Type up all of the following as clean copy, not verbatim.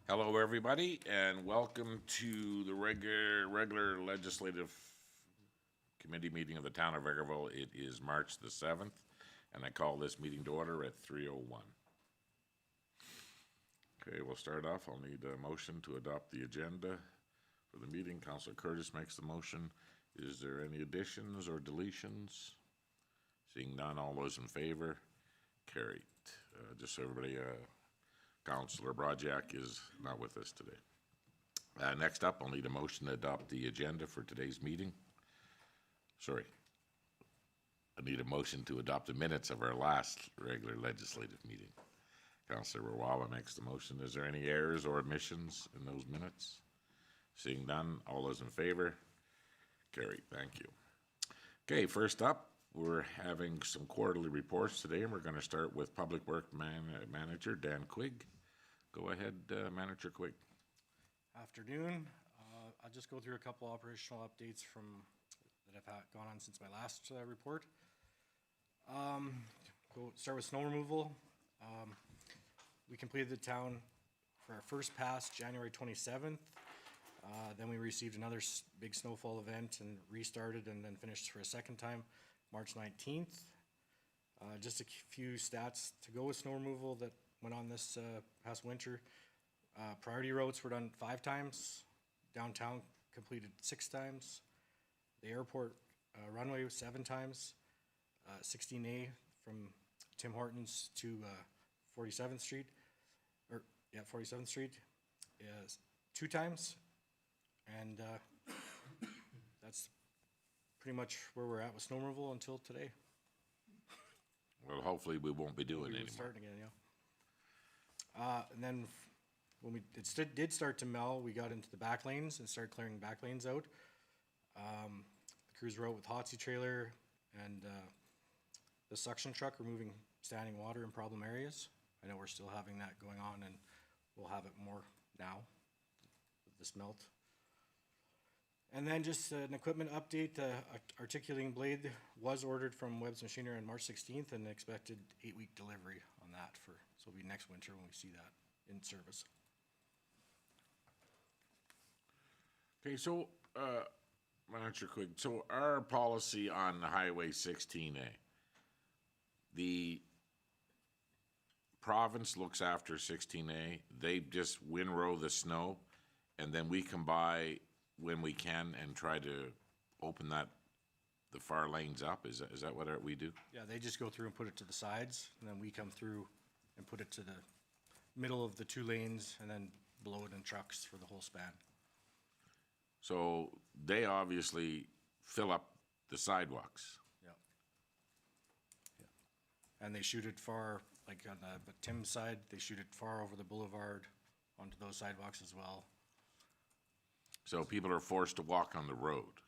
Hello, everybody, and welcome to the regular legislative committee meeting of the town of Vegreville. It is March the 7th, and I call this meeting to order at 3:01. Okay, we'll start off. I'll need a motion to adopt the agenda for the meeting. Councilor Curtis makes the motion. Is there any additions or deletions? Seeing none, all those in favor? Carried. Just so everybody, Councilor Brajak is not with us today. Next up, I'll need a motion to adopt the agenda for today's meeting. Sorry. I need a motion to adopt the minutes of our last regular legislative meeting. Councilor Rawawa makes the motion. Is there any errors or omissions in those minutes? Seeing none, all those in favor? Carried. Thank you. Okay, first up, we're having some quarterly reports today, and we're going to start with Public Work Manager Dan Quigg. Go ahead, Manager Quigg. Afternoon. I'll just go through a couple operational updates that have gone on since my last report. Start with snow removal. We completed the town for our first pass January 27th. Then we received another big snowfall event and restarted and then finished for a second time March 19th. Just a few stats to go with snow removal that went on this past winter. Priority roads were done 5 times. Downtown completed 6 times. The airport runway was 7 times. 16A from Tim Hortons to 47th Street, 47th Street is 2 times. And that's pretty much where we're at with snow removal until today. Well, hopefully we won't be doing it anymore. Starting again, yeah. And then when it did start to melt, we got into the back lanes and started clearing back lanes out. The crews were out with Hotsy trailer and the suction truck removing standing water in problem areas. I know we're still having that going on, and we'll have it more now with this melt. And then just an equipment update. Articulating blade was ordered from Webb's Machinery on March 16th and expected 8-week delivery on that so it'll be next winter when we see that in service. Okay, so, Manager Quigg, so our policy on Highway 16A, the province looks after 16A, they just windrow the snow, and then we come by when we can and try to open the far lanes up. Is that what we do? Yeah, they just go through and put it to the sides, and then we come through and put it to the middle of the 2 lanes and then blow it in trucks for the whole span. So they obviously fill up the sidewalks. Yep. Yeah. And they shoot it far, like on the Tim's side, they shoot it far over the boulevard onto those sidewalks as well. So people are forced to walk on the road.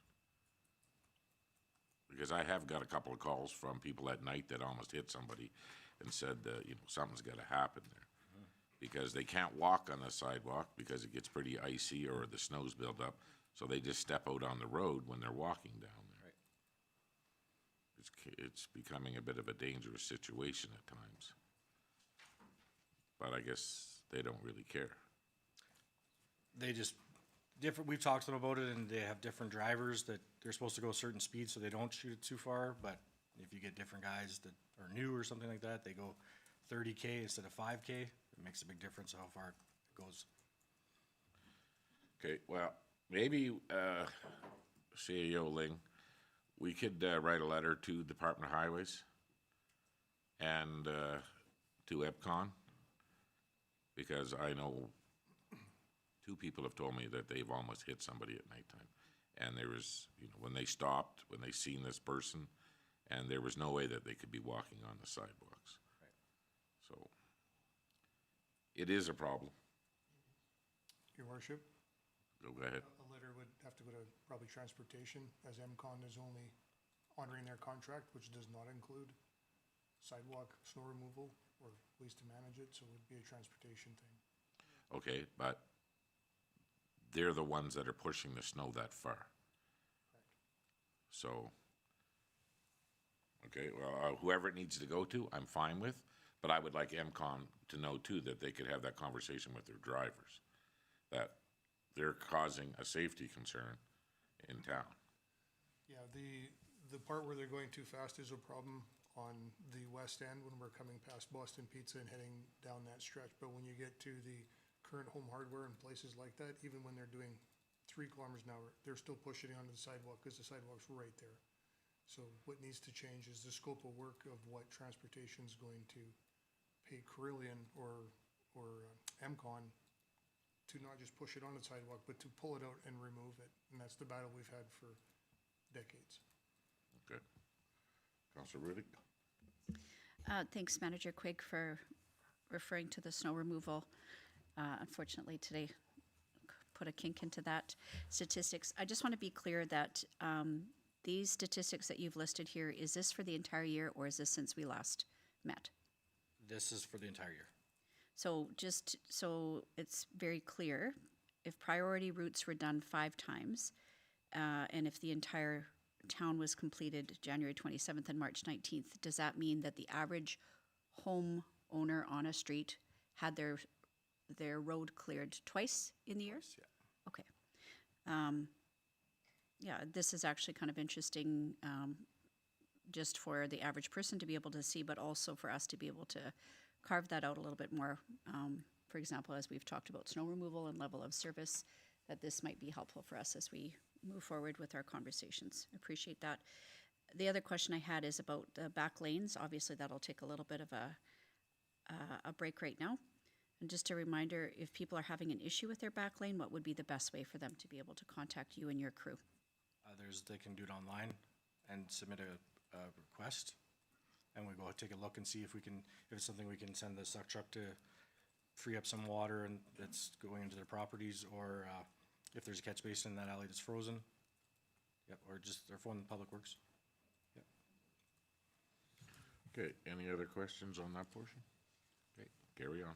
Because I have got a couple of calls from people at night that almost hit somebody and said, something's got to happen there. Because they can't walk on the sidewalk because it gets pretty icy or the snow's built up. So they just step out on the road when they're walking down there. Right. It's becoming a bit of a dangerous situation at times. But I guess they don't really care. They just we've talked to them about it, and they have different drivers that they're supposed to go a certain speed so they don't shoot it too far. But if you get different guys that are new or something like that, they go 30K instead of 5K. It makes a big difference how far it goes. Okay, well, maybe, CEO Ling, we could write a letter to Department of Highways and to EPCON, because I know 2 people have told me that they've almost hit somebody at nighttime. And there was, when they stopped, when they seen this person, and there was no way that they could be walking on the sidewalks. Right. So it is a problem. Your Worship? Go ahead. A letter would have to go to probably transportation, as MCON is only honoring their contract, which does not include sidewalk snow removal or ways to manage it, so it would be a transportation thing. Okay, but they're the ones that are pushing the snow that far. Correct. So, okay, well, whoever it needs to go to, I'm fine with, but I would like MCON to know too that they could have that conversation with their drivers. that they're causing a safety concern in town. Yeah, the part where they're going too fast is a problem on the west end when we're coming past Boston Pizza and heading down that stretch. But when you get to the current Home Hardware and places like that, even when they're doing 3 kilometers an hour, they're still pushing it onto the sidewalk because the sidewalk's right there. So what needs to change is the scope of work of what transportation's going to pay Carillion or MCON to not just push it on the sidewalk, but to pull it out and remove it. And that's the battle we've had for decades. Okay. Councilor Riddick? Thanks, Manager Quigg, for referring to the snow removal. Unfortunately, today put a kink into that statistics. I just want to be clear that these statistics that you've listed here, is this for the entire year or is this since we last met? This is for the entire year. So just so it's very clear, if priority routes were done 5 times, and if the entire town was completed January 27th and March 19th, does that mean that the average home owner on a street had their road cleared twice in the year? Yeah. Okay. Yeah, this is actually kind of interesting, just for the average person to be able to see, but also for us to be able to carve that out a little bit more. For example, as we've talked about snow removal and level of service, that this might be helpful for us as we move forward with our conversations. Appreciate that. The other question I had is about the back lanes. Obviously, that'll take a little bit of a break right now. And just a reminder, if people are having an issue with their back lane, what would be the best way for them to be able to contact you and your crew? They can do it online and submit a request, and we go take a look and see if it's something we can send the suck truck to free up some water and that's going into their properties, or if there's a catch basin in that alley that's frozen. Yep, or phone Public Works. Yep. Okay, any other questions on that portion? Okay, carry on.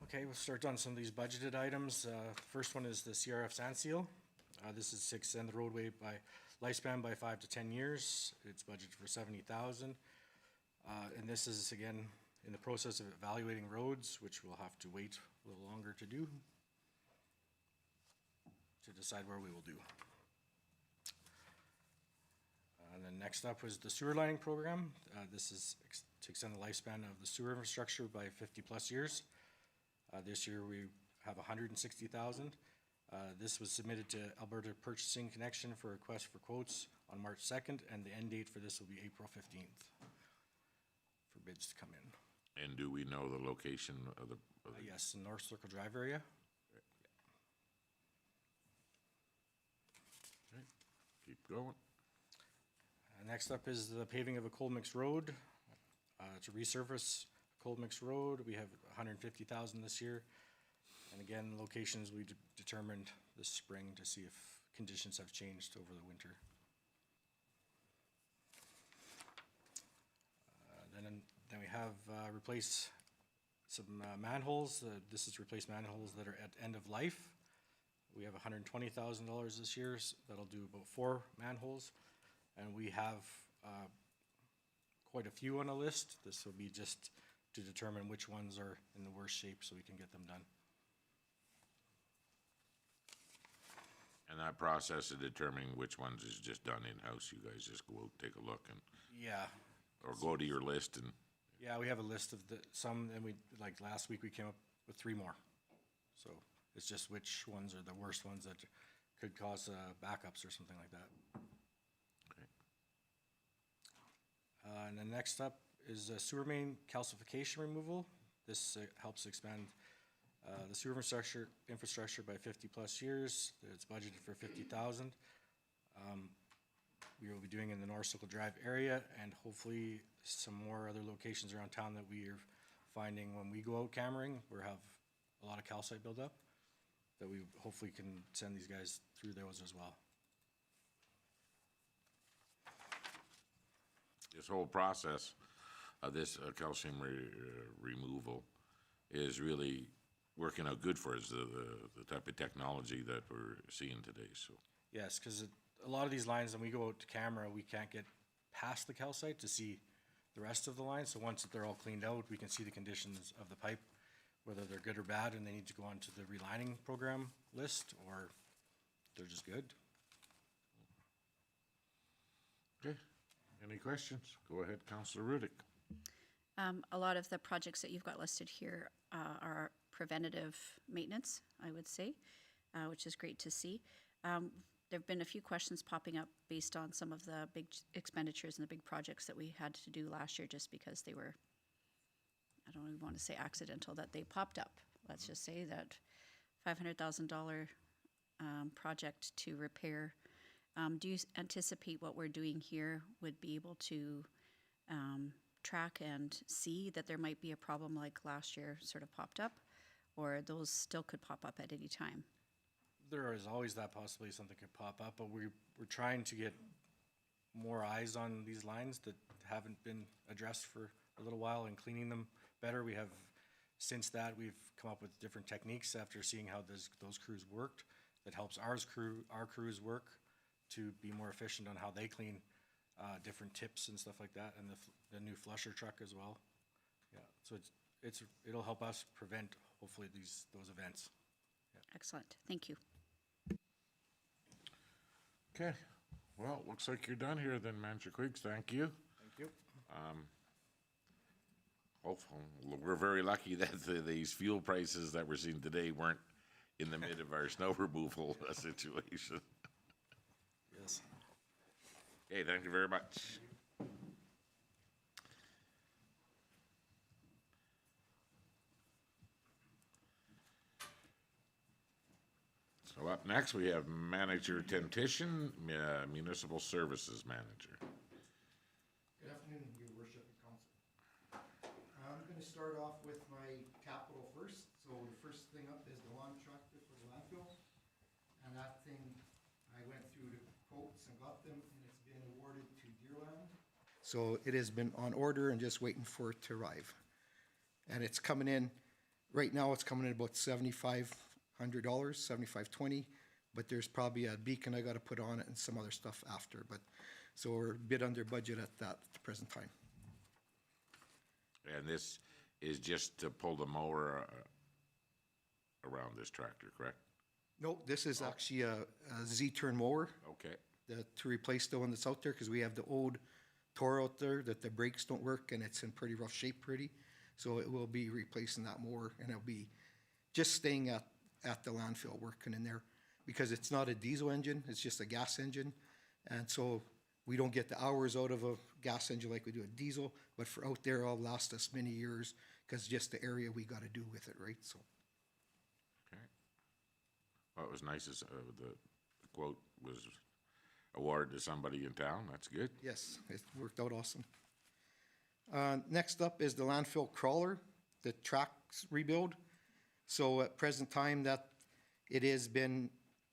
Okay, we'll start on some of these budgeted items. First one is the CRF sand seal. This is to extend the roadway by lifespan by 5 to 10 years. It's budgeted for $70,000. And this is, again, in the process of evaluating roads, which we'll have to wait a little longer to do, to decide where we will do. And then next up was the sewer lining program. This is to extend the lifespan of the sewer infrastructure by 50+ years. This year we have $160,000. This was submitted to Alberta Purchasing Connection for a request for quotes on March 2nd, and the end date for this will be April 15th for bids to come in. And do we know the location of the? Yes, the North Circle Drive area. Okay, keep going. Next up is the paving of a cold mix road. To resurface cold mix road, we have $150,000 this year. And again, locations we determined this spring to see if conditions have changed over the winter. Then we have replace some manholes. This is replace manholes that are at end of life. We have $120,000 this year. So that'll do about 4 manholes. And we have quite a few on a list. This will be just to determine which ones are in the worst shape so we can get them done. And that process of determining which ones is just done in-house, you guys just go out, take a look and, Yeah. or go to your list and, Yeah, we have a list of some, and like last week, we came up with 3 more. So it's just which ones are the worst ones that could cause backups or something like that. okay. And then next up is sewer main calcification removal. This helps expand the sewer infrastructure by 50+ years. It's budgeted for $50,000. We will be doing in the North Circle Drive area, and hopefully some more other locations around town that we are finding when we go out cammering. We have a lot of calcite buildup that we hopefully can send these guys through those as well. This whole process of this calcium removal is really working out good for us, the type of technology that we're seeing today, so. Yes, because a lot of these lines, when we go out to camera, we can't get past the calcite to see the rest of the line. So once they're all cleaned out, we can see the conditions of the pipe, whether they're good or bad and they need to go onto the relining program list, or they're just good. Okay, any questions? Go ahead, Councillor Rudick. A lot of the projects that you've got listed here are preventative maintenance, I would say, which is great to see. There have been a few questions popping up based on some of the big expenditures and the big projects that we had to do last year, just because they were, I don't even want to say accidental, that they popped up. Let's just say that $500,000 project to repair. Do you anticipate what we're doing here would be able to track and see that there might be a problem like last year sort of popped up, or those still could pop up at any time? There is always that possibility something could pop up, but we're trying to get more eyes on these lines that haven't been addressed for a little while and cleaning them better. We have, since that, we've come up with different techniques after seeing how those crews worked that helps our crews work to be more efficient on how they clean different tips and stuff like that, and the new flusher truck as well. Yeah, so it'll help us prevent hopefully those events. Excellent, thank you. Okay, well, looks like you're done here then, Manager Quiggs, thank you. Thank you. Hopefully, we're very lucky that these fuel prices that we're seeing today weren't in the mid of our snow removal situation. Yes. Okay, thank you very much. So up next, we have Manager Temptation, Municipal Services Manager. Good afternoon, Your Worship and Council. I'm going to start off with my capital first. So the first thing up is the lawn tractor for the landfill. And that thing, I went through the quotes and got them, and it's been awarded to Deerland. So it has been on order and just waiting for it to arrive. And it's coming in, right now it's coming in about $7,500, $7,520, but there's probably a beacon I got to put on it and some other stuff after. But so we're a bit under budget at the present time. And this is just to pull the mower around this tractor, correct? No, this is actually a Z-turn mower Okay, to replace the one that's out there, because we have the old Toro out there that the brakes don't work and it's in pretty rough shape pretty. So it will be replacing that mower, and it'll be just staying at the landfill working in there, because it's not a diesel engine, it's just a gas engine. And so we don't get the hours out of a gas engine like we do a diesel, but for out there, it'll last us many years, because just the area we got to do with it, right? So. okay. Well, it was nice as the quote was awarded to somebody in town, that's good. Yes, it worked out awesome. Next up is the landfill crawler, the tracks rebuild. So at present time that it has been,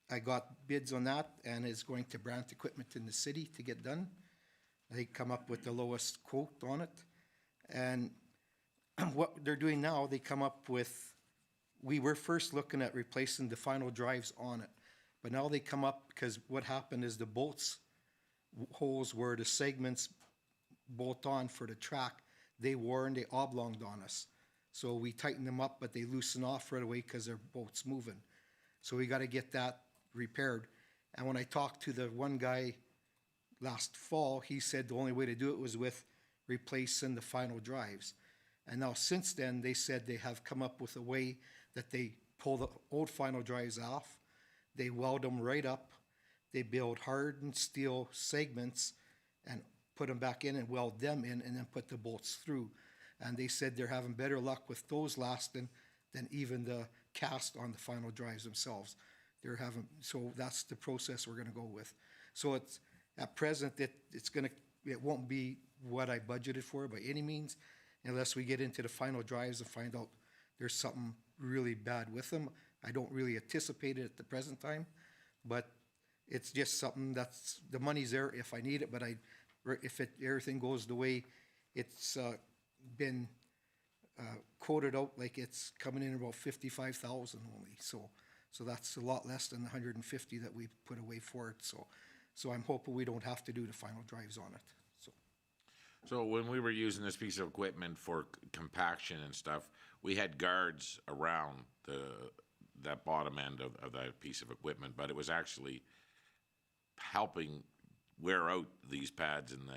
I got bids on that, and it's going to Brandt Equipment in the city to get done. They come up with the lowest quote on it. And what they're doing now, they come up with, we were first looking at replacing the final drives on it. But now they come up, because what happened is the bolts holes where the segments bolt on for the track, they wore and they oblonged on us. So we tightened them up, but they loosen off right away because their boat's moving. So we got to get that repaired. And when I talked to the one guy last fall, he said the only way to do it was with replacing the final drives. And now since then, they said they have come up with a way that they pull the old final drives off, they weld them right up, they build hardened steel segments and put them back in and weld them in, and then put the bolts through. And they said they're having better luck with those lasting than even the cast on the final drives themselves. They're having, so that's the process we're gonna go with. So it's, at present, it won't be what I budgeted for by any means, unless we get into the final drives and find out there's something really bad with them. I don't really anticipate it at the present time, but it's just something that's, the money's there if I need it, but if everything goes the way it's been quoted out, like it's coming in about 55,000 only. So that's a lot less than the 150 that we put away for it. So I'm hoping we don't have to do the final drives on it. So when we were using this piece of equipment for compaction and stuff, we had guards around that bottom end of that piece of equipment, but it was actually helping wear out these pads and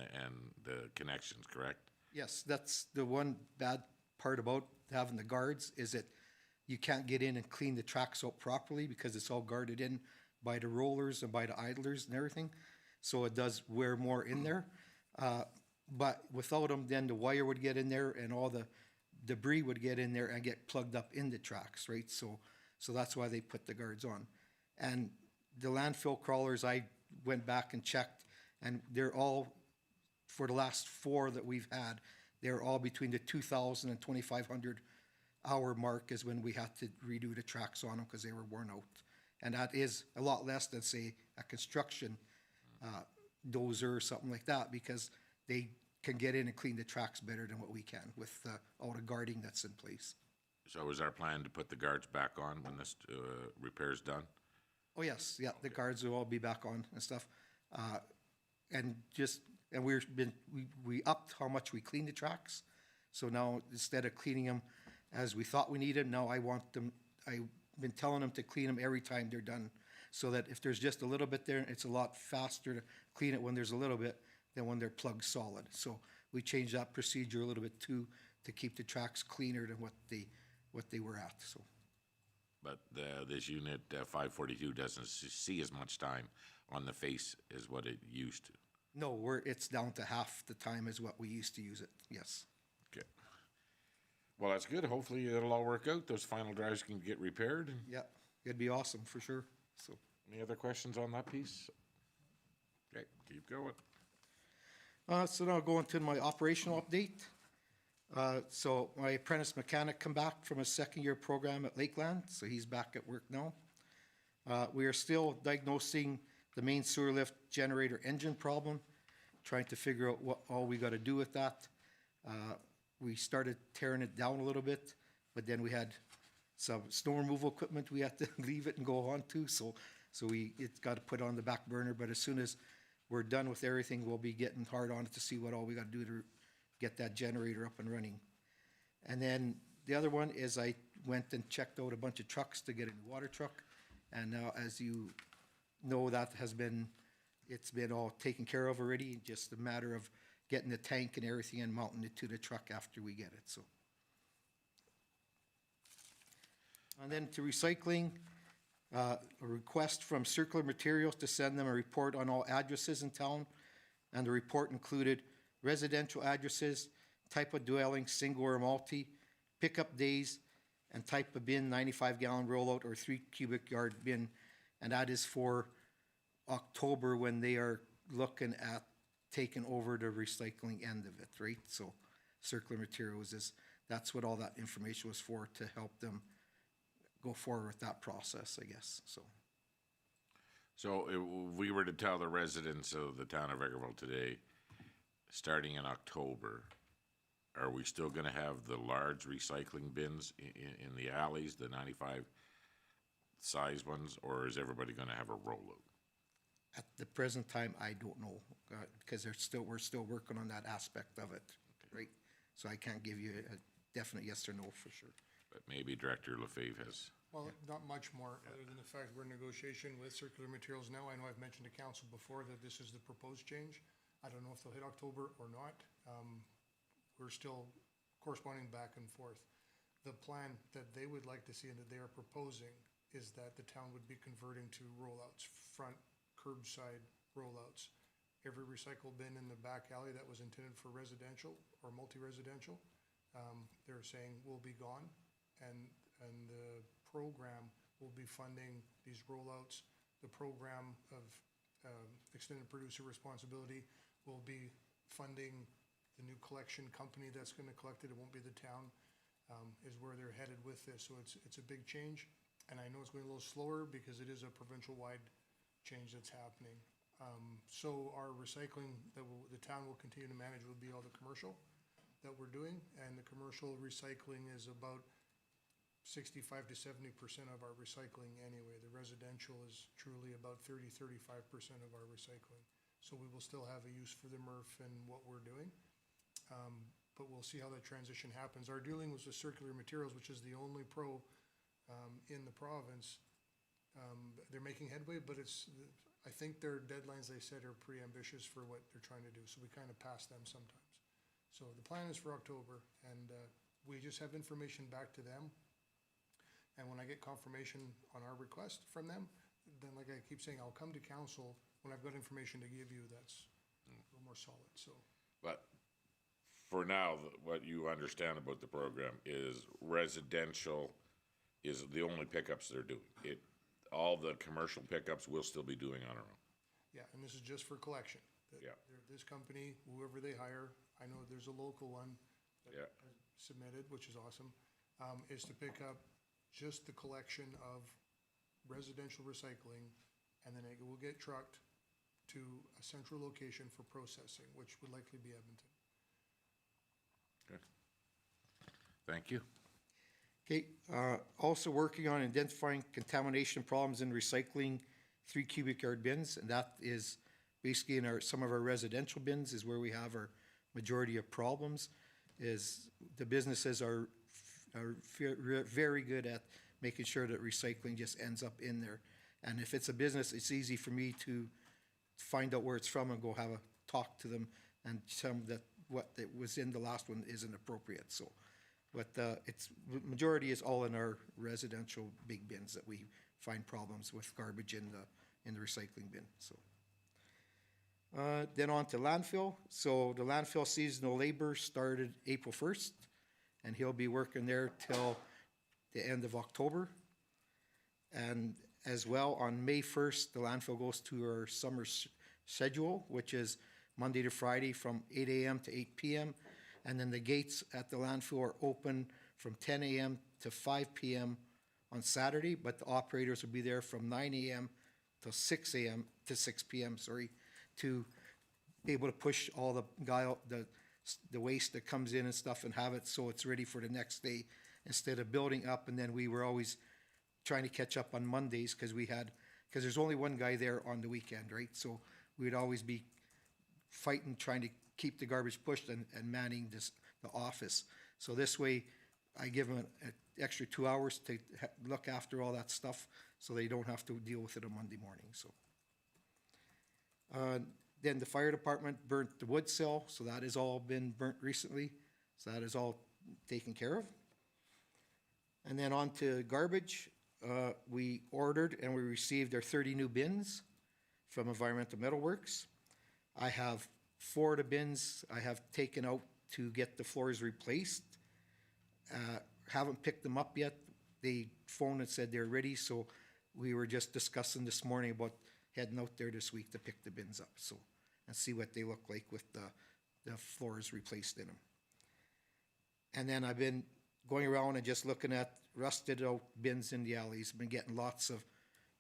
the connections, correct? Yes, that's the one bad part about having the guards, is that you can't get in and clean the tracks out properly because it's all guarded in by the rollers and by the idlers and everything. So it does wear more in there. But without them, then the wire would get in there and all the debris would get in there and get plugged up in the tracks, right? So that's why they put the guards on. And the landfill crawlers, I went back and checked, and they're all, for the last 4 that we've had, they're all between the 2,000 and 2,500 hour mark is when we had to redo the tracks on them because they were worn out. And that is a lot less than, say, a construction dozer or something like that, because they can get in and clean the tracks better than what we can with all the guarding that's in place. So is our plan to put the guards back on when this repair's done? Oh, yes, yeah, the guards will all be back on and stuff. And we upped how much we clean the tracks. So now, instead of cleaning them as we thought we needed, now I've been telling them to clean them every time they're done. So that if there's just a little bit there, it's a lot faster to clean it when there's a little bit than when they're plugged solid. So we changed that procedure a little bit too, to keep the tracks cleaner than what they were at, so. But this unit 542 doesn't see as much time on the face as what it used to. No, it's down to half the time as what we used to use it, yes. Okay. Well, that's good. Hopefully it'll all work out. Those final drives can get repaired. Yeah, it'd be awesome for sure, so. Any other questions on that piece? Okay, keep going. So now going to my operational update. So my apprentice mechanic come back from a second-year program at Lakeland, so he's back at work now. We are still diagnosing the main sewer lift generator engine problem, trying to figure out what all we gotta do with that. We started tearing it down a little bit, but then we had some snow removal equipment we had to leave it and go on to, so it's got put on the back burner, but as soon as we're done with everything, we'll be getting hard on it to see what all we gotta do to get that generator up and running. And then the other one is I went and checked out a bunch of trucks to get a new water truck. And now, as you know, it's been all taken care of already, just a matter of getting the tank and everything and mounting it to the truck after we get it, so. And then to recycling, a request from Circular Materials to send them a report on all addresses in town. And the report included residential addresses, type of dwelling, single or multi, pickup days, and type of bin, 95-gallon rollout or 3 cubic yard bin. And that is for October, when they are looking at taking over the recycling end of it, right? So Circular Materials that's what all that information was for, to help them go forward with that process, I guess, so. So if we were to tell the residents of the town of Vegreville today, starting in October, are we still gonna have the large recycling bins in the alleys, the 95 size ones, or is everybody gonna have a rollout? At the present time, I don't know, because we're still working on that aspect of it, right? So I can't give you a definite yes or no for sure. But maybe Director Lefebvre has. Well, not much more, other than the fact we're in negotiation with Circular Materials now. I know I've mentioned to council before that this is the proposed change. I don't know if they'll hit October or not. We're still corresponding back and forth. The plan that they would like to see and that they are proposing is that the town would be converting to rollouts, front curbside rollouts. Every recycle bin in the back alley that was intended for residential or multi-residential, they're saying will be gone. And the program will be funding these rollouts. The program of extended producer responsibility will be funding the new collection company that's gonna collect it. It won't be the town, is where they're headed with this. So it's a big change. And I know it's going a little slower because it is a provincial-wide change that's happening. So our recycling that the town will continue to manage will be all the commercial that we're doing. And the commercial recycling is about 65 to 70% of our recycling anyway. The residential is truly about 30-35% of our recycling. So we will still have a use for the MRF and what we're doing. but we'll see how that transition happens. Our dealing was with Circular Materials, which is the only pro in the province. They're making headway, but I think their deadlines, they said, are pretty ambitious for what they're trying to do, so we kind of pass them sometimes. So the plan is for October, and we just have information back to them. And when I get confirmation on our request from them, then like I keep saying, I'll come to council when I've got information to give you that's a little more solid, so. But for now, what you understand about the program is residential is the only pickups they're doing. All the commercial pickups we'll still be doing on our own. Yeah, and this is just for collection. Yeah. This company, whoever they hire, I know there's a local one that Yeah. has submitted, which is awesome, is to pick up just the collection of residential recycling, and then it will get trucked to a central location for processing, which would likely be Edmonton. Good. Thank you. Okay, also working on identifying contamination problems in recycling 3 cubic yard bins, and that is basically in some of our residential bins is where we have our majority of problems, is the businesses are very good at making sure that recycling just ends up in there. And if it's a business, it's easy for me to find out where it's from and go have a talk to them and tell them that what was in the last one isn't appropriate, so. But majority is all in our residential big bins that we find problems with garbage in the recycling bin, so. Then on to landfill. So the landfill seasonal labor started April 1st, and he'll be working there till the end of October. And as well, on May 1st, the landfill goes to our summer schedule, which is Monday to Friday from 8 a.m. to 8 p.m. And then the gates at the landfill are open from 10 a.m. to 5 p.m. on Saturday, but the operators will be there from 9 a.m. to 6 a.m. to 6 p.m., to be able to push all the waste that comes in and stuff and have it so it's ready for the next day instead of building up. And then we were always trying to catch up on Mondays because there's only one guy there on the weekend, right? So we'd always be fighting, trying to keep the garbage pushed and manning the office. So this way, I give them an extra 2 hours to look after all that stuff so they don't have to deal with it on Monday morning, so. Then the fire department burnt the wood cell, so that has all been burnt recently. So that is all taken care of. And then on to garbage. We ordered and we received our 30 new bins from Environmental Metalworks. I have 4 of the bins I have taken out to get the floors replaced. Haven't picked them up yet. They phoned and said they're ready, so we were just discussing this morning about heading out there this week to pick the bins up, so, and see what they look like with the floors replaced in them. And then I've been going around and just looking at rusted out bins in the alleys. Been getting lots of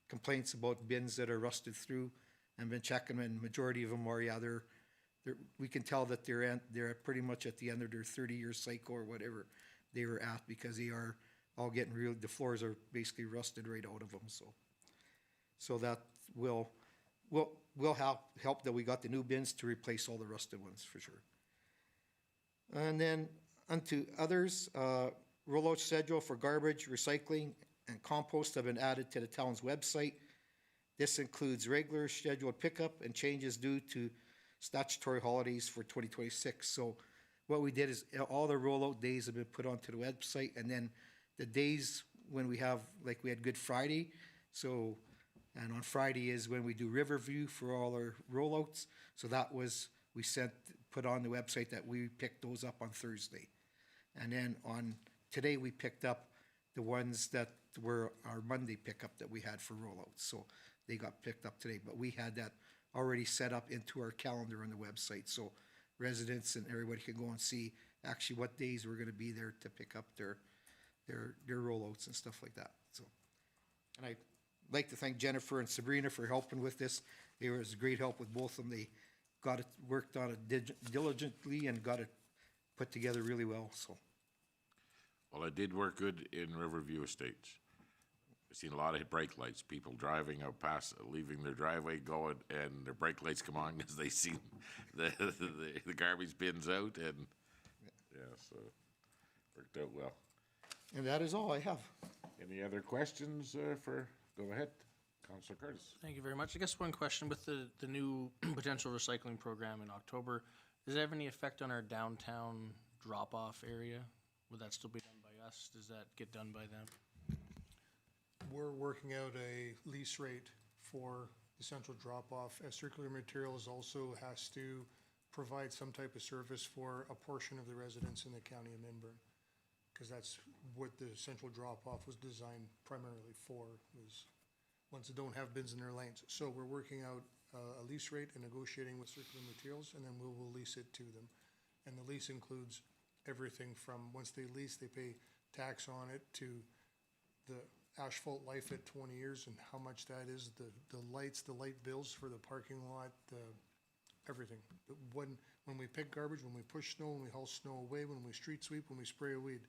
complaints about bins that are rusted through, and been checking them, and majority of them are, yeah, we can tell that they're pretty much at the end of their 30-year cycle or whatever they were at, because they are all getting the floors are basically rusted right out of them, so that will help that we got the new bins to replace all the rusted ones for sure. And then onto others, rollout schedule for garbage, recycling, and compost have been added to the town's website. This includes regular scheduled pickup and changes due to statutory holidays for 2026. So what we did is all the rollout days have been put onto the website, and then the days when we have, like we had Good Friday, so, and on Friday is when we do Riverview for all our rollouts. So that was, put on the website that we picked those up on Thursday. And then today we picked up the ones that were our Monday pickup that we had for rollouts. So they got picked up today, but we had that already set up into our calendar on the website. So residents and everybody can go and see actually what days we're gonna be there to pick up their rollouts and stuff like that, so. And I'd like to thank Jennifer and Sabrina for helping with this. They were a great help with both of them. They got it, worked on it diligently and got it put together really well, so. Well, it did work good in Riverview Estates. I've seen a lot of brake lights, people driving out past, leaving their driveway going, and their brake lights come on because they see the garbage bins out, and Yeah, so worked out well. And that is all I have. Any other questions go ahead, Councilor Curtis. Thank you very much. I guess one question with the new potential recycling program in October, does it have any effect on our downtown drop-off area? Would that still be done by us? Does that get done by them? We're working out a lease rate for the central drop-off, as Circular Materials also has to provide some type of service for a portion of the residents in the county of Minburn. Because that's what the central drop-off was designed primarily for, was ones that don't have bins in their lanes. So we're working out a lease rate and negotiating with Circular Materials, and then we will lease it to them. And the lease includes everything from, once they lease, they pay tax on it, to the asphalt life at 20 years and how much that is, the lights, the light bills for the parking lot, everything. When we pick garbage, when we push snow, when we haul snow away, when we street sweep, when we spray a weed,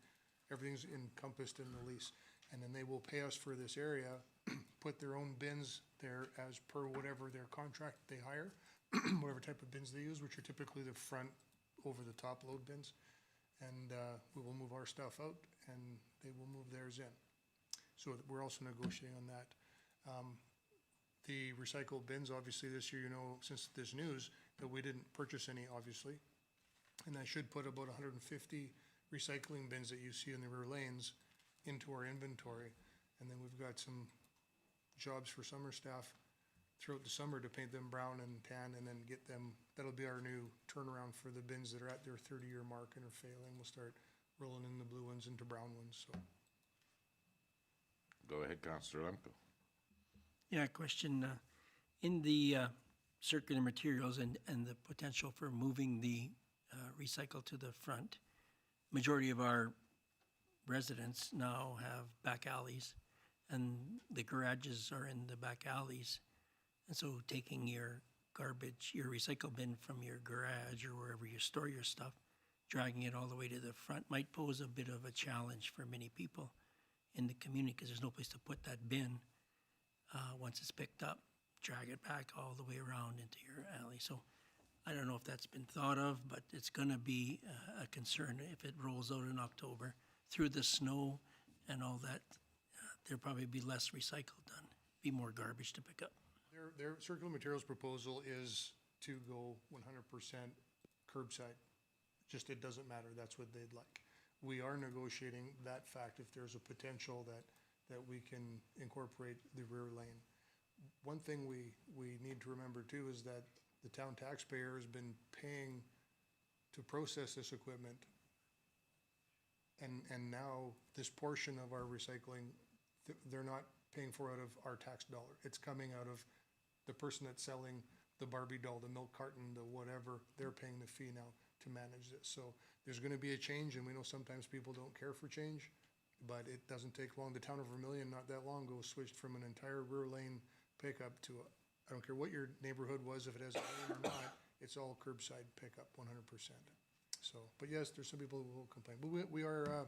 everything's encompassed in the lease. And then they will pay us for this area, put their own bins there as per whatever their contract they hire, whatever type of bins they use, which are typically the front over-the-top load bins. And we will move our stuff out and they will move theirs in. So we're also negotiating on that. The recycled bins, obviously this year, since this news, that we didn't purchase any, obviously. And I should put about 150 recycling bins that you see in the rear lanes into our inventory. And then we've got some jobs for summer staff throughout the summer to paint them brown and tan and then get them, that'll be our new turnaround for the bins that are at their 30-year mark and are failing. We'll start rolling in the blue ones into brown ones, so. Go ahead, Councilor Lemko. Yeah, question, in the circular materials and the potential for moving the recycle to the front, majority of our residents now have back alleys, and the garages are in the back alleys. And so taking your garbage, your recycle bin from your garage or wherever you store your stuff, dragging it all the way to the front might pose a bit of a challenge for many people in the community, because there's no place to put that bin once it's picked up. Drag it back all the way around into your alley. So I don't know if that's been thought of, but it's going to be a concern if it rolls out in October. Through the snow and all that, there'll probably be less recycle done, be more garbage to pick up. Their Circular Materials proposal is to go 100% curbside. Just, it doesn't matter, that's what they'd like. We are negotiating that fact if there's a potential that we can incorporate the rear lane. One thing we need to remember too is that the town taxpayer has been paying to process this equipment. And now this portion of our recycling, they're not paying for out of our tax dollar. It's coming out of the person that's selling the Barbie doll, the milk carton, the whatever, they're paying the fee now to manage this. So there's gonna be a change, and we know sometimes people don't care for change, but it doesn't take long. The town of Vermilion, not that long ago, switched from an entire rear lane pickup to I don't care what your neighborhood was, if it has a lane or not, it's all curbside pickup, 100%. So, but yes, there's some people who will complain, but we are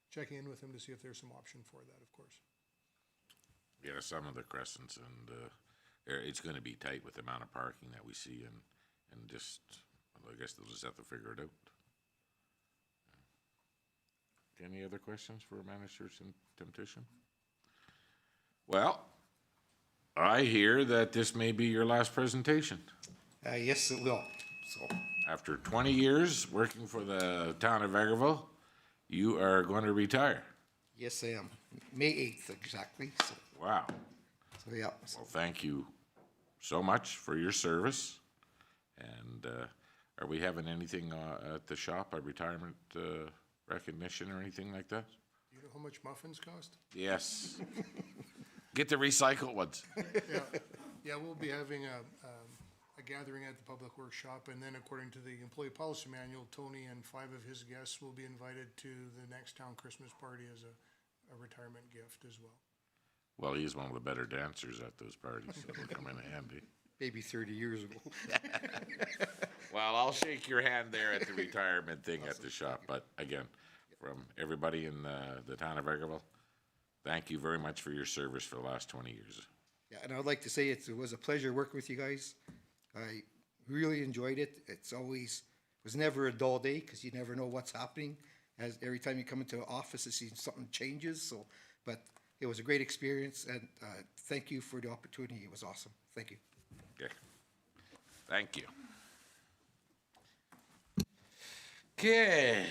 checking in with them to see if there's some option for that, of course. Yeah, some of the crescents, and it's gonna be tight with the amount of parking that we see, and just, well, I guess they'll just have to figure it out. Any other questions for Manager Temptation? Well, I hear that this may be your last presentation. Yes, it will. So, After 20 years working for the town of Vegreville, you are going to retire. yes, I am. May 8th exactly. So, Wow. yeah. So, Well, thank you so much for your service. And are we having anything at the shop, a retirement recognition or anything like that? Do you know how much muffins cost? Yes. Get the recycled ones. Yeah, we'll be having a gathering at the Public Works shop, and then according to the employee policy manual, Tony and 5 of his guests will be invited to the next town Christmas party as a retirement gift as well. Well, he's one of the better dancers at those parties, so it'll come in handy. maybe 30 years ago. Well, I'll shake your hand there at the retirement thing at the shop, but again, from everybody in the town of Vegreville, thank you very much for your service for the last 20 years. Yeah, and I would like to say it was a pleasure working with you guys. I really enjoyed it. It's always, was never a dull day, because you never know what's happening. As every time you come into an office, it seems something changes, so, but it was a great experience, and thank you for the opportunity. It was awesome. Thank you. Okay. Thank you. Okay,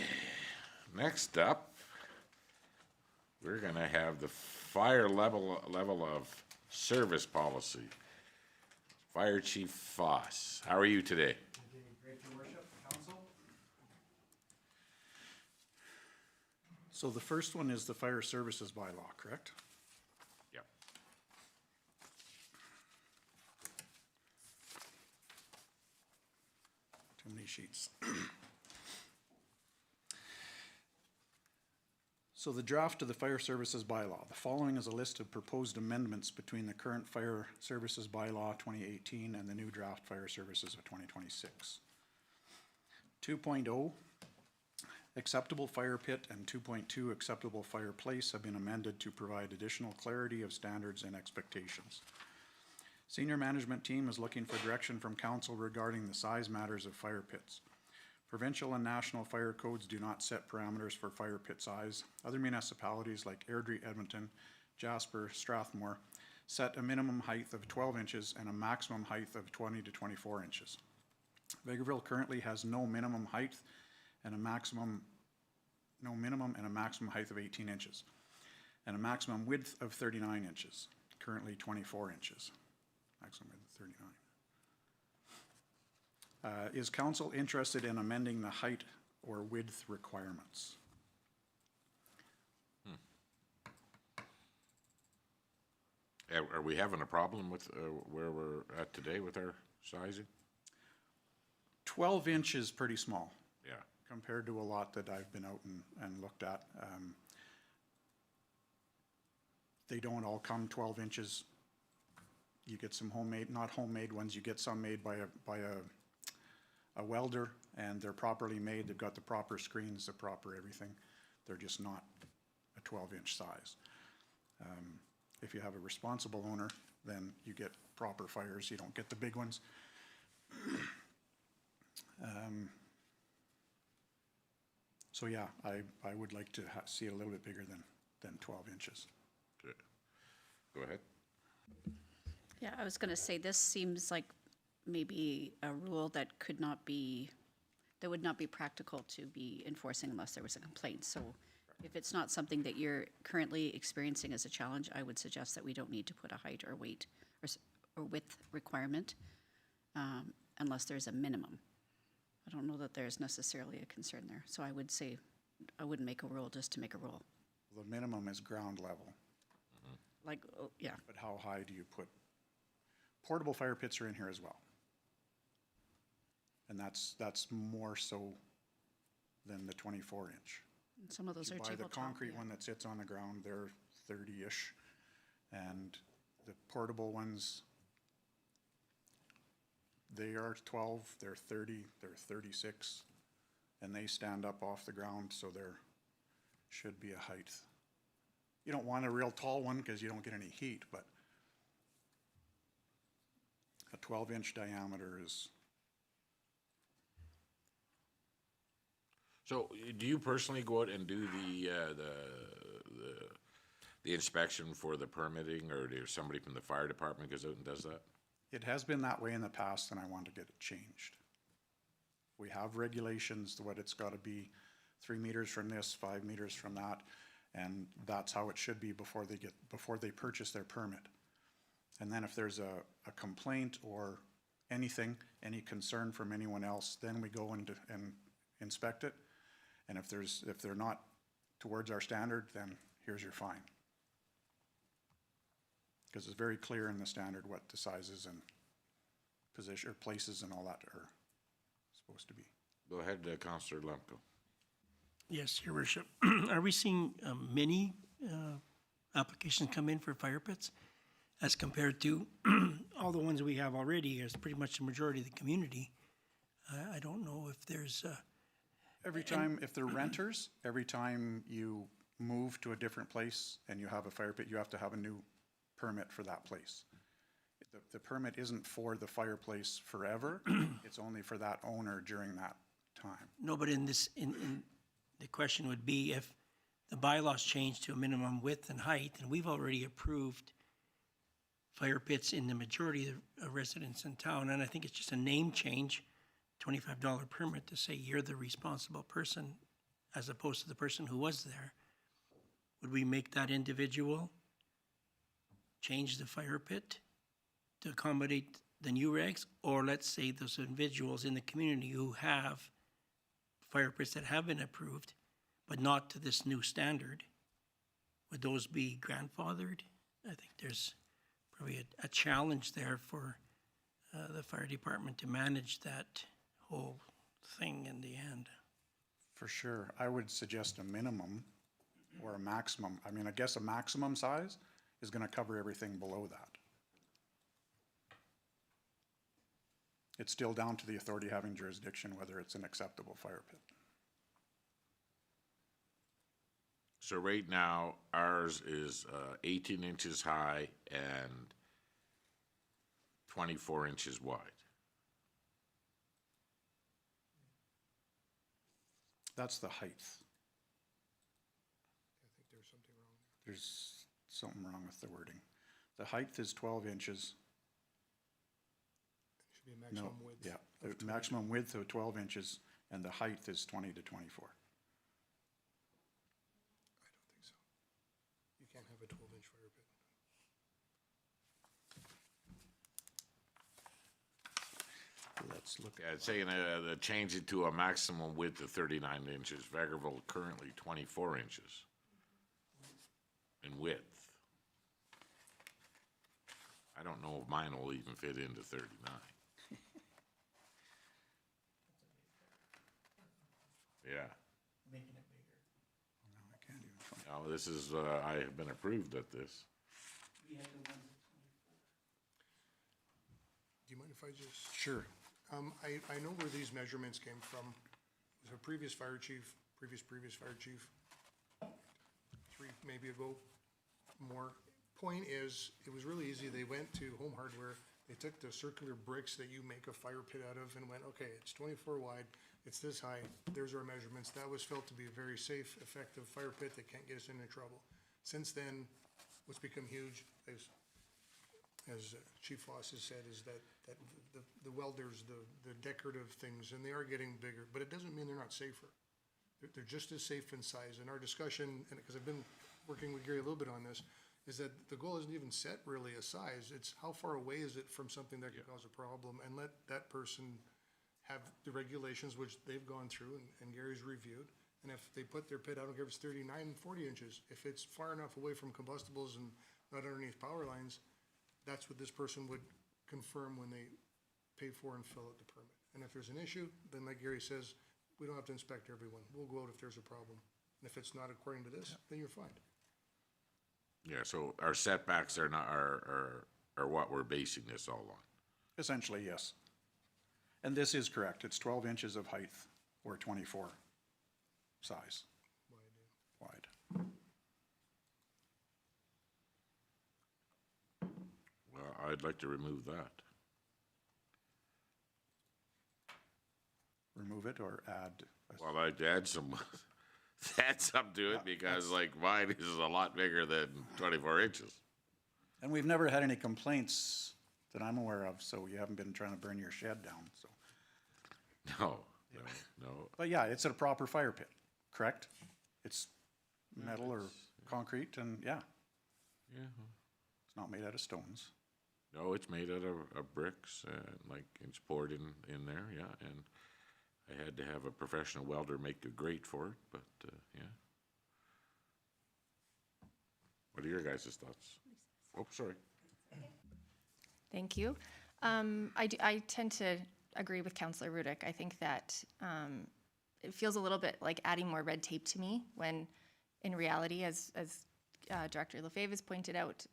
next up, we're gonna have the fire level of service policy. Fire Chief Foss, how are you today? Great, Your Worship, Council. So the first one is the fire services bylaw, correct? Yep. Too many sheets. So the draft of the fire services bylaw. The following is a list of proposed amendments between the current fire services bylaw 2018 and the new draft fire services of 2026. 2.0, acceptable fire pit, and 2.2, acceptable fireplace have been amended to provide additional clarity of standards and expectations. Senior management team is looking for direction from council regarding the size matters of fire pits. Provincial and national fire codes do not set parameters for fire pit size. Other municipalities like Airdrie, Edmonton, Jasper, Strathmore set a minimum height of 12 inches and a maximum height of 20 to 24 inches. Vegreville currently has no minimum height and a maximum height of 18 inches, and a maximum width of 39 inches, currently 24 inches, maximum width of 39. Is council interested in amending the height or width requirements? Are we having a problem with where we're at today with our sizing? 12 inch is pretty small Yeah. compared to a lot that I've been out and looked at. They don't all come 12 inches. You get some homemade, not homemade ones, you get some made by a welder, and they're properly made. They've got the proper screens, the proper everything. They're just not a 12-inch size. If you have a responsible owner, then you get proper fires. You don't get the big ones. So yeah, I would like to see it a little bit bigger than 12 inches. Good. Go ahead. Yeah, I was gonna say, this seems like maybe a rule that would not be practical to be enforcing unless there was a complaint. So if it's not something that you're currently experiencing as a challenge, I would suggest that we don't need to put a height or weight or width requirement unless there's a minimum. I don't know that there's necessarily a concern there. So I would say, I wouldn't make a rule just to make a rule. The minimum is ground level, Like, oh, yeah, but how high do you put? Portable fire pits are in here as well. And that's more so than the 24-inch. some of those are Buy the tabletop. concrete yeah. one that sits on the ground, they're 30-ish. And the portable ones, they are 12, they're 30, they're 36. And they stand up off the ground, so there should be a height. You don't want a real tall one because you don't get any heat, but a 12-inch diameter is. So, do you personally go out and do the inspection for the permitting, or does somebody from the fire department goes out and does that? It has been that way in the past, and I want to get it changed. We have regulations, what it's gotta be, 3 meters from this, 5 meters from that, and that's how it should be before they purchase their permit. And then if there's a complaint or anything, any concern from anyone else, then we go and inspect it. And if they're not towards our standard, then here's your fine. Because it's very clear in the standard what the sizes and position, or places and all that are supposed to be. Go ahead, Councillor Lemko. Yes, Your Worship. Are we seeing many applications come in for fire pits as compared to all the ones we have already? Is pretty much the majority of the community. I don't know if there's. Every time, if they're renters, every time you move to a different place and you have a fire pit, you have to have a new permit for that place. The permit isn't for the fireplace forever, it's only for that owner during that time. No, but in this, the question would be if the bylaws change to a minimum width and height, and we've already approved fire pits in the majority of residents in town, and I think it's just a name change, $25 permit to say you're the responsible person as opposed to the person who was there. Would we make that individual change the fire pit to accommodate the new regs? Or let's say those individuals in the community who have fire pits that have been approved, but not to this new standard, would those be grandfathered? I think there's probably a challenge there for the fire department to manage that whole thing in the end. For sure, I would suggest a minimum or a maximum. I mean, I guess a maximum size is gonna cover everything below that. It's still down to the authority having jurisdiction whether it's an acceptable fire pit. So right now, ours is 18 inches high and 24 inches wide. That's the height. I think there's something wrong there. There's something wrong with the wording. The height is 12 inches. Should be a No, maximum width. yeah, of the 20. maximum width of 12 inches and the height is 20 to 24. I don't think so. You can't have a 12-inch fire pit. Let's look Yeah, it's saying change it to a maximum width of 39 inches. Vegreville currently 24 inches in width. I don't know if mine will even fit into 39. Yeah. Making it bigger. I can't even find. Now, this is, I have been approved at this. We had the ones at 24. Do you mind if I just? Sure. I know where these measurements came from. It was a previous fire chief, previous fire chief, three maybe ago, more. Point is, it was really easy. They went to Home Hardware, they took the circular bricks that you make a fire pit out of and went, okay, it's 24 wide, it's this high, there's our measurements. That was felt to be a very safe, effective fire pit that can't get us into trouble. Since then, what's become huge is, as Chief Foss has said, is that the welders, the decorative things, and they are getting bigger, but it doesn't mean they're not safer. They're just as safe in size. And our discussion, and because I've been working with Gary a little bit on this, is that the goal isn't even set really a size. It's how far away is it from something that could cause a problem, and let that person have the regulations, which they've gone through and Gary's reviewed. And if they put their pit, I don't care if it's 39, 40 inches, if it's far enough away from combustibles and not underneath power lines, that's what this person would confirm when they pay for and fill out the permit. And if there's an issue, then like Gary says, we don't have to inspect everyone. We'll go out if there's a problem. And if it's not according to this, then you're fine. Yeah, so our setbacks are not, are what we're basing this all on. Essentially, yes. And this is correct. It's 12 inches of height or 24 size wide. Well, I'd like to remove that. Remove it or add? Well, I'd add some, add some to it because like mine is a lot bigger than 24 inches. And we've never had any complaints that I'm aware of, so you haven't been trying to burn your shed down, so. No, no. But yeah, it's a proper fire pit, correct? It's metal or concrete and yeah, Yeah. it's not made out of stones. No, it's made out of bricks, like it's poured in there, yeah, and I had to have a professional welder make a grate for it, but, yeah. What are your guys' thoughts? Oh, sorry. Thank you. I tend to agree with Councillor Rudick. I think that it feels a little bit like adding more red tape to me when in reality, as Director Lefebvre has pointed out,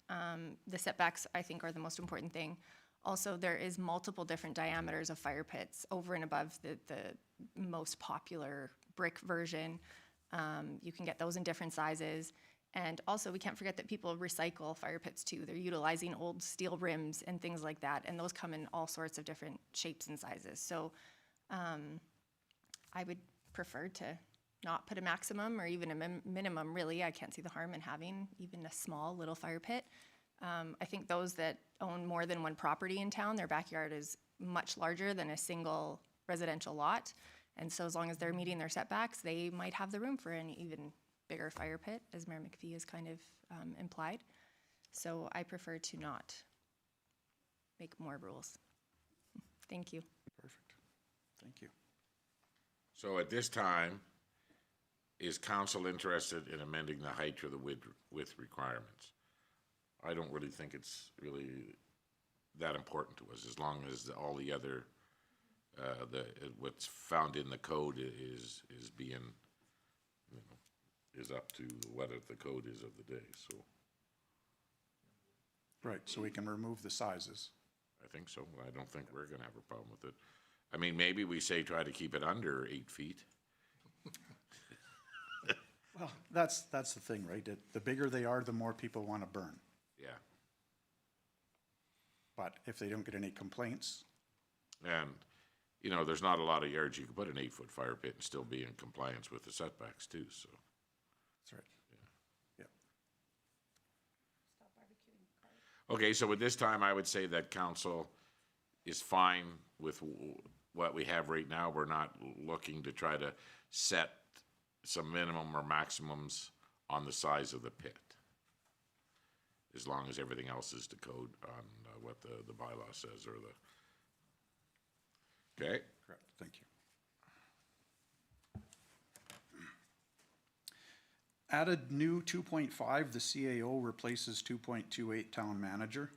the setbacks I think are the most important thing. Also, there is multiple different diameters of fire pits over and above the most popular brick version. You can get those in different sizes. And also, we can't forget that people recycle fire pits too. They're utilizing old steel rims and things like that, and those come in all sorts of different shapes and sizes. So I would prefer to not put a maximum or even a minimum, really. I can't see the harm in having even a small little fire pit. I think those that own more than one property in town, their backyard is much larger than a single residential lot. And so as long as they're meeting their setbacks, they might have the room for an even bigger fire pit, as Mayor McPhee has kind of implied. So I prefer to not make more rules. Thank you. Perfect. Thank you. So at this time, is council interested in amending the height or the width requirements? I don't really think it's really that important to us, as long as all the other, what's found in the code is being, you know, is up to what the code is of the day, so Right, so we can remove the sizes. I think so. I don't think we're gonna have a problem with it. I mean, maybe we say try to keep it under 8 feet. Well, that's the thing, right? The bigger they are, the more people want to burn. Yeah, But if they don't get any complaints, and, you know, there's not a lot of yards you can put an 8-foot fire pit and still be in compliance with the setbacks too, so. that's right. Yeah. Okay, so at this time, I would say that council is fine with what we have right now. We're not looking to try to set some minimum or maximums on the size of the pit, as long as everything else is to code on what the bylaw says, or the, okay? Correct, thank you. Added new 2.5, the CAO replaces 2.28 town manager.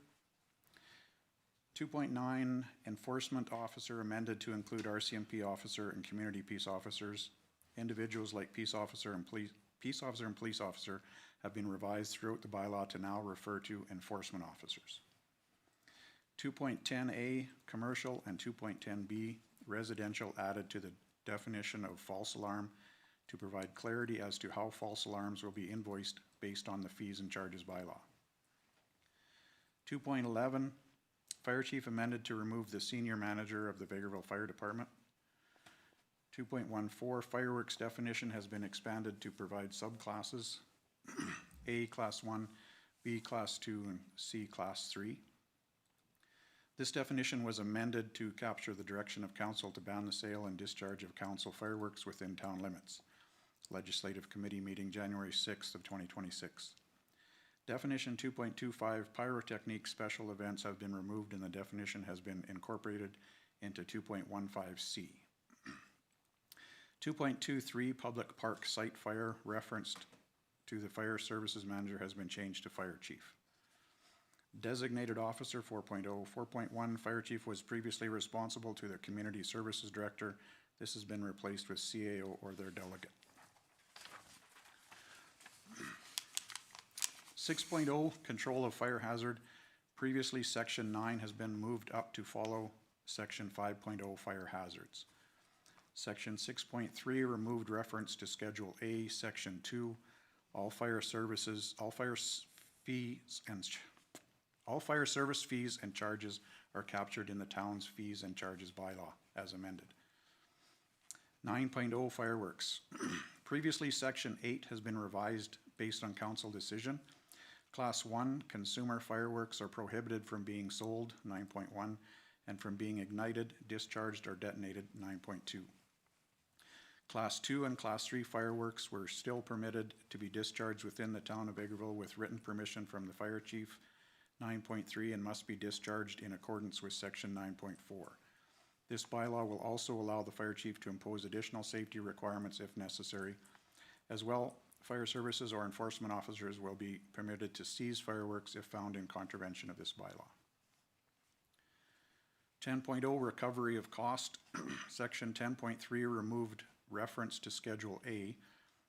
2.9 enforcement officer amended to include RCMP officer and community peace officers. Individuals like peace officer and police officer have been revised throughout the bylaw to now refer to enforcement officers. 2.10A commercial and 2.10B residential added to the definition of false alarm to provide clarity as to how false alarms will be invoiced based on the fees and charges bylaw. 2.11, fire chief amended to remove the senior manager of the Vegreville Fire Department. 2.14, fireworks definition has been expanded to provide subclasses, A class 1, B class 2, and C class 3. This definition was amended to capture the direction of council to ban the sale and discharge of council fireworks within town limits. Legislative Committee meeting January 6th of 2026. Definition 2.25, pyrotechnic special events have been removed and the definition has been incorporated into 2.15C. 2.23, public park site fire referenced to the fire services manager has been changed to fire chief. Designated officer 4.0, 4.1, fire chief was previously responsible to the community services director. This has been replaced with CAO or their delegate. 6.0, control of fire hazard. Previously, section 9 has been moved up to follow section 5.0 fire hazards. Section 6.3 removed reference to Schedule A, Section 2. All fire service fees and charges are captured in the town's fees and charges bylaw as amended. 9.0 fireworks. Previously, Section 8 has been revised based on council decision. Class 1, consumer fireworks are prohibited from being sold, 9.1, and from being ignited, discharged, or detonated, 9.2. Class 2 and Class 3 fireworks were still permitted to be discharged within the town of Vegreville with written permission from the fire chief, 9.3, and must be discharged in accordance with Section 9.4. This bylaw will also allow the fire chief to impose additional safety requirements if necessary. As well, fire services or enforcement officers will be permitted to seize fireworks if found in contravention of this bylaw. 10.0, recovery of cost. Section 10.3 removed reference to Schedule A.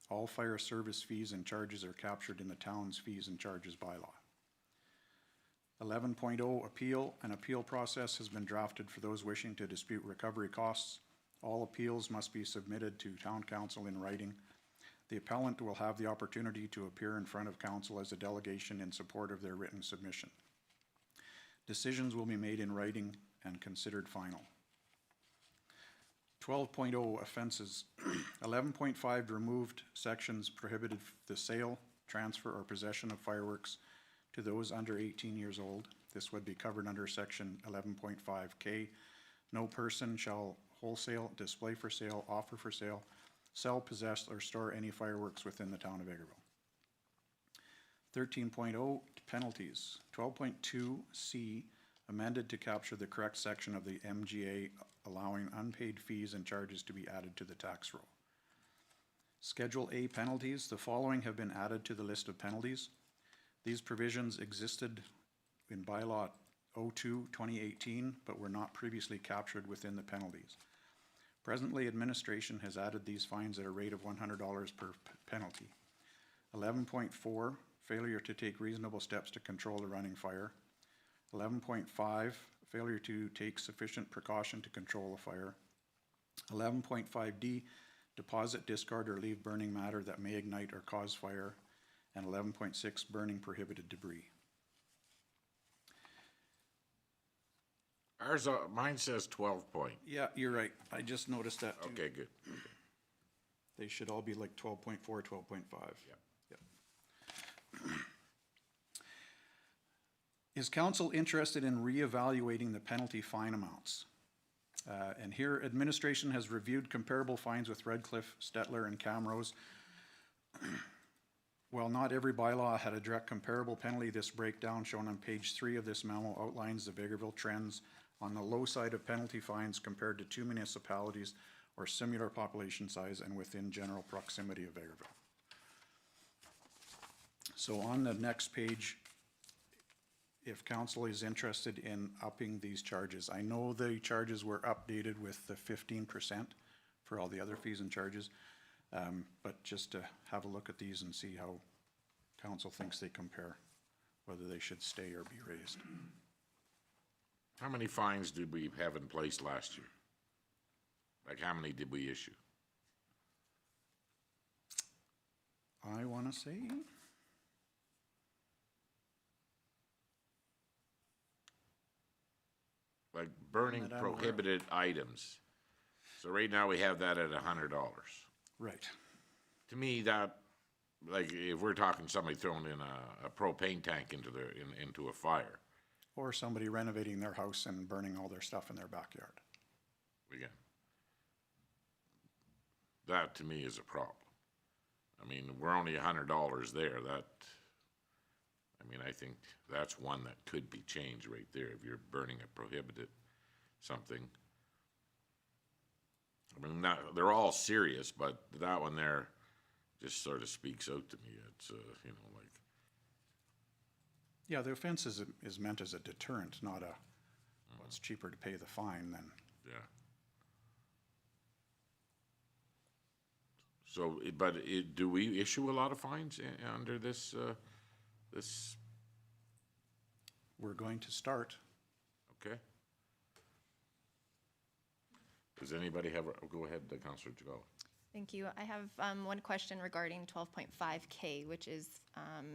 All fire service fees and charges are captured in the town's fees and charges bylaw. 11.0, appeal. An appeal process has been drafted for those wishing to dispute recovery costs. All appeals must be submitted to town council in writing. The appellant will have the opportunity to appear in front of council as a delegation in support of their written submission. Decisions will be made in writing and considered final. 12.0 offenses. 11.5 removed sections prohibited the sale, transfer, or possession of fireworks to those under 18 years old. This would be covered under section 11.5K. No person shall wholesale, display for sale, offer for sale, sell, possess, or store any fireworks within the town of Vegreville. 13.0 penalties. 12.2C amended to capture the correct section of the MGA allowing unpaid fees and charges to be added to the tax roll. Schedule A penalties. The following have been added to the list of penalties. These provisions existed in bylaw 02/2018, but were not previously captured within the penalties. Presently, administration has added these fines at a rate of $100 per penalty. 11.4, failure to take reasonable steps to control the running fire. 11.5, failure to take sufficient precaution to control a fire. 11.5D, deposit, discard, or leave burning matter that may ignite or cause fire. And 11.6, burning prohibited debris. Ours, mine says 12 point. Yeah, you're right. I just noticed that too. Okay, good. They should all be like 12.4, 12.5. Yep. Yep. Is council interested in reevaluating the penalty fine amounts? And here, administration has reviewed comparable fines with Redcliffe, Stettler, and Camrose. While not every bylaw had a direct comparable penalty, this breakdown shown on page 3 of this memo outlines the Vegreville trends on the low side of penalty fines compared to 2 municipalities or similar population size and within general proximity of Vegreville. So on the next page, if council is interested in upping these charges, I know the charges were updated with the 15% for all the other fees and charges. But just to have a look at these and see how council thinks they compare, whether they should stay or be raised. How many fines did we have in place last year? Like, how many did we issue? I want to say, Like burning That I'm aware of. prohibited items. So right now we have that at $100. right, To me, that, like, if we're talking somebody throwing in a propane tank into a fire, or somebody renovating their house and burning all their stuff in their backyard. again, that to me is a problem. I mean, we're only $100 there. I think that's one that could be changed right there if you're burning a prohibited something. I mean, they're all serious, but that one there just sort of speaks out to me. It's, like, Yeah, the offense is meant as a deterrent, not a, well, it's cheaper to pay the fine than, yeah. So, do we issue a lot of fines under this, this, we're going to start. okay? Does anybody have, go ahead, Councilor Jagal. Thank you. I have one question regarding 12.5K, which is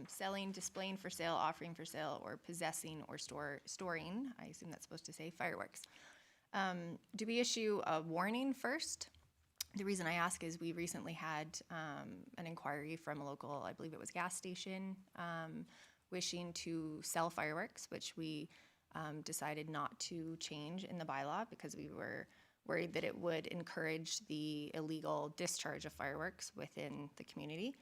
selling, displaying for sale, offering for sale, or possessing or storing, I assume that's supposed to say fireworks. Do we issue a warning first? The reason I ask is we recently had an inquiry from a local, I believe it was gas station, wishing to sell fireworks, which we decided not to change in the bylaw because we were worried that it would encourage the illegal discharge of fireworks within the community.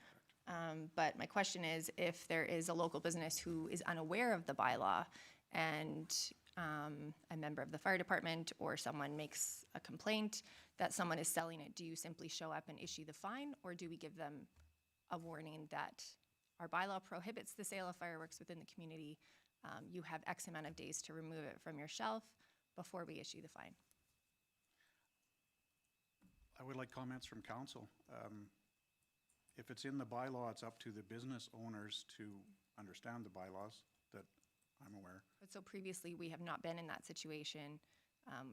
But my question is, if there is a local business who is unaware of the bylaw and a member of the fire department or someone makes a complaint that someone is selling it, do you simply show up and issue the fine, or do we give them a warning that our bylaw prohibits the sale of fireworks within the community? You have X amount of days to remove it from your shelf before we issue the fine. I would like comments from council. If it's in the bylaw, it's up to the business owners to understand the bylaws that I'm aware. But so previously, we have not been in that situation,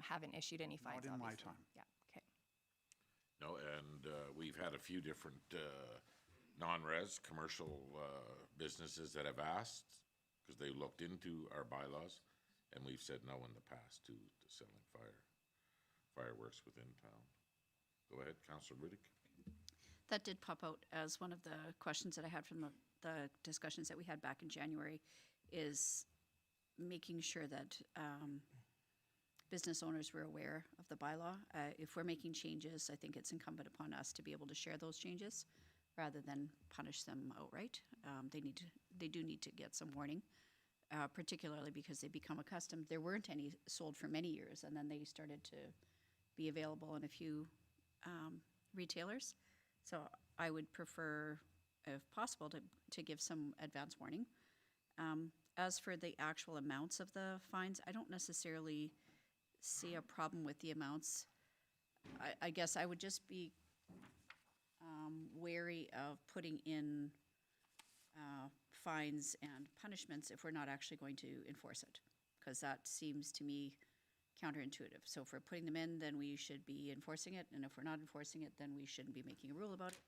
haven't issued any fines, Not in my obviously. time. Yeah, okay. No, and we've had a few different non-res commercial businesses that have asked, because they looked into our bylaws, and we've said no in the past to selling fireworks within town. Go ahead, Counselor Riddick. That did pop out as one of the questions that I had from the discussions that we had back in January, is making sure that business owners were aware of the bylaw. If we're making changes, I think it's incumbent upon us to be able to share those changes rather than punish them outright. They do need to get some warning, particularly because they become accustomed. There weren't any sold for many years, and then they started to be available in a few retailers. So I would prefer, if possible, to give some advance warning. As for the actual amounts of the fines, I don't necessarily see a problem with the amounts. I guess I would just be wary of putting in fines and punishments if we're not actually going to enforce it, because that seems to me counterintuitive. So if we're putting them in, then we should be enforcing it, and if we're not enforcing it, then we shouldn't be making a rule about it.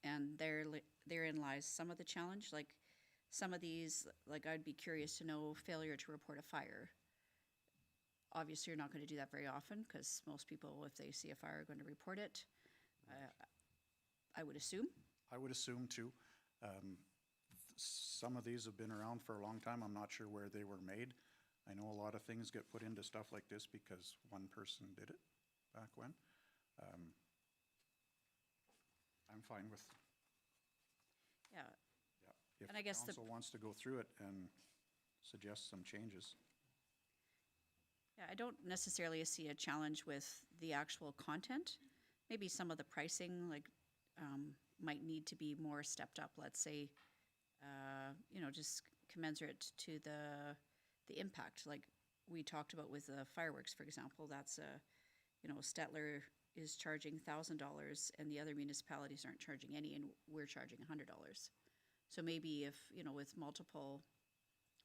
And therein lies some of the challenge. Like some of these, like I'd be curious to know failure to report a fire. Obviously, you're not going to do that very often because most people, if they see a fire, are going to report it. I would assume. I would assume too. Some of these have been around for a long time. I'm not sure where they were made. I know a lot of things get put into stuff like this because one person did it back when. I'm fine with, Yeah. yeah. If And I guess council wants to go through it and suggest some changes. Yeah, I don't necessarily see a challenge with the actual content. Maybe some of the pricing, like, might need to be more stepped up. Let's say, just commensurate to the impact. Like we talked about with the fireworks, for example. That's Stettler is charging $1,000, and the other municipalities aren't charging any, and we're charging $100. So maybe if with multiple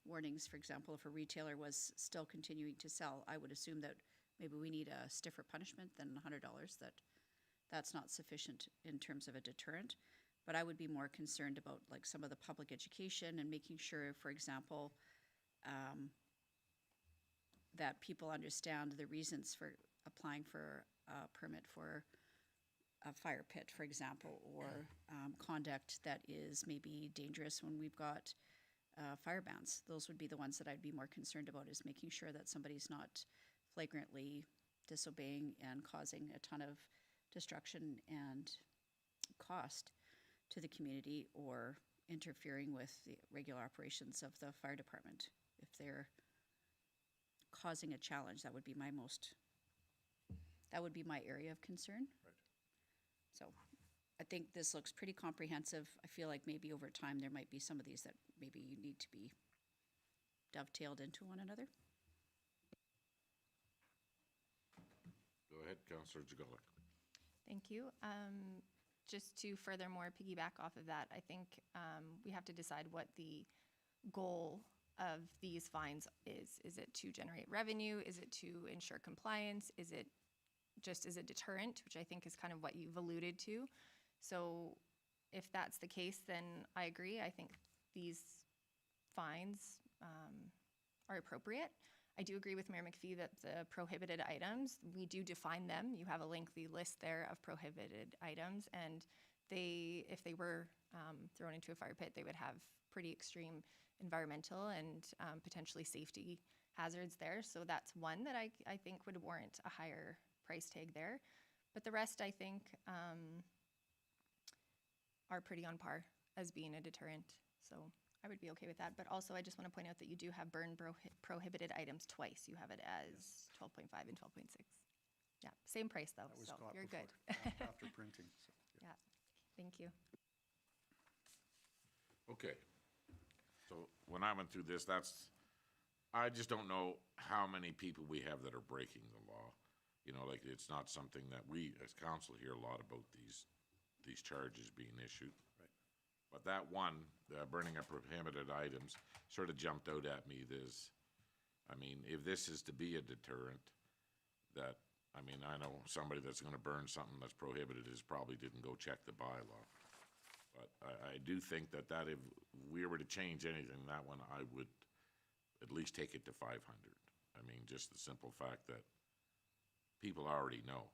warnings, for example, if a retailer was still continuing to sell, I would assume that maybe we need a stiffer punishment than $100, that's not sufficient in terms of a deterrent. But I would be more concerned about like some of the public education and making sure, for example, that people understand the reasons for applying for a permit for a fire pit, for example, or conduct that is maybe dangerous when we've got fire bans. Those would be the ones that I'd be more concerned about, is making sure that somebody's not flagrantly disobeying and causing a ton of destruction and cost to the community, or interfering with the regular operations of the fire department. If they're causing a challenge, that would be my area of concern. Right. So I think this looks pretty comprehensive. I feel like maybe over time there might be some of these that maybe you need to be dovetailed into one another. Go ahead, Counselor Jagalik. Thank you. Just to furthermore piggyback off of that, I think we have to decide what the goal of these fines is. Is it to generate revenue? Is it to ensure compliance? Is it just as a deterrent, which I think is kind of what you've alluded to? So if that's the case, then I agree. I think these fines are appropriate. I do agree with Mayor McPhee that the prohibited items, we do define them. You have a lengthy list there of prohibited items, and if they were thrown into a fire pit, they would have pretty extreme environmental and potentially safety hazards there. So that's one that I think would warrant a higher price tag there. But the rest, I think, are pretty on par as being a deterrent. So I would be okay with that. But also, I just want to point out that you do have burn prohibited items twice. You have it as 12.5 and 12.6. Yeah, same price though, That was so caught you're before, good. after printing, so, yeah. Yeah, thank you. Okay. So when I went through this, I just don't know how many people we have that are breaking the law. Like it's not something that we as council hear a lot about, these charges being issued. Right. But that one, burning of prohibited items, sort of jumped out at me. If this is to be a deterrent, I know somebody that's gonna burn something that's prohibited probably didn't go check the bylaw. But I do think that if we were to change anything, that one, I would at least take it to 500. Just the simple fact that people already know.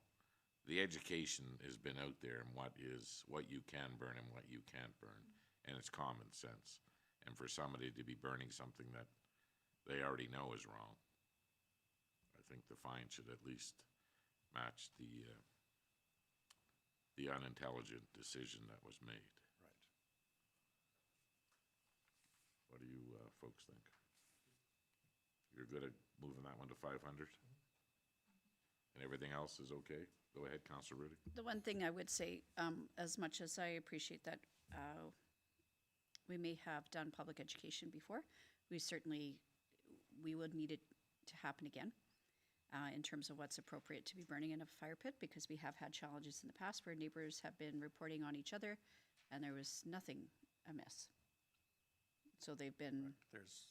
the education has been out there and what you can burn and what you can't burn, and it's common sense. And for somebody to be burning something that they already know is wrong, I think the fine should at least match the unintelligent decision that was made. Right. What do you folks think? You're good at moving that one to 500? And everything else is okay? Go ahead, Councilor Rudy. The one thing I would say, as much as I appreciate that we may have done public education before, we would need it to happen again in terms of what's appropriate to be burning in a fire pit, because we have had challenges in the past where neighbors have been reporting on each other and there was nothing amiss. So they've been,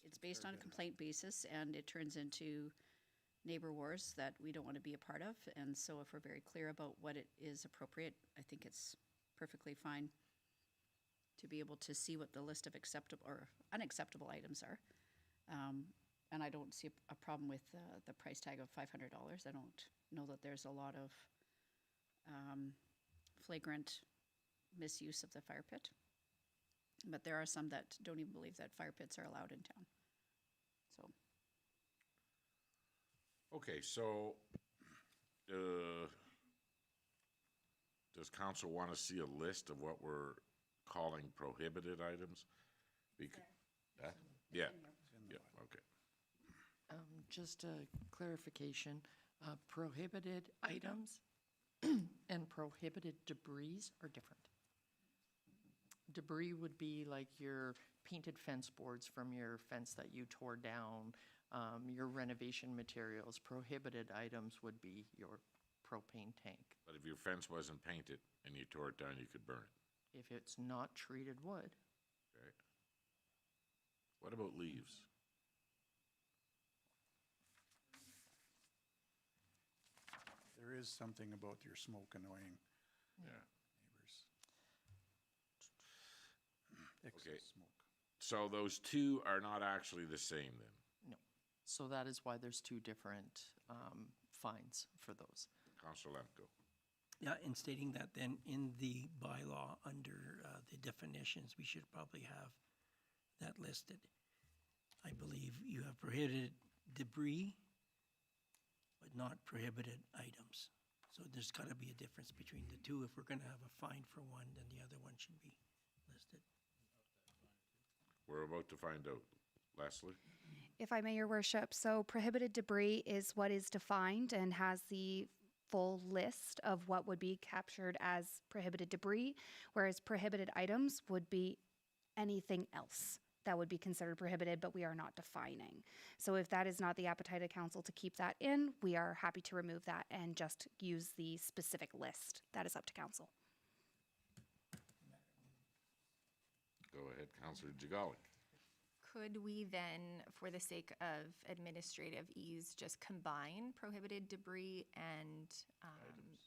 it's based on a complaint basis, and it turns into neighbor wars that we don't want to be a part of. And so if we're very clear about what it is appropriate, I think it's perfectly fine to be able to see what the list of acceptable or unacceptable items are. And I don't see a problem with the price tag of $500. I don't know that there's a lot of flagrant misuse of the fire pit. But there are some that don't even believe that fire pits are allowed in town. So. Okay, so does council want to see a list of what we're calling prohibited items? Yeah, yeah, okay. Just a clarification, prohibited items and prohibited debris are different. Debris would be like your painted fence boards from your fence that you tore down, your renovation materials. Prohibited items would be your propane tank. But if your fence wasn't painted and you tore it down, you could burn it. If it's not treated wood, Okay. What about leaves? There is something about your smoke annoying Yeah. neighbors. Okay. Excess smoke. So those two are not actually the same then? no. So that is why there's two different fines for those. Councilor Lemko. Yeah, in stating that then in the bylaw under the definitions, we should probably have that listed. I believe you have prohibited debris, but not prohibited items. So there's got to be a difference between the two. If we're going to have a fine for one, then the other one should be listed. We're about to find out. Leslie? If I may, Your Worship, so prohibited debris is what is defined and has the full list of what would be captured as prohibited debris, whereas prohibited items would be anything else that would be considered prohibited, but we are not defining. So if that is not the appetite of council to keep that in, we are happy to remove that and just use the specific list. That is up to council. Go ahead, Councilor Jagali. Could we then, for the sake of administrative ease, just combine prohibited debris and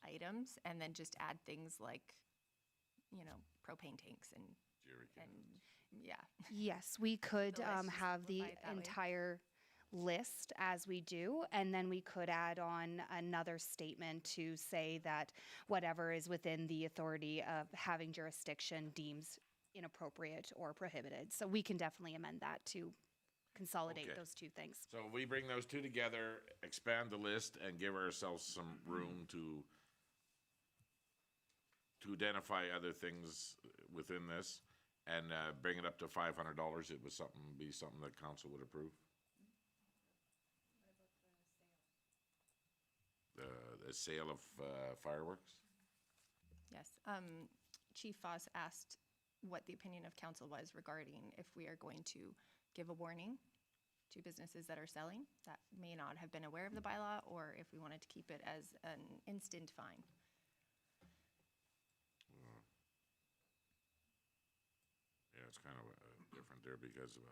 items, and then just add things like, propane tanks and Jerry cans. yeah. Yes, we could So let's just have the simplify it that way. entire list as we do, and then we could add on another statement to say that whatever is within the authority of having jurisdiction deems inappropriate or prohibited. So we can definitely amend that to consolidate Okay. those two things. So we bring those two together, expand the list, and give ourselves some room to identify other things within this, and bring it up to $500. It was be something that council would approve. The sale of fireworks? Yes. Chief Foss asked what the opinion of council was regarding if we are going to give a warning to businesses that are selling that may not have been aware of the bylaw, or if we wanted to keep it as an instant fine. Yeah, it's kind of different there because of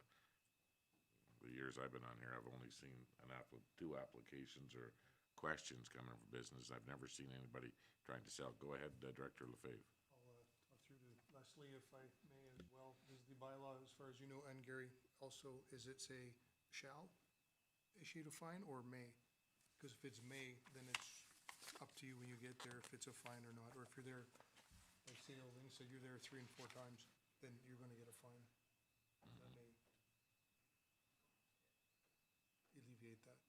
the years I've been on here, I've only seen two applications or questions coming from business. I've never seen anybody trying to sell. Go ahead, Director Lefebvre. I'll talk through to Leslie if I may as well. Is the bylaw, as far as you know, and Gary also, is it say shall issue a fine or may? Because if it's may, then it's up to you when you get there if it's a fine or not, or if you're there, like say Ling said, you're there 3 and 4 times, then you're gonna get a fine. That may alleviate that.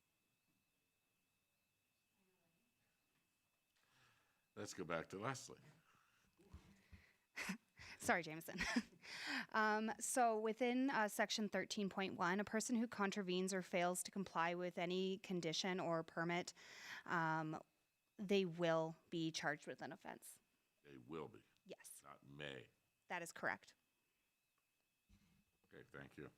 Let's go back to Leslie. Sorry, Jameson. So within section 13.1, a person who contravenes or fails to comply with any condition or permit, they will be charged with an offense. They will be, Yes, not may. that is correct. Okay, thank you.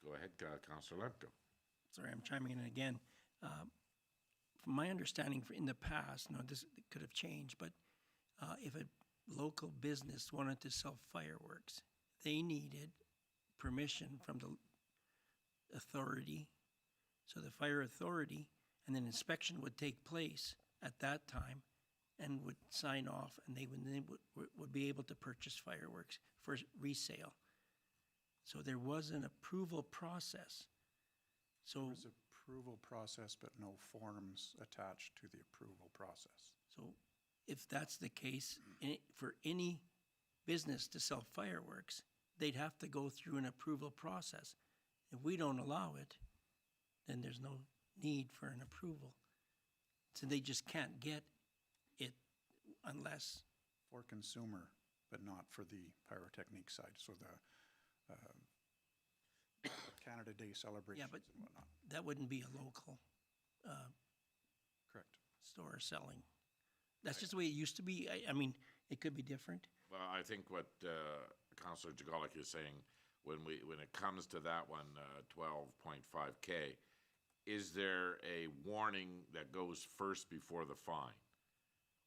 Go ahead, Counselor Lemko. Sorry, I'm chiming in again. From my understanding, in the past, now this could have changed, but if a local business wanted to sell fireworks, they needed permission from the authority. So the fire authority, and then inspection would take place at that time and would sign off, and they would be able to purchase fireworks for resale. So there was an approval process. So, There's approval process, but no forms attached to the approval process. so if that's the case, for any business to sell fireworks, they'd have to go through an approval process. If we don't allow it, then there's no need for an approval. So they just can't get it unless, For consumer, but not for the pyrotechnique side, so the Canada Day celebrations but- and whatnot. that wouldn't be a local Correct. store selling. That's just the way it used to be. I mean, it could be different. Well, I think what Counselor Jagolic is saying, when it comes to that one, 12.5K, is there a warning that goes first before the fine?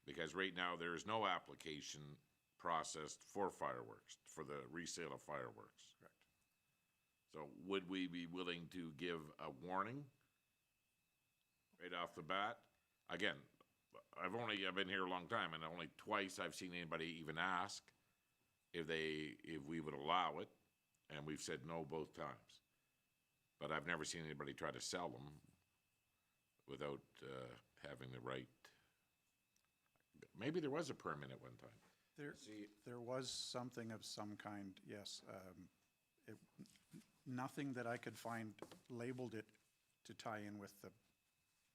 Because right now, there is no application processed for fireworks, for the resale of fireworks. Correct. So would we be willing to give a warning right off the bat? Again, I've been here a long time, and only twice I've seen anybody even ask if we would allow it, and we've said no both times. But I've never seen anybody try to sell them without having the right. Maybe there was a permit at one time. There was something of some kind, yes. Nothing that I could find labeled it to tie in with the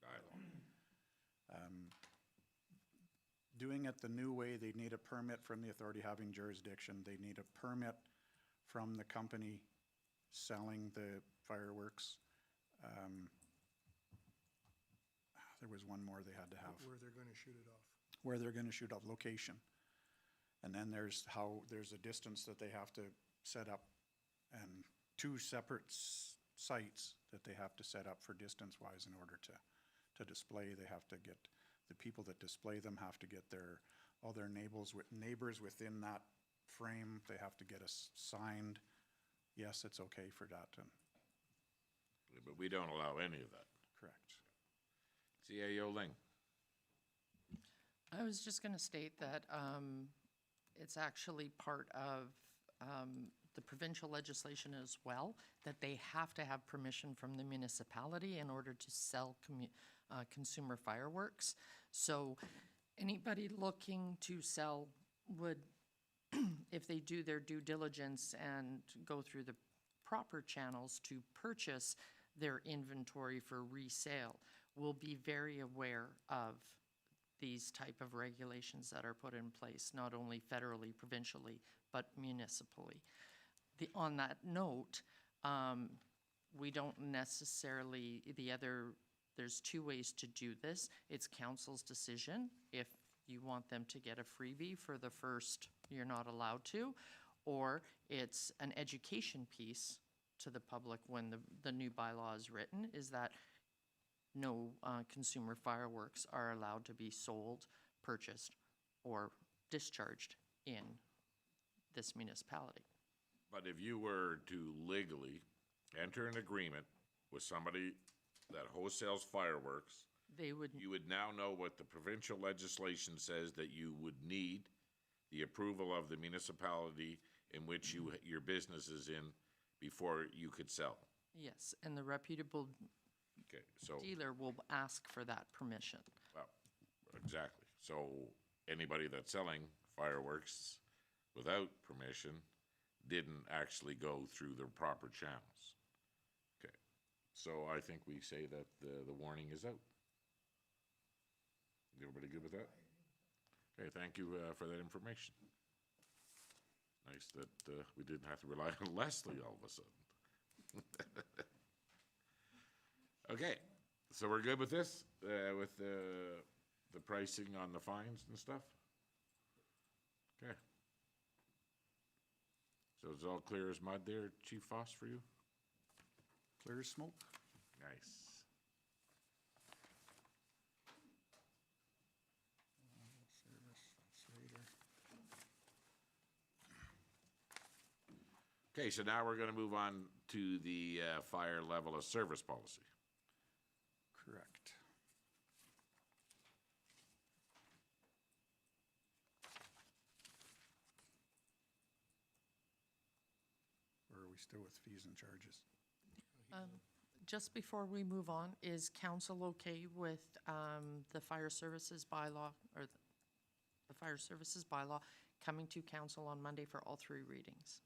Dialogue. Doing it the new way, they need a permit from the authority having jurisdiction. They need a permit from the company selling the fireworks. There was one more they had to have. Where they're gonna shoot it off. Where they're gonna shoot off, location. And then there's a distance that they have to set up, and 2 separate sites that they have to set up for distance-wise in order to display. They have to get, the people that display them have to get all their neighbors within that frame. They have to get us signed. Yes, it's okay for that, and But we don't allow any of that. correct. CAO Ling. I was just going to state that it's actually part of the provincial legislation as well, that they have to have permission from the municipality in order to sell consumer fireworks. So anybody looking to sell would, if they do their due diligence and go through the proper channels to purchase their inventory for resale, will be very aware of these type of regulations that are put in place, not only federally, provincially, but municipally. On that note, we don't necessarily, there's 2 ways to do this. It's council's decision. If you want them to get a freebie for the first, you're not allowed to, or it's an education piece to the public when the new bylaw is written, is that no consumer fireworks are allowed to be sold, purchased, or discharged in this municipality. But if you were to legally enter an agreement with somebody that wholesales fireworks, They would, you would now know what the provincial legislation says that you would need the approval of the municipality in which your business is in before you could sell. yes, and the reputable Okay, so, Dealer will ask for that permission. well, exactly. So anybody that's selling fireworks without permission didn't actually go through the proper channels. Okay, so I think we say that the warning is out. Everybody good with that? Okay, thank you for that information. Nice that we didn't have to rely on Leslie all of a sudden. Okay, so we're good with this, with the pricing on the fines and stuff? Okay. So it's all clear as mud there, Chief Foss, for you? Clear as smoke. Nice. Okay, so now we're gonna move on to the fire level of service policy. Correct. Or are we still with fees and charges? Just before we move on, is council okay with the fire services bylaw, or the fire services bylaw coming to council on Monday for all three readings?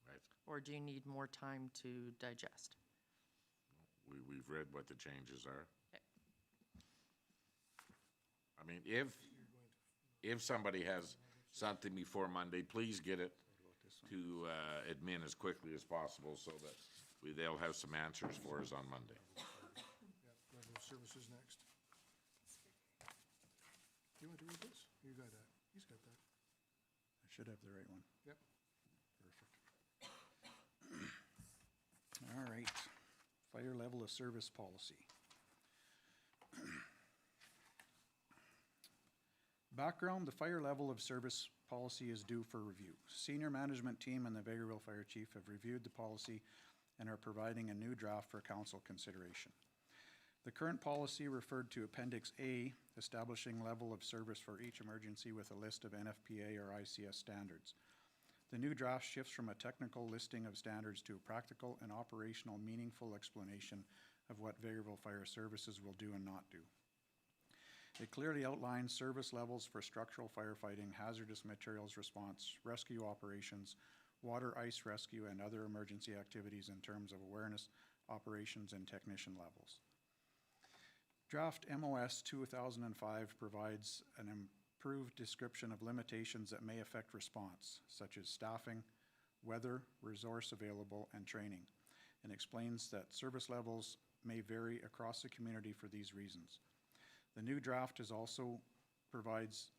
Right. Or do you need more time to digest? We've read what the changes are. Okay. I mean, if somebody has something before Monday, please get it to admin as quickly as possible so that they'll have some answers for us on Monday. Yeah, level of services next. You want to read this? You got that. He's got that. I should have the right one. Yep. Perfect. All right, fire level of service policy. Background, the fire level of service policy is due for review. Senior management team and the Vegreville Fire Chief have reviewed the policy and are providing a new draft for council consideration. The current policy referred to Appendix A, establishing level of service for each emergency with a list of NFPA or ICS standards. The new draft shifts from a technical listing of standards to a practical and operational meaningful explanation of what Vegreville Fire Services will do and not do. It clearly outlines service levels for structural firefighting, hazardous materials response, rescue operations, water ice rescue, and other emergency activities in terms of awareness, operations, and technician levels. Draft MOS 2005 provides an improved description of limitations that may affect response, such as staffing, weather, resource available, and training, and explains that service levels may vary across the community for these reasons. The new draft also provides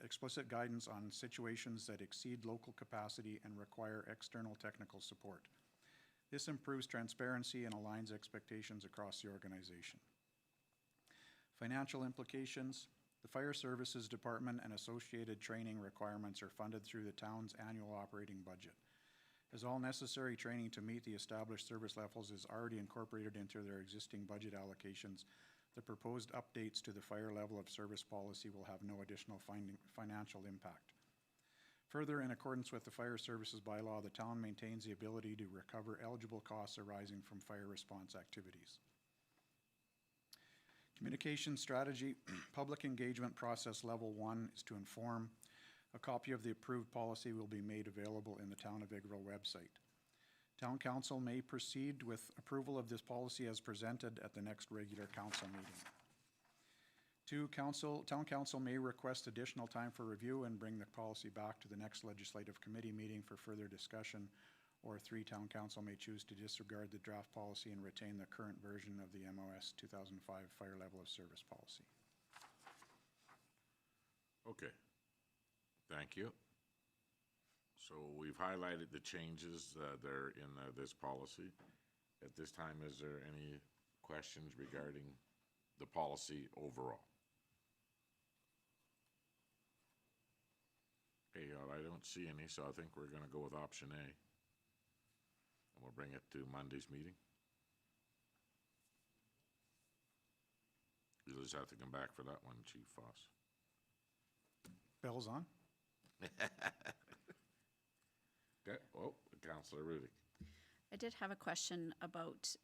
explicit guidance on situations that exceed local capacity and require external technical support. This improves transparency and aligns expectations across the organization. Financial implications. The Fire Services Department and associated training requirements are funded through the town's annual operating budget. As all necessary training to meet the established service levels is already incorporated into their existing budget allocations, the proposed updates to the fire level of service policy will have no additional financial impact. Further, in accordance with the Fire Services Bylaw, the town maintains the ability to recover eligible costs arising from fire response activities. Communication strategy, public engagement process level 1 is to inform. A copy of the approved policy will be made available in the Town of Vegreville website. Town Council may proceed with approval of this policy as presented at the next regular council meeting. 2, Town Council may request additional time for review and bring the policy back to the next legislative committee meeting for further discussion. Or 3, Town Council may choose to disregard the draft policy and retain the current version of the MOS 2005 Fire Level of Service Policy. Okay, thank you. So we've highlighted the changes that are in this policy. At this time, is there any questions regarding the policy overall? Okay, I don't see any, so I think we're gonna go with option A. And we'll bring it to Monday's meeting. You'll just have to come back for that one, Chief Foss. Bell's on. Okay, oh, Councillor Rudick. I did have a question about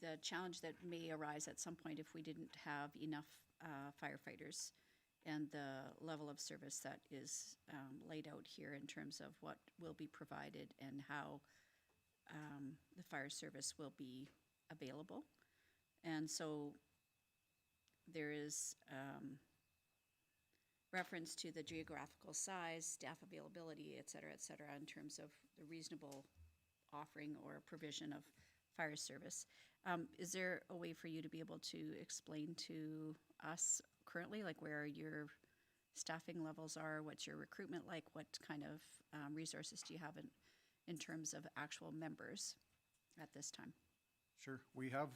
the challenge that may arise at some point if we didn't have enough firefighters and the level of service that is laid out here in terms of what will be provided and how the fire service will be available. And so there is reference to the geographical size, staff availability, et cetera, in terms of the reasonable offering or provision of fire service. Is there a way for you to be able to explain to us currently, like where your staffing levels are, what's your recruitment like, what kind of resources do you have in terms of actual members at this time? Sure. We have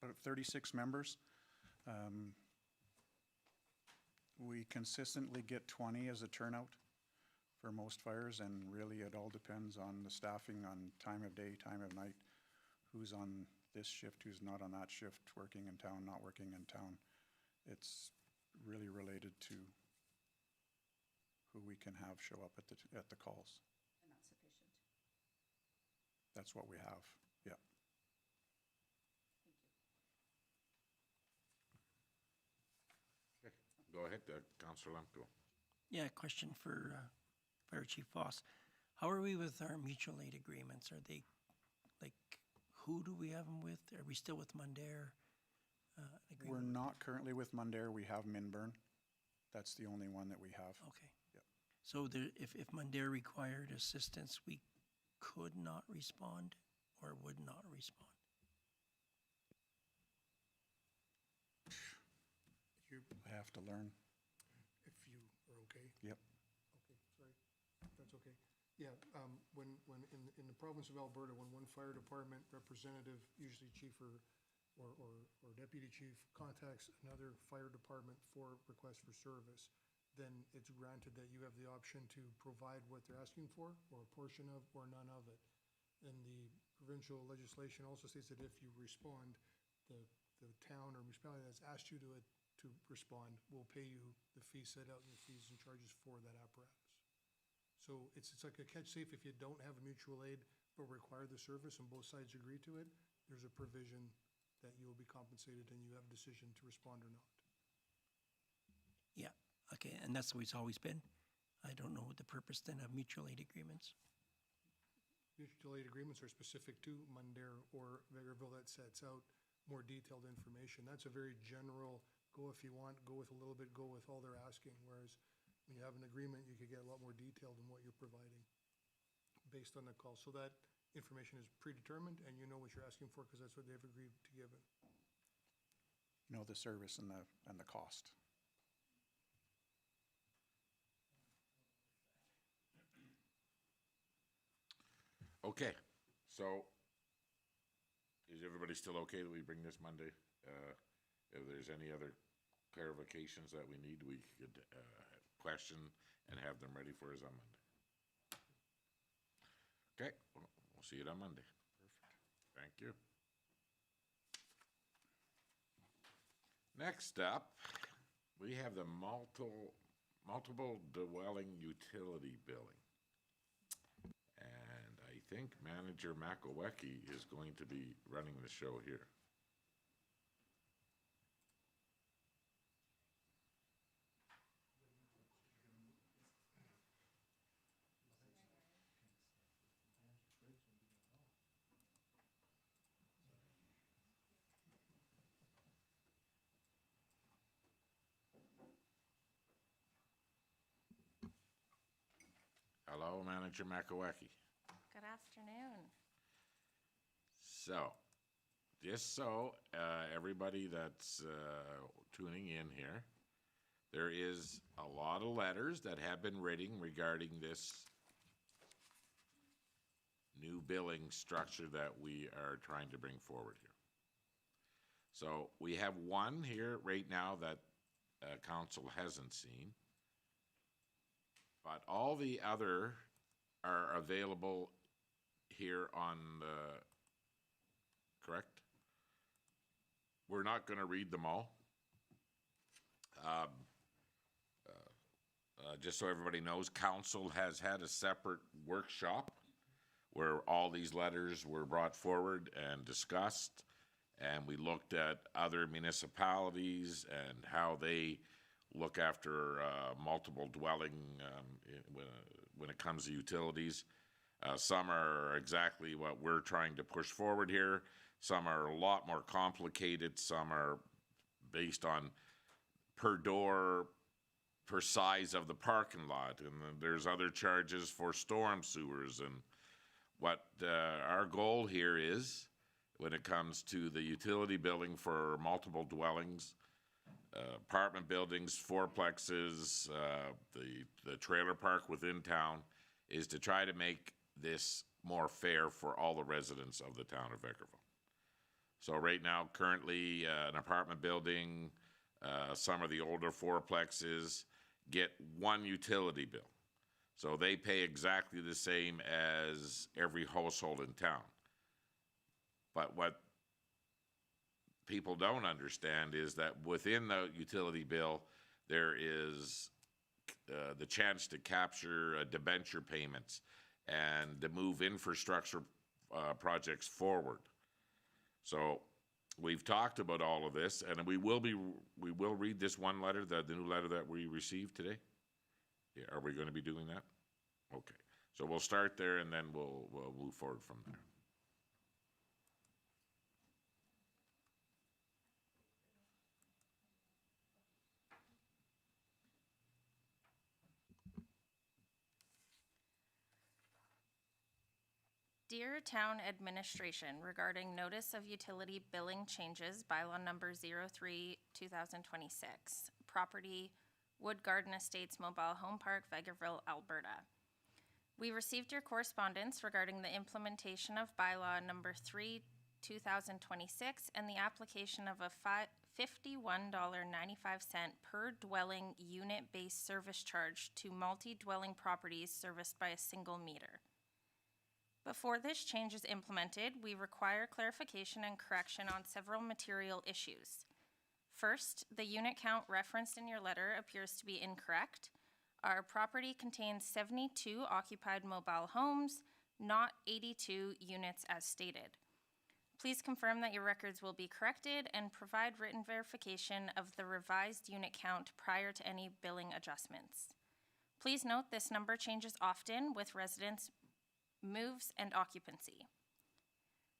about 36 members. We consistently get 20 as a turnout for most fires, and really it all depends on the staffing, on time of day, time of night, who's on this shift, who's not on that shift, working in town, not working in town. It's really related to who we can have show up at the calls. And not sufficient. That's what we have, yeah. Go ahead, Councilor Lemko. Yeah, question for Fire Chief Foss. How are we with our mutual aid agreements? Are they, like, who do we have them with? Are we still with Mundair? We're not currently with Mundair. We have Minburn. That's the only one that we have. Okay. Yep. So there, if Mundair required assistance, we could not respond or would not respond? You, I have to learn. if you are okay. Yep. Okay, sorry, that's okay. Yeah, when in the province of Alberta, when one fire department representative, usually chief or deputy chief, contacts another fire department for request for service, then it's granted that you have the option to provide what they're asking for, or a portion of, or none of it. And the provincial legislation also states that if you respond, the town or municipality that's asked you to respond will pay you the fee set out in the fees and charges for that apparatus. So it's like a catch safe. If you don't have a mutual aid but require the service and both sides agree to it, there's a provision that you will be compensated and you have a decision to respond or not. Yeah, okay, and that's the way it's always been. I don't know the purpose then of mutual aid agreements. Mutual aid agreements are specific to Mundair or Vegreville that sets out more detailed information. That's a very general, go if you want, go with a little bit, go with all they're asking. Whereas when you have an agreement, you could get a lot more detailed in what you're providing based on the call. So that information is predetermined and you know what you're asking for because that's what they've agreed to give it. You know, the service and the cost. Okay, so is everybody still okay that we bring this Monday? If there's any other clarifications that we need, we could question and have them ready for us on Monday. Okay, we'll see you on Monday. Perfect. Thank you. Next up, we have the multiple dwelling utility billing. And I think Manager Makowecki is going to be running the show here. Hello, Manager Makowecki. Good afternoon. So, just so everybody that's tuning in here, there is a lot of letters that have been written regarding this new billing structure that we are trying to bring forward here. So we have one here right now that council hasn't seen, but all the other are available here on the, correct? We're not going to read them all. Just so everybody knows, council has had a separate workshop where all these letters were brought forward and discussed, and we looked at other municipalities and how they look after multiple dwelling when it comes to utilities. Some are exactly what we're trying to push forward here. Some are a lot more complicated. Some are based on per door, per size of the parking lot. And then there's other charges for storm sewers. And what our goal here is, when it comes to the utility billing for multiple dwellings, apartment buildings, fourplexes, the trailer park within town, is to try to make this more fair for all the residents of the town of Vegreville. So right now, currently, an apartment building, some of the older fourplexes get one utility bill. So they pay exactly the same as every household in town. But what people don't understand is that within the utility bill, there is the chance to capture debenture payments and to move infrastructure projects forward. So we've talked about all of this, and we will read this one letter, the new letter that we received today. Yeah, are we going to be doing that? Okay. So we'll start there, and then we'll move forward from there. Dear Town Administration, regarding notice of utility billing changes, bylaw number 03, 2026, property Wood Garden Estates Mobile Home Park, Vegreville, Alberta. We received your correspondence regarding the implementation of bylaw number 3, 2026, and the application of a $51.95 per dwelling unit-based service charge to multi-dwelling properties serviced by a single meter. Before this change is implemented, we require clarification and correction on several material issues. First, the unit count referenced in your letter appears to be incorrect. Our property contains 72 occupied mobile homes, not 82 units as stated. Please confirm that your records will be corrected and provide written verification of the revised unit count prior to any billing adjustments. Please note this number changes often with residents' moves and occupancy.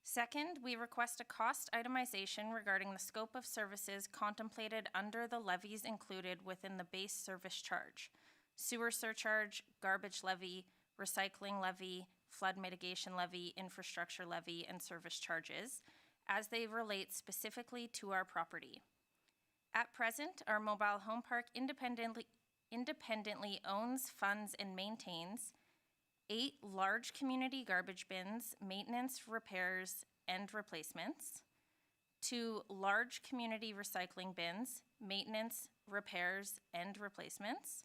Second, we request a cost itemization regarding the scope of services contemplated under the levies included within the base service charge: sewer surcharge, garbage levy, recycling levy, flood mitigation levy, infrastructure levy, and service charges, as they relate specifically to our property. At present, our mobile home park independently owns, funds, and maintains 8 large community garbage bins, maintenance, repairs, and replacements, 2 large community recycling bins, maintenance, repairs, and replacements,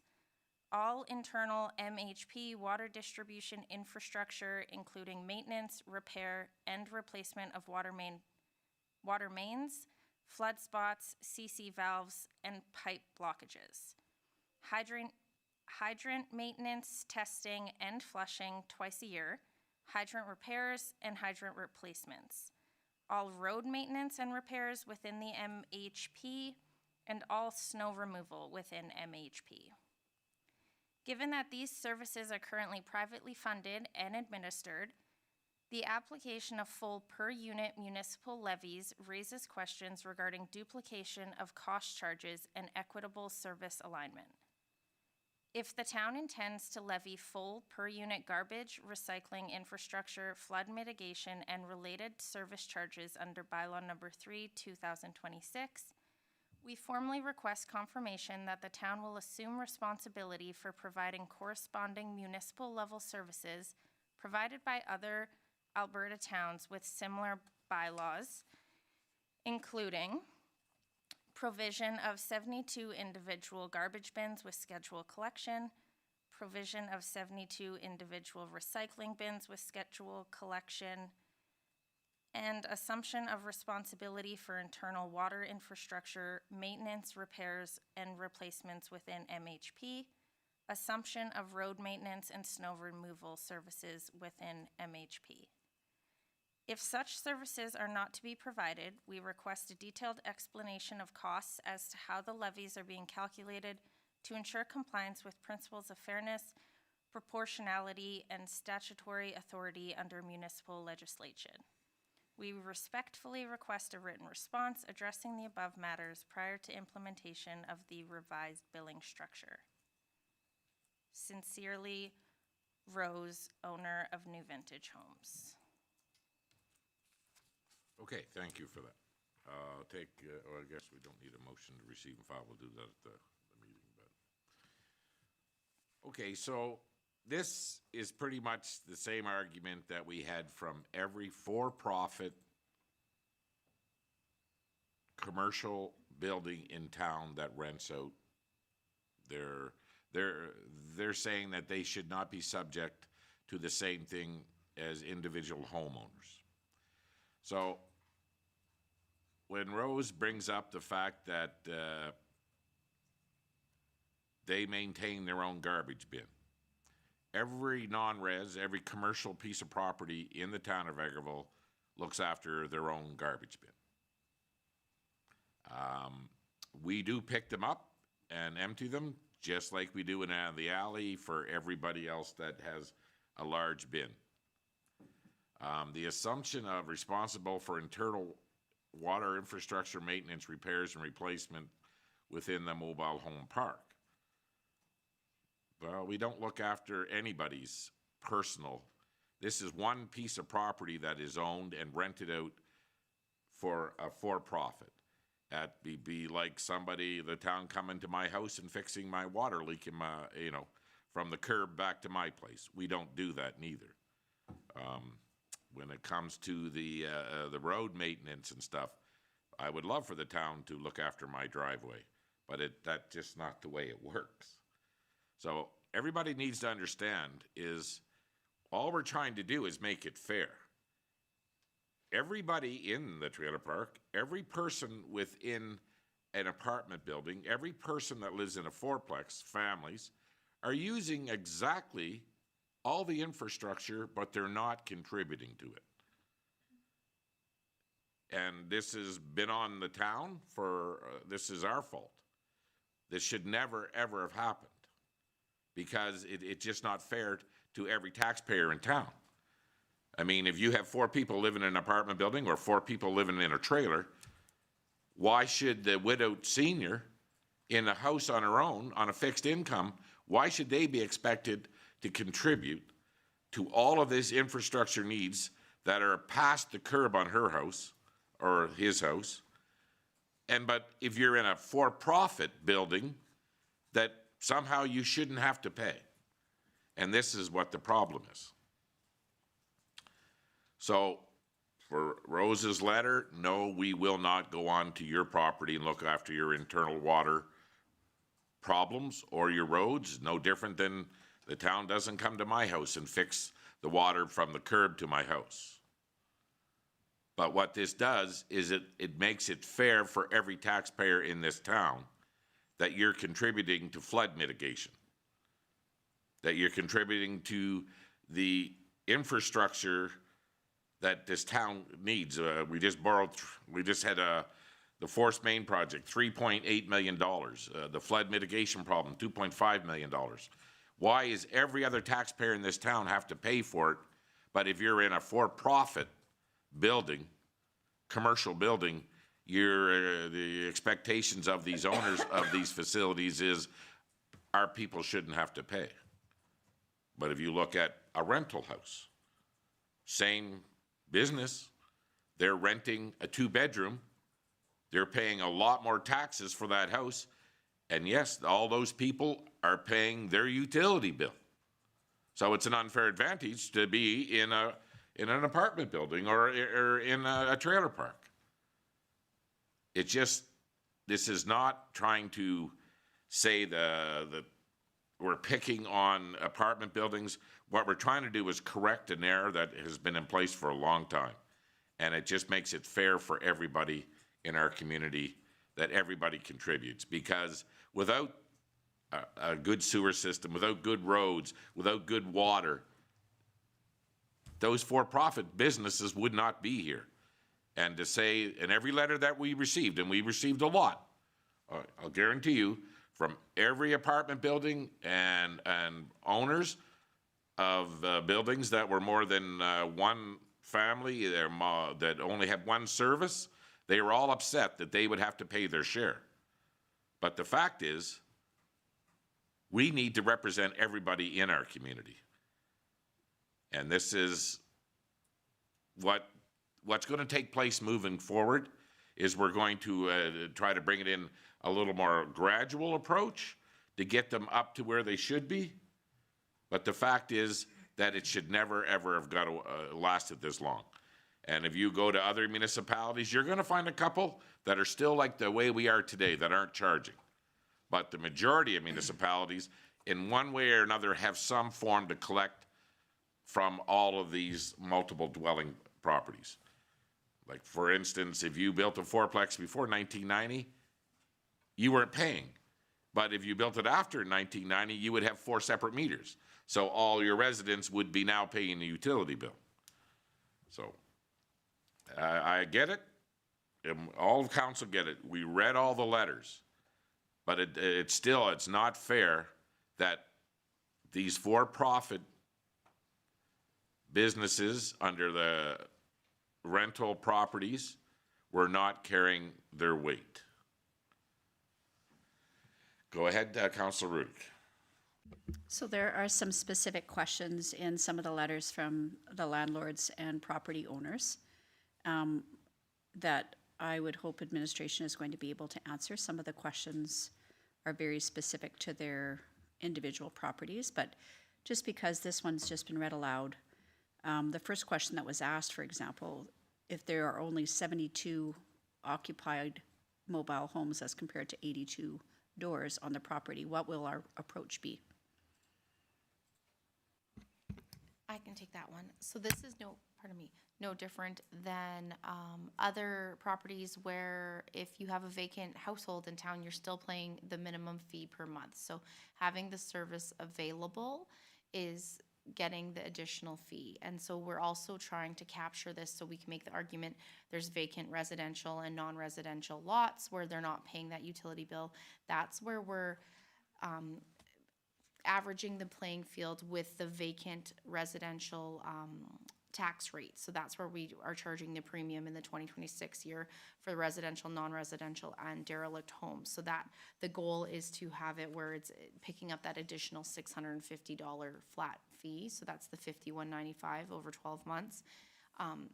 all internal MHP water distribution infrastructure, including maintenance, repair, and replacement of water mains, flood spots, CC valves, and pipe blockages, hydrant maintenance, testing, and flushing twice a year, hydrant repairs, and hydrant replacements, all road maintenance and repairs within the MHP, and all snow removal within MHP. Given that these services are currently privately funded and administered, the application of full per-unit municipal levies raises questions regarding duplication of cost charges and equitable service alignment. If the town intends to levy full per-unit garbage, recycling, infrastructure, flood mitigation, and related service charges under bylaw number 3, 2026, we formally request confirmation that the town will assume responsibility for providing corresponding municipal level services provided by other Alberta towns with similar bylaws, including provision of 72 individual garbage bins with scheduled collection, provision of 72 individual recycling bins with scheduled collection, and assumption of responsibility for internal water infrastructure, maintenance, repairs, and replacements within MHP, assumption of road maintenance and snow removal services within MHP. If such services are not to be provided, we request a detailed explanation of costs as to how the levies are being calculated to ensure compliance with principles of fairness, proportionality, and statutory authority under municipal legislation. We respectfully request a written response addressing the above matters prior to implementation of the revised billing structure. Sincerely, Rose, owner of New Vintage Homes. Okay, thank you for that. Well, I guess we don't need a motion to receive and file. We'll do that at the meeting, but. Okay, so this is pretty much the same argument that we had from every for-profit commercial building in town that rents out. They're saying that they should not be subject to the same thing as individual homeowners. So when Rose brings up the fact that they maintain their own garbage bin, every non-res, every commercial piece of property in the town of Vegreville looks after their own garbage bin. We do pick them up and empty them, just like we do in the alley for everybody else that has a large bin. The assumption of responsible for internal water infrastructure maintenance, repairs, and replacement within the mobile home park. Well, we don't look after anybody's personal. This is one piece of property that is owned and rented out for a for-profit. That'd be like somebody, the town coming to my house and fixing my water leak in my, from the curb back to my place. We don't do that neither. When it comes to the road maintenance and stuff, I would love for the town to look after my driveway, but that's just not the way it works. So everybody needs to understand is all we're trying to do is make it fair. Everybody in the trailer park, every person within an apartment building, every person that lives in a fourplex, families, are using exactly all the infrastructure, but they're not contributing to it. And this has been on the town for, this is our fault. This should never, ever have happened because it's just not fair to every taxpayer in town. I mean, if you have 4 people living in an apartment building or 4 people living in a trailer, why should the widowed senior in a house on her own, on a fixed income, why should they be expected to contribute to all of this infrastructure needs that are past the curb on her house or his house? But if you're in a for-profit building, that somehow you shouldn't have to pay. And this is what the problem is. So for Rose's letter, no, we will not go on to your property and look after your internal water problems or your roads. No different than the town doesn't come to my house and fix the water from the curb to my house. But what this does is it makes it fair for every taxpayer in this town that you're contributing to flood mitigation, that you're contributing to the infrastructure that this town needs. We just had the Force Main project, $3.8 million. The flood mitigation problem, $2.5 million. Why is every other taxpayer in this town have to pay for it? But if you're in a for-profit building, commercial building, the expectations of these owners of these facilities is our people shouldn't have to pay. But if you look at a rental house, same business, they're renting a 2-bedroom, they're paying a lot more taxes for that house, and yes, all those people are paying their utility bill. So it's an unfair advantage to be in an apartment building or in a trailer park. It's just, this is not trying to say that we're picking on apartment buildings. What we're trying to do is correct an error that has been in place for a long time. And it just makes it fair for everybody in our community that everybody contributes. Because without a good sewer system, without good roads, without good water, those for-profit businesses would not be here. And to say, in every letter that we received, and we received a lot, I'll guarantee you, from every apartment building and owners of buildings that were more than one family, that only had one service, they were all upset that they would have to pay their share. But the fact is, we need to represent everybody in our community. And this is what's going to take place moving forward, is we're going to try to bring it in a little more gradual approach to get them up to where they should be. But the fact is that it should never, ever have got lasted this long. And if you go to other municipalities, you're going to find a couple that are still like the way we are today, that aren't charging. But the majority of municipalities, in one way or another, have some form to collect from all of these multiple dwelling properties. Like, for instance, if you built a fourplex before 1990, you weren't paying. But if you built it after 1990, you would have 4 separate meters. So all your residents would be now paying a utility bill. So I get it. All of council get it. We read all the letters. But it's not fair that these for-profit businesses under the rental properties were not carrying their weight. Go ahead, Councilor Rudick. So there are some specific questions in some of the letters from the landlords and property owners that I would hope administration is going to be able to answer. Some of the questions are very specific to their individual properties, but just because this one's just been read aloud, the first question that was asked, for example, if there are only 72 occupied mobile homes as compared to 82 doors on the property, what will our approach be? I can take that one. So this is no different than other properties where if you have a vacant household in town, you're still paying the minimum fee per month. So having the service available is getting the additional fee. And so we're also trying to capture this so we can make the argument there's vacant residential and non-residential lots where they're not paying that utility bill. That's where we're averaging the playing field with the vacant residential tax rate. So that's where we are charging the premium in the 2026 year for the residential, non-residential, and derelict homes. So that the goal is to have it where it's picking up that additional $650 flat fee. So that's the $51.95 over 12 months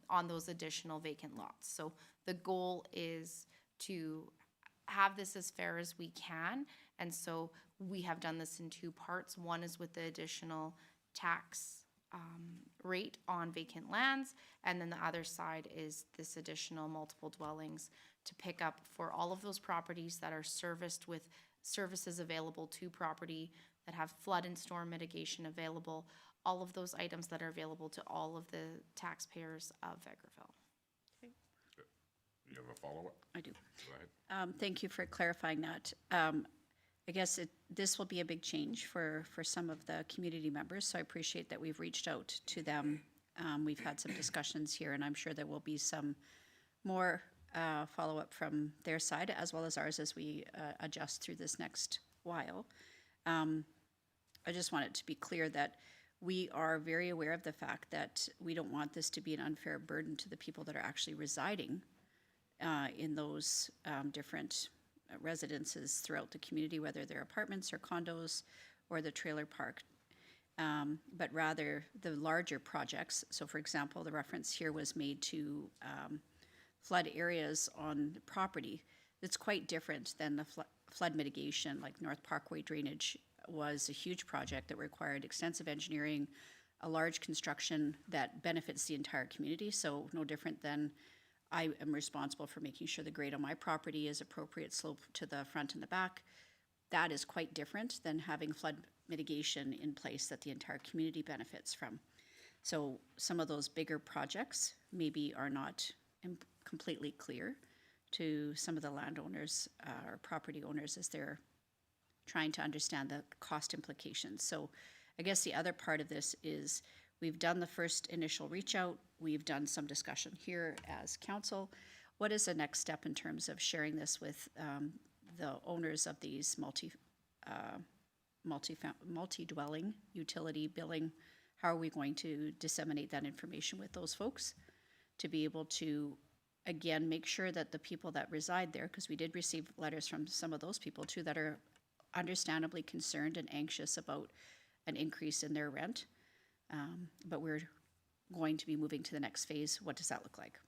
on those additional vacant lots. So the goal is to have this as fair as we can. And so we have done this in 2 parts. One is with the additional tax rate on vacant lands, and then the other side is this additional multiple dwellings to pick up for all of those properties that are serviced with services available to property, that have flood and storm mitigation available, all of those items that are available to all of the taxpayers of Vegreville. You have a follow-up? I do. Go ahead. Thank you for clarifying that. I guess this will be a big change for some of the community members, so I appreciate that we've reached out to them. We've had some discussions here, and I'm sure there will be some more follow-up from their side as well as ours as we adjust through this next while. I just want it to be clear that we are very aware of the fact that we don't want this to be an unfair burden to the people that are actually residing in those different residences throughout the community, whether they're apartments or condos or the trailer park, but rather the larger projects. So for example, the reference here was made to flood areas on property. It's quite different than the flood mitigation, like North Parkway drainage was a huge project that required extensive engineering, a large construction that benefits the entire community. So no different than I am responsible for making sure the grade on my property is appropriate slope to the front and the back. That is quite different than having flood mitigation in place that the entire community benefits from. So some of those bigger projects maybe are not completely clear to some of the landowners or property owners as they're trying to understand the cost implications. So I guess the other part of this is We've done the first initial reach out. We've done some discussion here as council. What is the next step in terms of sharing this with the owners of these multi-dwelling utility billing? How are we going to disseminate that information with those folks to be able to, again, make sure that the people that reside there, because we did receive letters from some of those people too that are understandably concerned and anxious about an increase in their rent. But we're going to be moving to the next phase. What does that look like?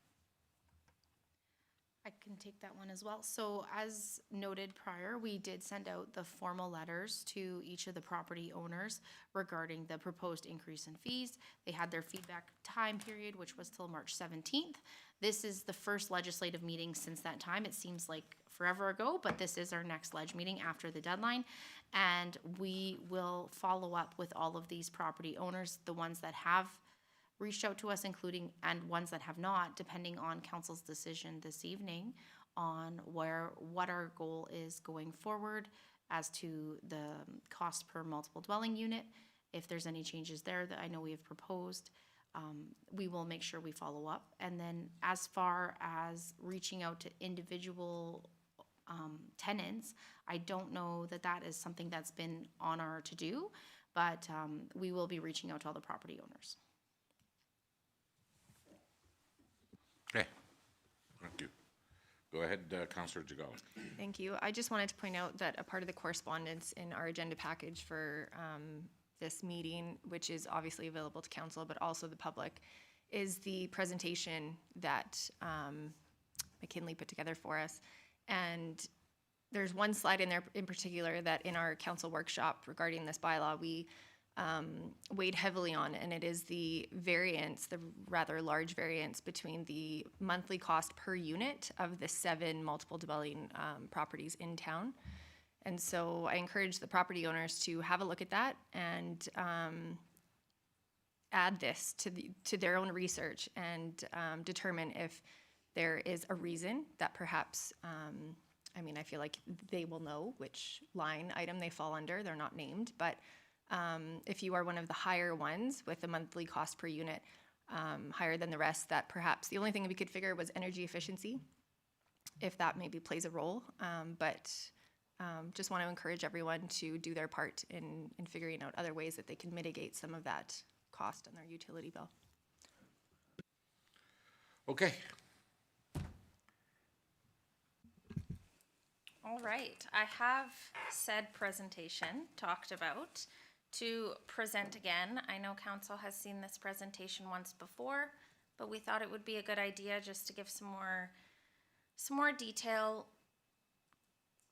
I can take that one as well. So as noted prior, we did send out the formal letters to each of the property owners regarding the proposed increase in fees. They had their feedback time period, which was till March 17th. This is the first legislative meeting since that time. It seems like forever ago, but this is our next ledge meeting after the deadline. And we will follow up with all of these property owners, the ones that have reached out to us, including, and ones that have not, depending on council's decision this evening on what our goal is going forward as to the cost per multiple dwelling unit. If there's any changes there that I know we have proposed, we will make sure we follow up. And then as far as reaching out to individual tenants, I don't know that that is something that's been on our to-do, but we will be reaching out to all the property owners. Okay, thank you. Go ahead, Councillor Jagal. Thank you. I just wanted to point out that a part of the correspondence in our agenda package for this meeting, which is obviously available to council, but also the public, is the presentation that McKinley put together for us. And there's one slide in there in particular that in our council workshop regarding this bylaw, we weighed heavily on, and it is the variance, the rather large variance between the monthly cost per unit of the 7 multiple dwelling properties in town. And so I encourage the property owners to have a look at that and add this to their own research and determine if there is a reason that perhaps, I mean, I feel like they will know which line item they fall under. They're not named, but if you are one of the higher ones with a monthly cost per unit higher than the rest, that perhaps the only thing we could figure was energy efficiency, if that maybe plays a role. But just want to encourage everyone to do their part in figuring out other ways that they can mitigate some of that cost on their utility bill. Okay. All right, I have said presentation talked about to present again. I know council has seen this presentation once before, but we thought it would be a good idea just to give some more detail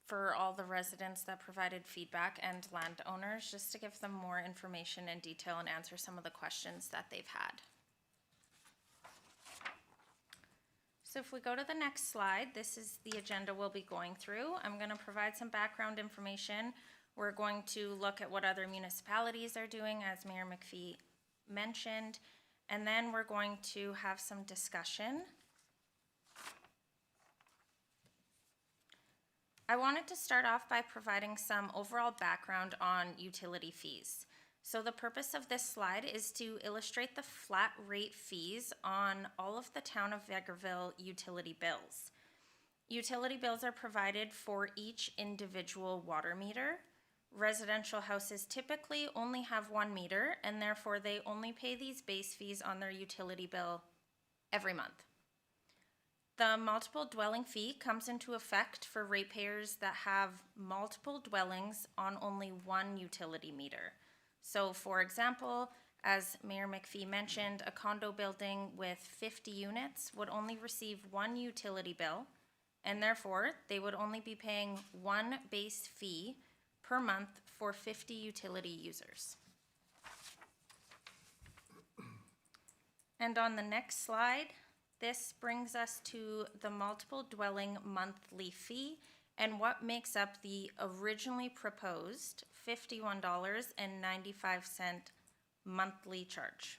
for all the residents that provided feedback and landowners, just to give them more information and detail and answer some of the questions that they've had. So if we go to the next slide, this is the agenda we'll be going through. I'm going to provide some background information. We're going to look at what other municipalities are doing, as Mayor McPhee mentioned, and then we're going to have some discussion. I wanted to start off by providing some overall background on utility fees. So the purpose of this slide is to illustrate the flat rate fees on all of the town of Vegreville utility bills. Utility bills are provided for each individual water meter. Residential houses typically only have 1 meter, and therefore they only pay these base fees on their utility bill every month. The multiple dwelling fee comes into effect for ratepayers that have multiple dwellings on only 1 utility meter. So for example, as Mayor McPhee mentioned, a condo building with 50 units would only receive 1 utility bill, and therefore they would only be paying 1 base fee per month for 50 utility users. And on the next slide, this brings us to the multiple dwelling monthly fee and what makes up the originally proposed $51.95 monthly charge.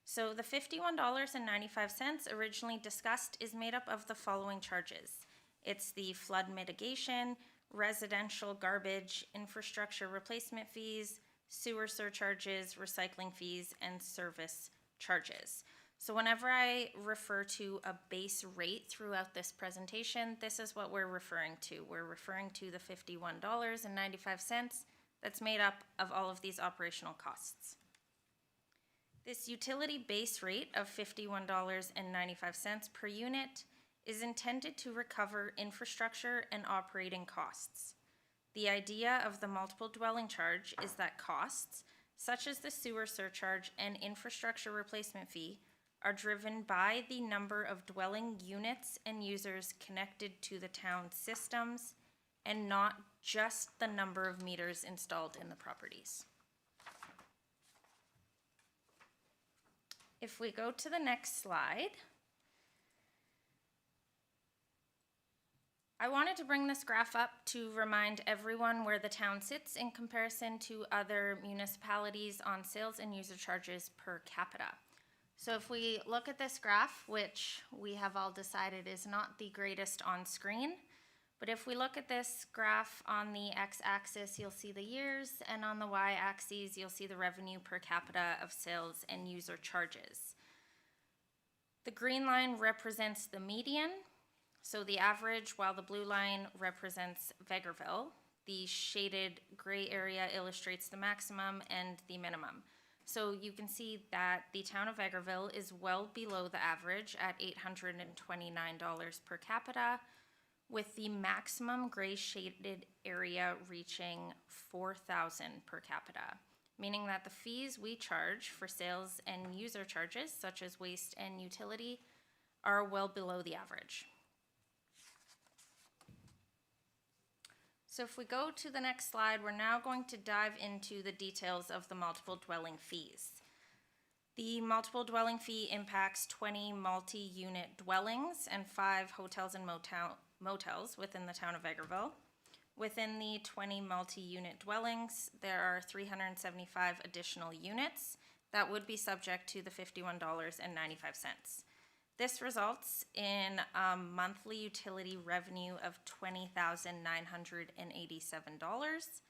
So the $51.95 originally discussed is made up of the following charges. It's the flood mitigation, residential garbage, infrastructure replacement fees, sewer surcharges, recycling fees, and service charges. So whenever I refer to a base rate throughout this presentation, this is what we're referring to. We're referring to the $51.95 that's made up of all of these operational costs. This utility base rate of $51.95 per unit is intended to recover infrastructure and operating costs. The idea of the multiple dwelling charge is that costs, such as the sewer surcharge and infrastructure replacement fee, are driven by the number of dwelling units and users connected to the town's systems, and not just the number of meters installed in the properties. If we go to the next slide, I wanted to bring this graph up to remind everyone where the town sits in comparison to other municipalities on sales and user charges per capita. So if we look at this graph, which we have all decided is not the greatest on screen, but if we look at this graph on the x-axis, you'll see the years, and on the y-axis, you'll see the revenue per capita of sales and user charges. The green line represents the median, so the average, while the blue line represents Vegreville. The shaded gray area illustrates the maximum and the minimum. So you can see that the town of Vegreville is well below the average at $829 per capita, with the maximum gray shaded area reaching $4,000 per capita, meaning that the fees we charge for sales and user charges, such as waste and utility, are well below the average. So if we go to the next slide, we're now going to dive into the details of the multiple dwelling fees. The multiple dwelling fee impacts 20 multi-unit dwellings and 5 hotels and motels within the town of Vegreville. Within the 20 multi-unit dwellings, there are 375 additional units that would be subject to the $51.95. This results in a monthly utility revenue of $20,987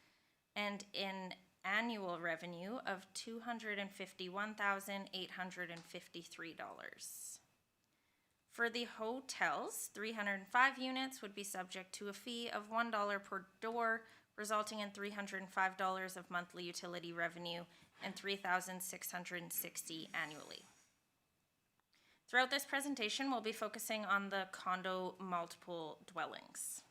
and an annual revenue of $251,853. For the hotels, 305 units would be subject to a fee of $1 per door, resulting in $305 of monthly utility revenue and $3,660 annually. Throughout this presentation, we'll be focusing on the condo multiple dwellings.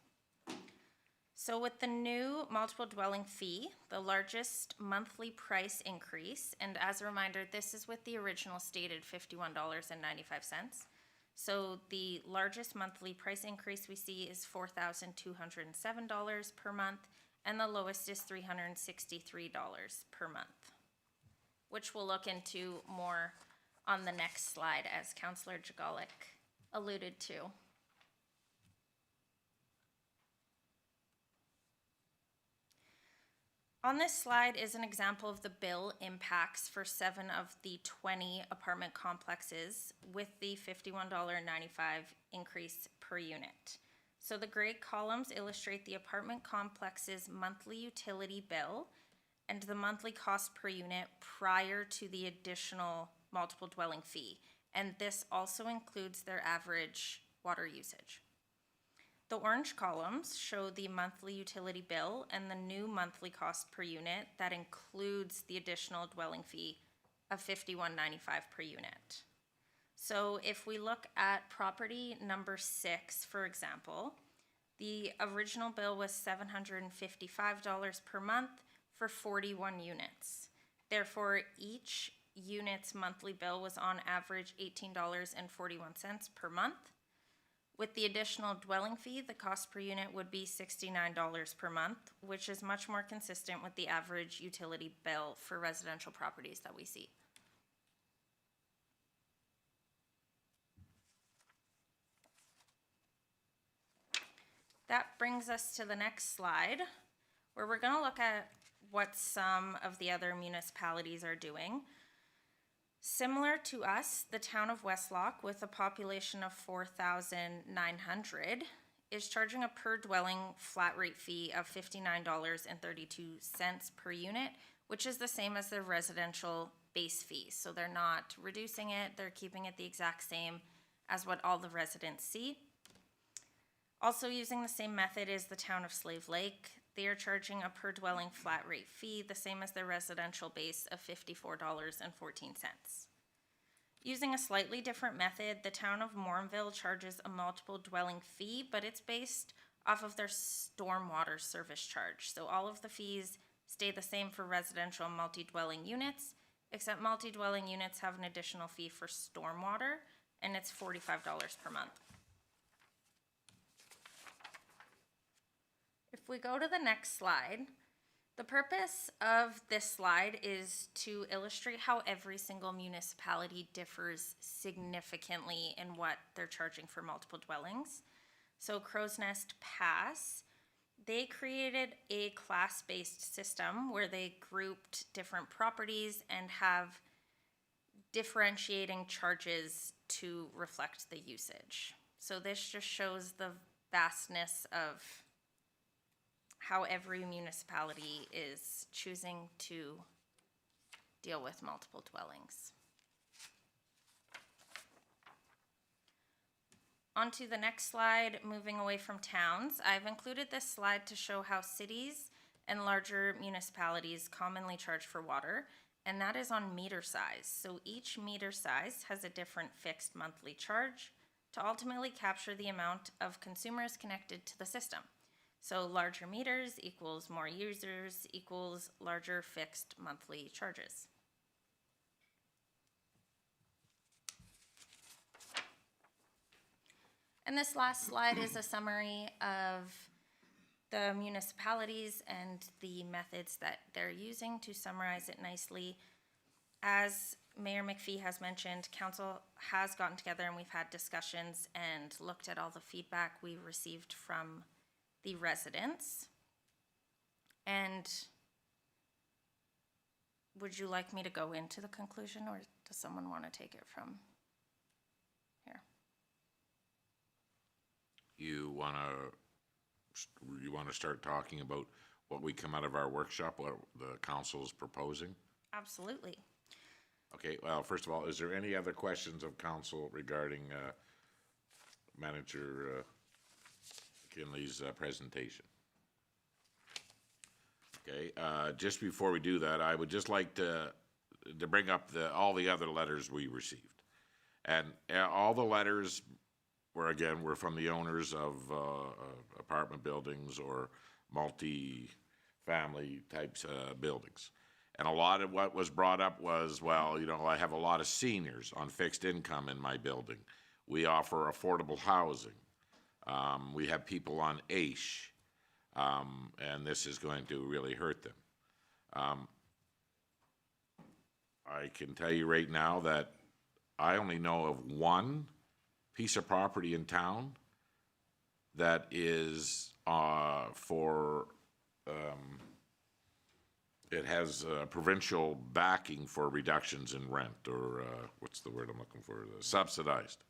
So with the new multiple dwelling fee, the largest monthly price increase, and as a reminder, this is with the original stated $51.95. So the largest monthly price increase we see is $4,207 per month, and the lowest is $363 per month, which we'll look into more on the next slide, as Councillor Jagalik alluded to. On this slide is an example of the bill impacts for 7 of the 20 apartment complexes with the $51.95 increase per unit. So the gray columns illustrate the apartment complex's monthly utility bill and the monthly cost per unit prior to the additional multiple dwelling fee, and this also includes their average water usage. The orange columns show the monthly utility bill and the new monthly cost per unit that includes the additional dwelling fee of $51.95 per unit. So if we look at property number 6, for example, the original bill was $755 per month for 41 units. Therefore, each unit's monthly bill was on average $18.41 per month. With the additional dwelling fee, the cost per unit would be $69 per month, which is much more consistent with the average utility bill for residential properties that we see. That brings us to the next slide, where we're going to look at what some of the other municipalities are doing. Similar to us, the town of Westlock, with a population of 4,900, is charging a per dwelling flat rate fee of $59.32 per unit, which is the same as their residential base fee. So they're not reducing it, they're keeping it the exact same as what all the residents see. Also using the same method is the town of Slave Lake. They are charging a per dwelling flat rate fee, the same as their residential base of $54.14. Using a slightly different method, the town of Morinville charges a multiple dwelling fee, but it's based off of their stormwater service charge. So all of the fees stay the same for residential and multi-dwelling units, except multi-dwelling units have an additional fee for stormwater, and it's $45 per month. If we go to the next slide, the purpose of this slide is to illustrate how every single municipality differs significantly in what they're charging for multiple dwellings. So Crow's Nest Pass, they created a class-based system where they grouped different properties and have differentiating charges to reflect the usage. So this just shows the vastness of how every municipality is choosing to deal with multiple dwellings. On to the next slide, moving away from towns. I've included this slide to show how cities and larger municipalities commonly charge for water, and that is on meter size. So each meter size has a different fixed monthly charge to ultimately capture the amount of consumers connected to the system. So larger meters equals more users equals larger fixed monthly charges. And this last slide is a summary of the municipalities and the methods that they're using to summarize it nicely. As Mayor McPhee has mentioned, council has gotten together and we've had discussions and looked at all the feedback we received from the residents. And would you like me to go into the conclusion, or does someone want to take it from here? You wanna start talking about what we come out of our workshop, what the council is proposing? Absolutely. Okay, well, first of all, is there any other questions of council regarding Manager Kinley's presentation? Okay, just before we do that, I would just like to bring up all the other letters we received. And all the letters were from the owners of apartment buildings or multi-family types buildings. And a lot of what was brought up was, well, you know, I have a lot of seniors on fixed income in my building. We offer affordable housing. We have people on AISH, and this is going to really hurt them. I can tell you right now that I only know of one piece of property in town that is it has provincial backing for reductions in rent, or what's the word I'm looking for, subsidized.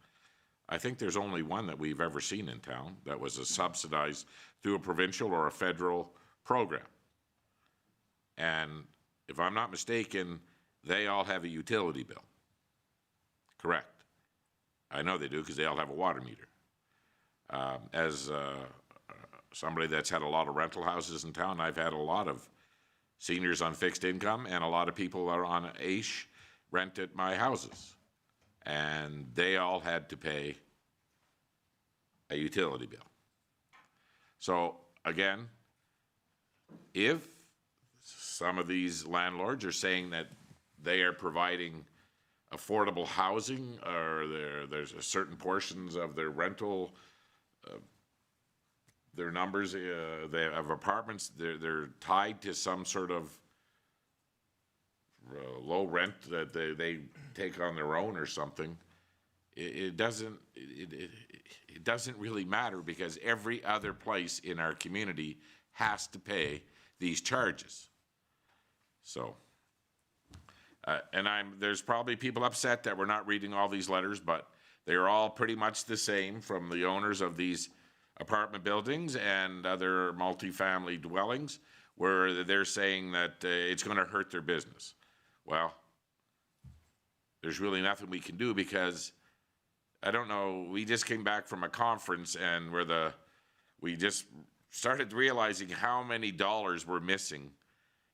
I think there's only one that we've ever seen in town that was subsidized through a provincial or a federal program. And if I'm not mistaken, they all have a utility bill. Correct. I know they do because they all have a water meter. As somebody that's had a lot of rental houses in town, I've had a lot of seniors on fixed income and a lot of people that are on AISH rent at my houses. And they all had to pay a utility bill. So again, if some of these landlords are saying that they are providing affordable housing, or there's a certain portions of their rental, their numbers, they have apartments, they're tied to some sort of low rent that they take on their own or something, it doesn't really matter, because every other place in our community has to pay these charges. So, and there's probably people upset that we're not reading all these letters, but they're all pretty much the same from the owners of these apartment buildings and other multifamily dwellings. where they're saying that it's gonna hurt their business. Well, there's really nothing we can do because, I don't know, we just came back from a conference and we just started realizing how many dollars we're missing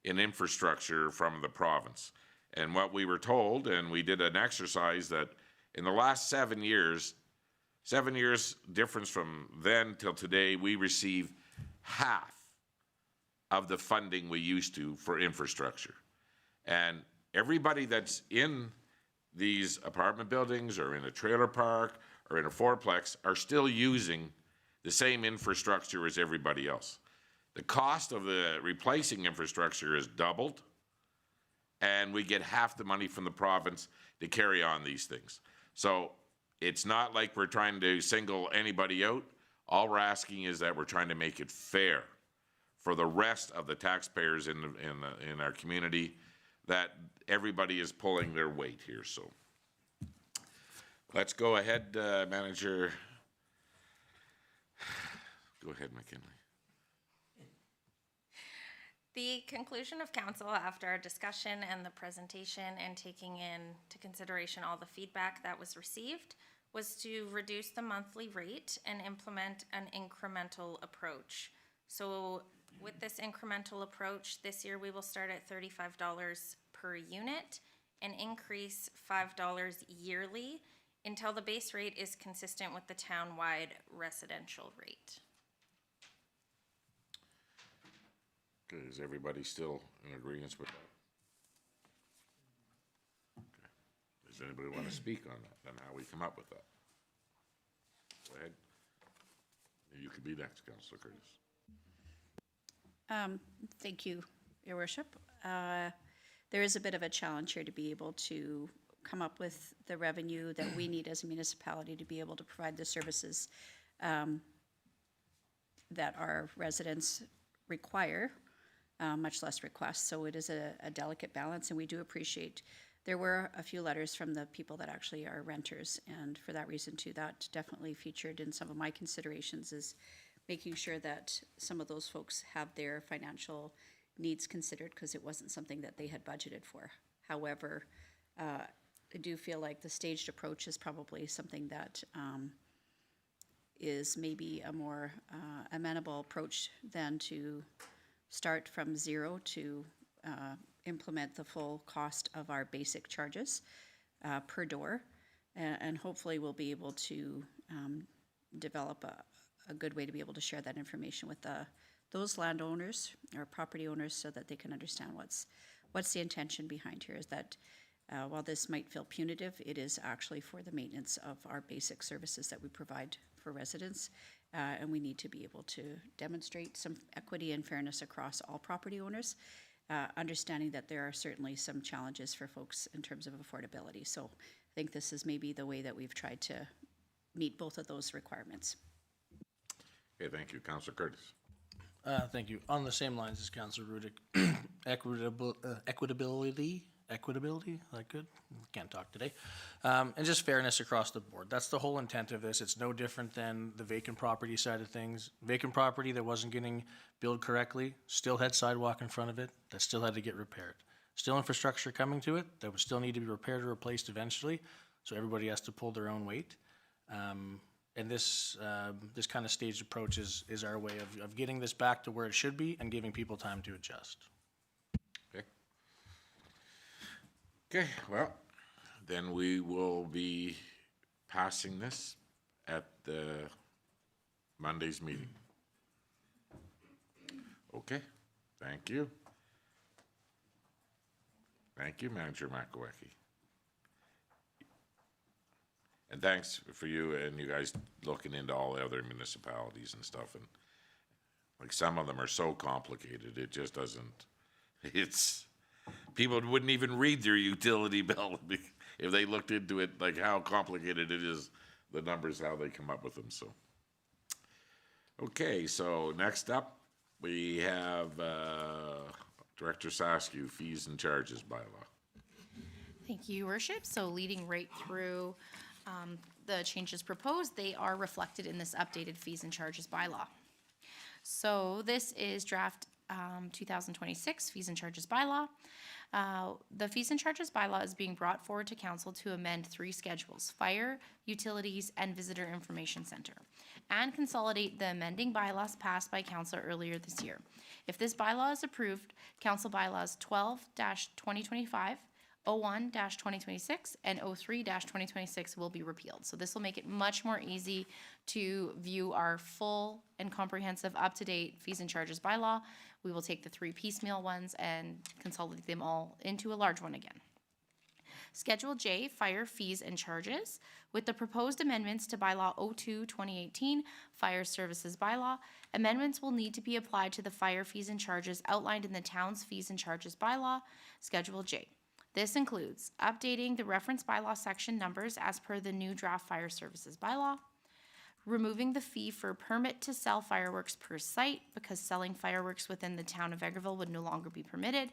in infrastructure from the province. And what we were told, and we did an exercise, that in the last 7 years difference from then till today, we receive half of the funding we used to for infrastructure. And everybody that's in these apartment buildings or in a trailer park or in a fourplex are still using the same infrastructure as everybody else. The cost of the replacing infrastructure is doubled, and we get half the money from the province to carry on these things. So it's not like we're trying to single anybody out. All we're asking is that we're trying to make it fair for the rest of the taxpayers in our community, that everybody is pulling their weight here. So let's go ahead, Manager. Go ahead, McKinley. The conclusion of council after our discussion and the presentation and taking into consideration all the feedback that was received was to reduce the monthly rate and implement an incremental approach. So with this incremental approach, this year we will start at $35 per unit and increase $5 yearly until the base rate is consistent with the town-wide residential rate. Okay, is everybody still in agreement with that? Okay. Does anybody want to speak on that and how we come up with that? Go ahead. You could be next, Councillor Curtis. Thank you, Your Worship. There is a bit of a challenge here to be able to come up with the revenue that we need as a municipality to be able to provide the services that our residents require, much less request. So it is a delicate balance, and we do appreciate. There were a few letters from the people that actually are renters, and for that reason too, that definitely featured in some of my considerations, is making sure that some of those folks have their financial needs considered, because it wasn't something that they had budgeted for. However, I do feel like the staged approach is probably something that is maybe a more amenable approach than to start from zero to implement the full cost of our basic charges per door. And hopefully we'll be able to develop a good way to be able to share that information with those landowners or property owners, so that they can understand what's the intention behind here, is that while this might feel punitive, it is actually for the maintenance of our basic services that we provide for residents. And we need to be able to demonstrate some equity and fairness across all property owners, understanding that there are certainly some challenges for folks in terms of affordability. So I think this is maybe the way that we've tried to meet both of those requirements. Okay, thank you. Councillor Curtis. Thank you. On the same lines as Councillor Rudick, equitability, that good? Can't talk today. And just fairness across the board. That's the whole intent of this. It's no different than the vacant property side of things. Vacant property that wasn't getting billed correctly, still had sidewalk in front of it, that still had to get repaired. Still infrastructure coming to it, that would still need to be repaired or replaced eventually, so everybody has to pull their own weight. And this kind of staged approach is our way of getting this back to where it should be and giving people time to adjust. Okay, well, then we will be passing this at the Monday's meeting. Okay, thank you. Thank you, Manager Makowecki. And thanks for you and you guys looking into all the other municipalities and stuff. And like, some of them are so complicated, it just doesn't, people wouldn't even read their utility bill if they looked into it, like how complicated it is, the numbers, how they come up with them, so. Okay, so next up, we have Director Saskew, fees and charges bylaw. Thank you, Your Worship. So leading right through the changes proposed, they are reflected in this updated fees and charges bylaw. So this is draft 2026 fees and charges bylaw. The fees and charges bylaw is being brought forward to council to amend 3 schedules: fire, utilities, and visitor information center, and consolidate the amending bylaws passed by council earlier this year. If this bylaw is approved, council bylaws 12-2025, 01-2026, and 03-2026 will be repealed. So this will make it much more easy to view our full and comprehensive up-to-date fees and charges bylaw. We will take the 3 piecemeal ones and consolidate them all into a large one again. Schedule J, fire fees and charges. With the proposed amendments to bylaw 02-2018, fire services bylaw, amendments will need to be applied to the fire fees and charges outlined in the town's fees and charges bylaw, Schedule J. This includes updating the reference bylaw section numbers as per the new draft fire services bylaw, removing the fee for permit to sell fireworks per site because selling fireworks within the town of Vegreville would no longer be permitted,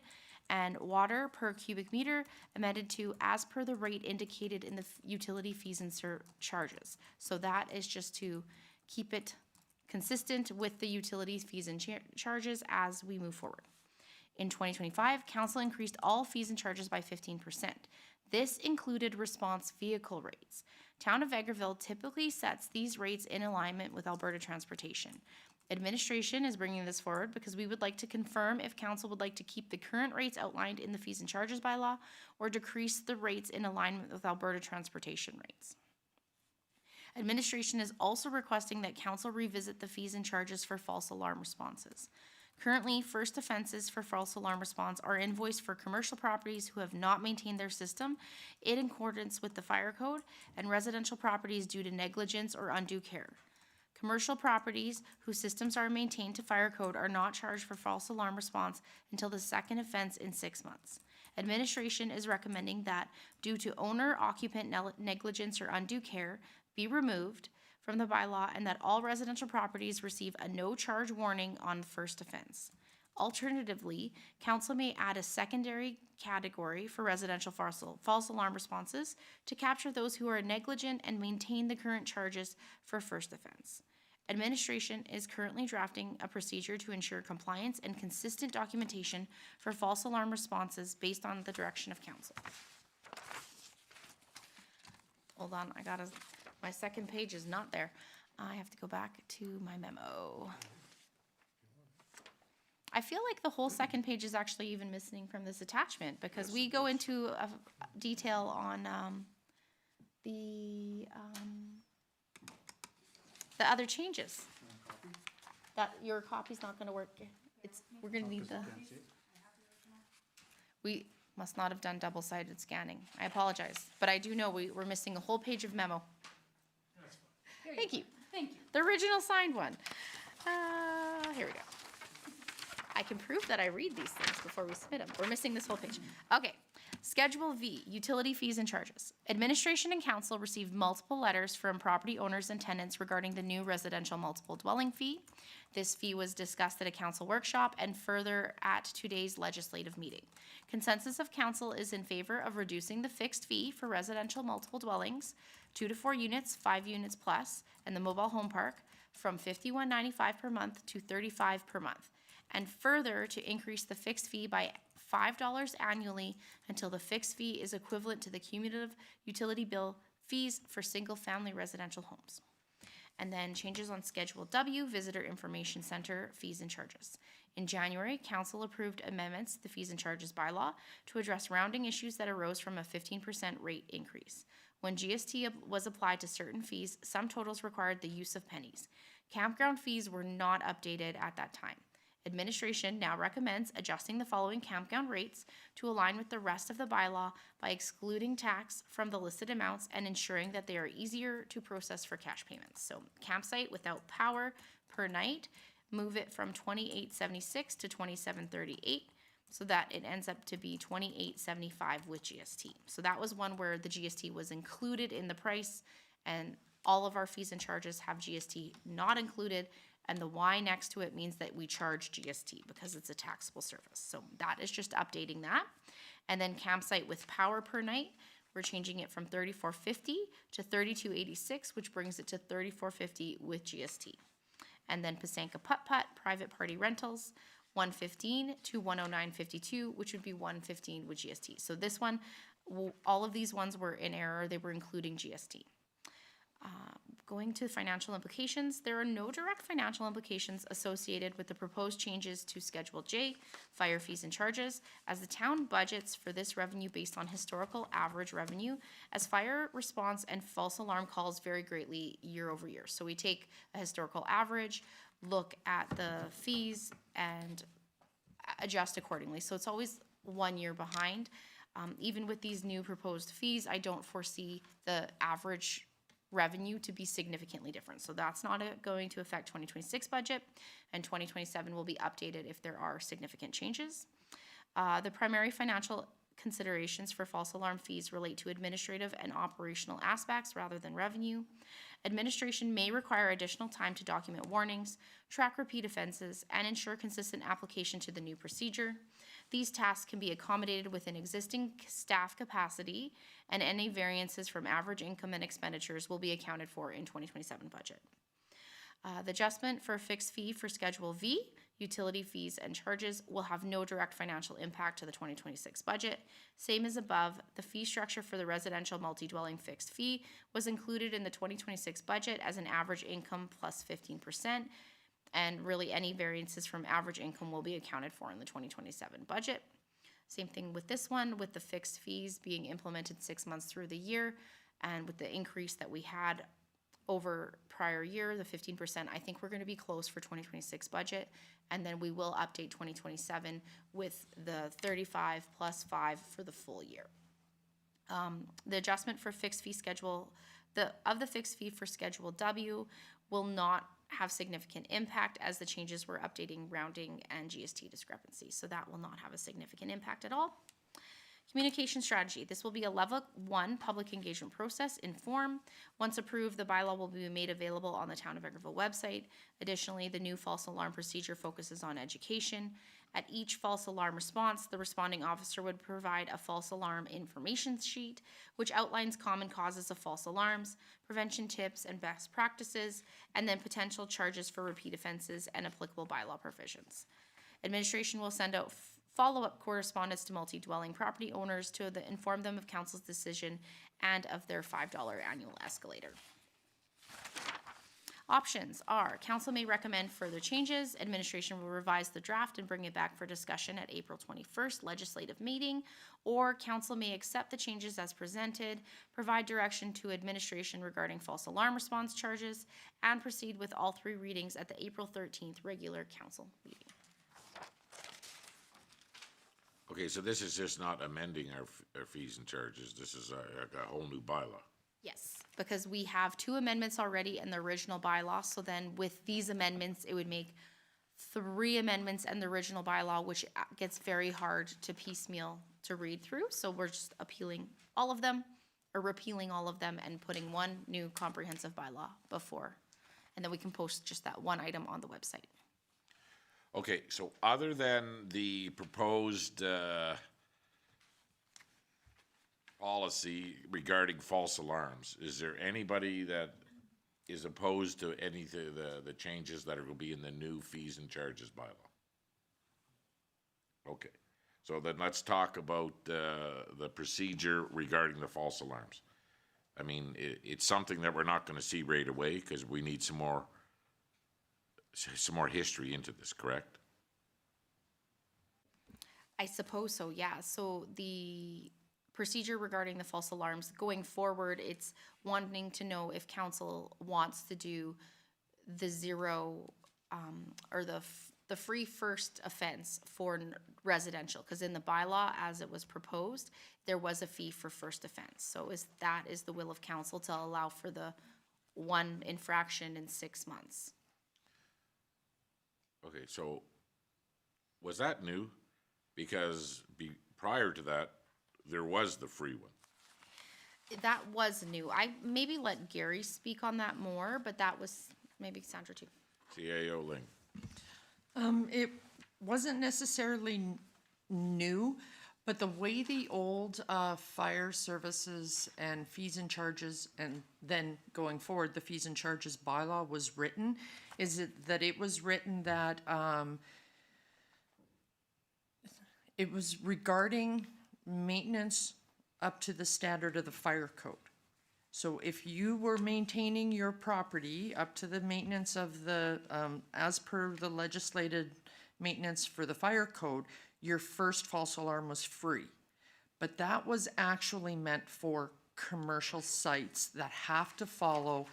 and water per cubic meter amended to as per the rate indicated in the utility fees and charges. So that is just to keep it consistent with the utilities fees and charges as we move forward. In 2025, council increased all fees and charges by 15%. This included response vehicle rates. Town of Vegreville typically sets these rates in alignment with Alberta Transportation. Administration is bringing this forward because we would like to confirm if council would like to keep the current rates outlined in the fees and charges bylaw or decrease the rates in alignment with Alberta Transportation rates. Administration is also requesting that council revisit the fees and charges for false alarm responses. Currently, first offenses for false alarm response are invoiced for commercial properties who have not maintained their system in accordance with the fire code and residential properties due to negligence or undue care. Commercial properties whose systems are maintained to fire code are not charged for false alarm response until the second offense in 6 months. Administration is recommending that, due to owner-occupant negligence or undue care, be removed from the bylaw and that all residential properties receive a no-charge warning on the first offense. Alternatively, council may add a secondary category for residential false alarm responses to capture those who are negligent and maintain the current charges for first offense. Administration is currently drafting a procedure to ensure compliance and consistent documentation for false alarm responses based on the direction of council. Hold on, my second page is not there. I have to go back to my memo. I feel like the whole second page is actually even missing from this attachment because we go into a detail on the other changes. That your copy's not going to work. We're going to need the. We must not have done double-sided scanning. I apologize, but I do know we're missing a whole page of memo. Thank you. Thank you. The original signed one. Here we go. I can prove that I read these things before we submit them. We're missing this whole page. Okay. Schedule V, utility fees and charges. Administration and council received multiple letters from property owners and tenants regarding the new residential multiple dwelling fee. This fee was discussed at a council workshop and further at today's legislative meeting. Consensus of council is in favor of reducing the fixed fee for residential multiple dwellings, 2 to 4 units, 5 units plus, and the mobile home park from $51.95 per month to $35 per month, and further to increase the fixed fee by $5 annually until the fixed fee is equivalent to the cumulative utility bill fees for single-family residential homes. And then changes on Schedule W, Visitor Information Center fees and charges. In January, council approved amendments to the fees and charges bylaw to address rounding issues that arose from a 15% rate increase. When GST was applied to certain fees, some totals required the use of pennies. Campground fees were not updated at that time. Administration now recommends adjusting the following campground rates to align with the rest of the bylaw by excluding tax from the listed amounts and ensuring that they are easier to process for cash payments. So campsite without power per night, move it from $28.76 to $27.38 so that it ends up to be $28.75 with GST. So that was one where the GST was included in the price, and all of our fees and charges have GST not included. And the Y next to it means that we charge GST because it's a taxable service. So that is just updating that. And then campsite with power per night, we're changing it from $34.50 to $32.86, which brings it to $34.50 with GST. And then Pasanka Putt-Putt, private party rentals, 115 to 109.52, which would be 115 with GST. So this one, all of these ones were in error. They were including GST. Going to financial implications, there are no direct financial implications associated with the proposed changes to Schedule J, fire fees and charges, as the town budgets for this revenue based on historical average revenue, as fire response and false alarm calls vary greatly year over year. So we take a historical average, look at the fees, and adjust accordingly. So it's always 1 year behind. Even with these new proposed fees, I don't foresee the average revenue to be significantly different. So that's not going to affect 2026 budget, and 2027 will be updated if there are significant changes. The primary financial considerations for false alarm fees relate to administrative and operational aspects rather than revenue. Administration may require additional time to document warnings, track repeat offenses, and ensure consistent application to the new procedure. These tasks can be accommodated within existing staff capacity, and any variances from average income and expenditures will be accounted for in 2027 budget. The adjustment for a fixed fee for Schedule V, utility fees and charges, will have no direct financial impact to the 2026 budget. Same as above, the fee structure for the residential multi-dwelling fixed fee was included in the 2026 budget as an average income plus 15%. And really any variances from average income will be accounted for in the 2027 budget. Same thing with this one, with the fixed fees being implemented 6 months through the year, and with the increase that we had over prior year, the 15%, I think we're going to be close for 2026 budget, and then we will update 2027 with the 35 plus 5 for the full year. The adjustment for fixed fee schedule, the fixed fee for Schedule W will not have significant impact, as the changes were updating rounding and GST discrepancies. So that will not have a significant impact at all. Communication strategy. This will be a level 1 public engagement process in form. Once approved, the bylaw will be made available on the Town of Vegreville website. Additionally, the new false alarm procedure focuses on education. At each false alarm response, the responding officer would provide a false alarm information sheet, which outlines common causes of false alarms, prevention tips and best practices, and then potential charges for repeat offenses and applicable bylaw provisions. Administration will send out follow-up correspondence to multi-dwelling property owners to inform them of council's decision and of their $5 annual escalator. Options are, council may recommend further changes, administration will revise the draft and bring it back for discussion at April 21st legislative meeting, or council may accept the changes as presented, provide direction to administration regarding false alarm response charges, and proceed with all 3 readings at the April 13th regular council meeting. Okay, so this is just not amending our fees and charges. This is a whole new bylaw. Yes, because we have 2 amendments already in the original bylaw, so then with these amendments, it would make 3 amendments in the original bylaw, which gets very hard to piecemeal to read through, so we're just appealing all of them, or repealing all of them, and putting 1 new comprehensive bylaw before, and then we can post just that 1 item on the website. Okay, so other than the proposed policy regarding false alarms, is there anybody that is opposed to any of the changes that will be in the new fees and charges bylaw? Okay, so then let's talk about the procedure regarding the false alarms. I mean, it's something that we're not going to see right away, because we need some more history into this, correct? I suppose so, yeah. So the procedure regarding the false alarms, going forward, it's wanting to know if council wants to do the 0 or the free first offense for residential, because in the bylaw, as it was proposed, there was a fee for first offense. So that is the will of council, to allow for the 1 infraction in 6 months. Okay, so was that new? Because prior to that, there was the free one. That was new. I maybe let Gary speak on that more, but that was maybe Sandra too. CAO Ling. It wasn't necessarily new, but the way the old fire services and fees and charges, and then going forward, the fees and charges bylaw was written, is that it was written that It was regarding maintenance up to the standard of the fire code. So if you were maintaining your property up to the maintenance of the, as per the legislated maintenance for the fire code, your first false alarm was free. But that was actually meant for commercial sites that have to follow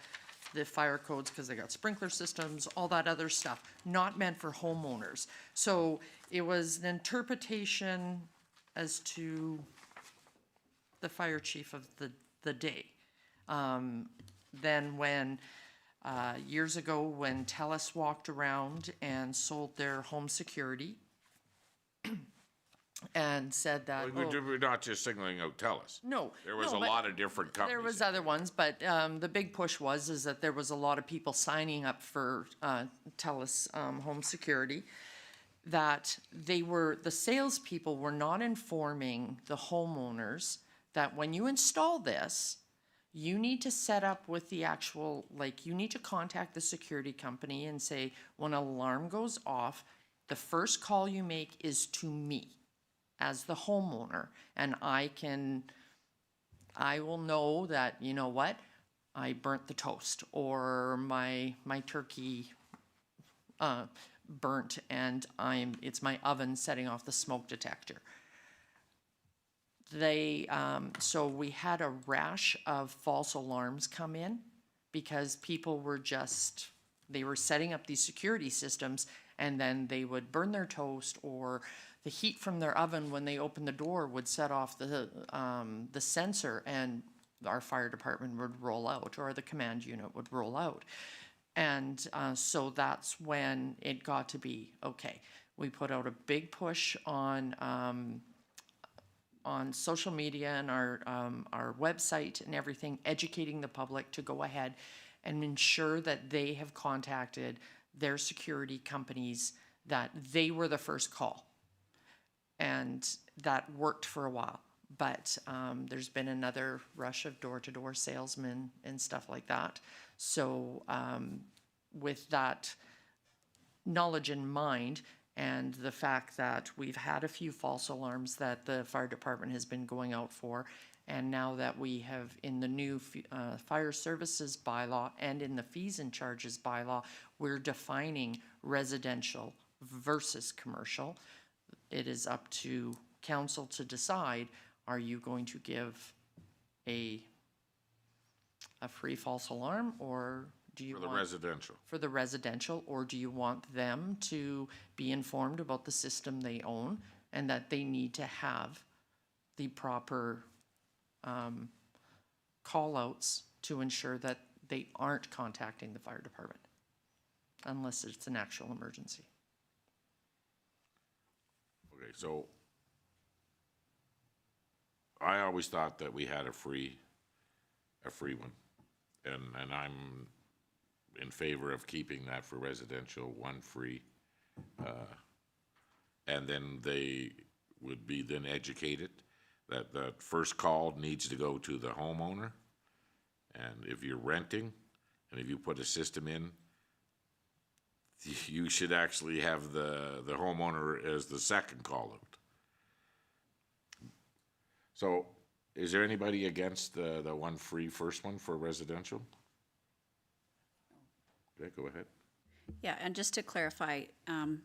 the fire codes because they got sprinkler systems, all that other stuff, not meant for homeowners. So it was an interpretation as to the fire chief of the day. Then when, years ago, when TELUS walked around and sold their home security and said that, We're not just singling out TELUS. no. There was no, a but lot of different companies. There was other ones, but the big push is that there was a lot of people signing up for TELUS home security, that the salespeople were not informing the homeowners that when you install this, you need to set up with the actual, like, you need to contact the security company and say, when an alarm goes off, the first call you make is to me as the homeowner, and I will know that, you know what, I burnt the toast, or my turkey burnt and it's my oven setting off the smoke detector. So we had a rash of false alarms come in because people were they were setting up these security systems and then they would burn their toast, or the heat from their oven when they opened the door would set off the sensor, and our fire department would roll out, or the command unit would roll out. And so that's when it got to be, okay, we put out a big push on social media and our website and everything, educating the public to go ahead and ensure that they have contacted their security companies, that they were the first call. And that worked for a while. But there's been another rush of door-to-door salesmen and stuff like that. So with that knowledge in mind, and the fact that we've had a few false alarms that the fire department has been going out for, and now that we have in the new fire services bylaw and in the fees and charges bylaw, we're defining residential versus commercial. It is up to council to decide, are you going to give a free false alarm, or do you For the want residential. for the residential, or do you want them to be informed about the system they own and that they need to have the proper call outs to ensure that they aren't contacting the fire department unless it's an actual emergency? Okay, so I always thought that we had a free one, and I'm in favor of keeping that for residential, one free. And then they would be then educated that the first call needs to go to the homeowner. And if you're renting, and if you put a system in, you should actually have the homeowner as the second call out. So is there anybody against the one free first one for residential? Okay, go ahead. Yeah, and just to clarify,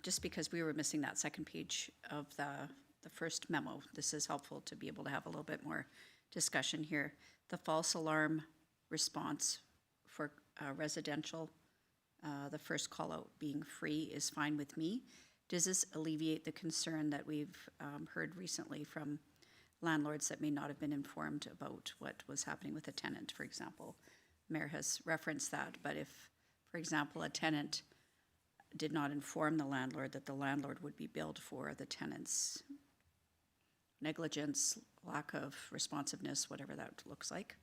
just because we were missing that second page of the first memo, this is helpful to be able to have a little bit more discussion here. The false alarm response for residential, the first call out being free is fine with me. Does this alleviate the concern that we've heard recently from landlords that may not have been informed about what was happening with a tenant, for example? Mayor has referenced that, but if, for example, a tenant did not inform the landlord that the landlord would be billed for the tenant's negligence, lack of responsiveness, whatever that looks like,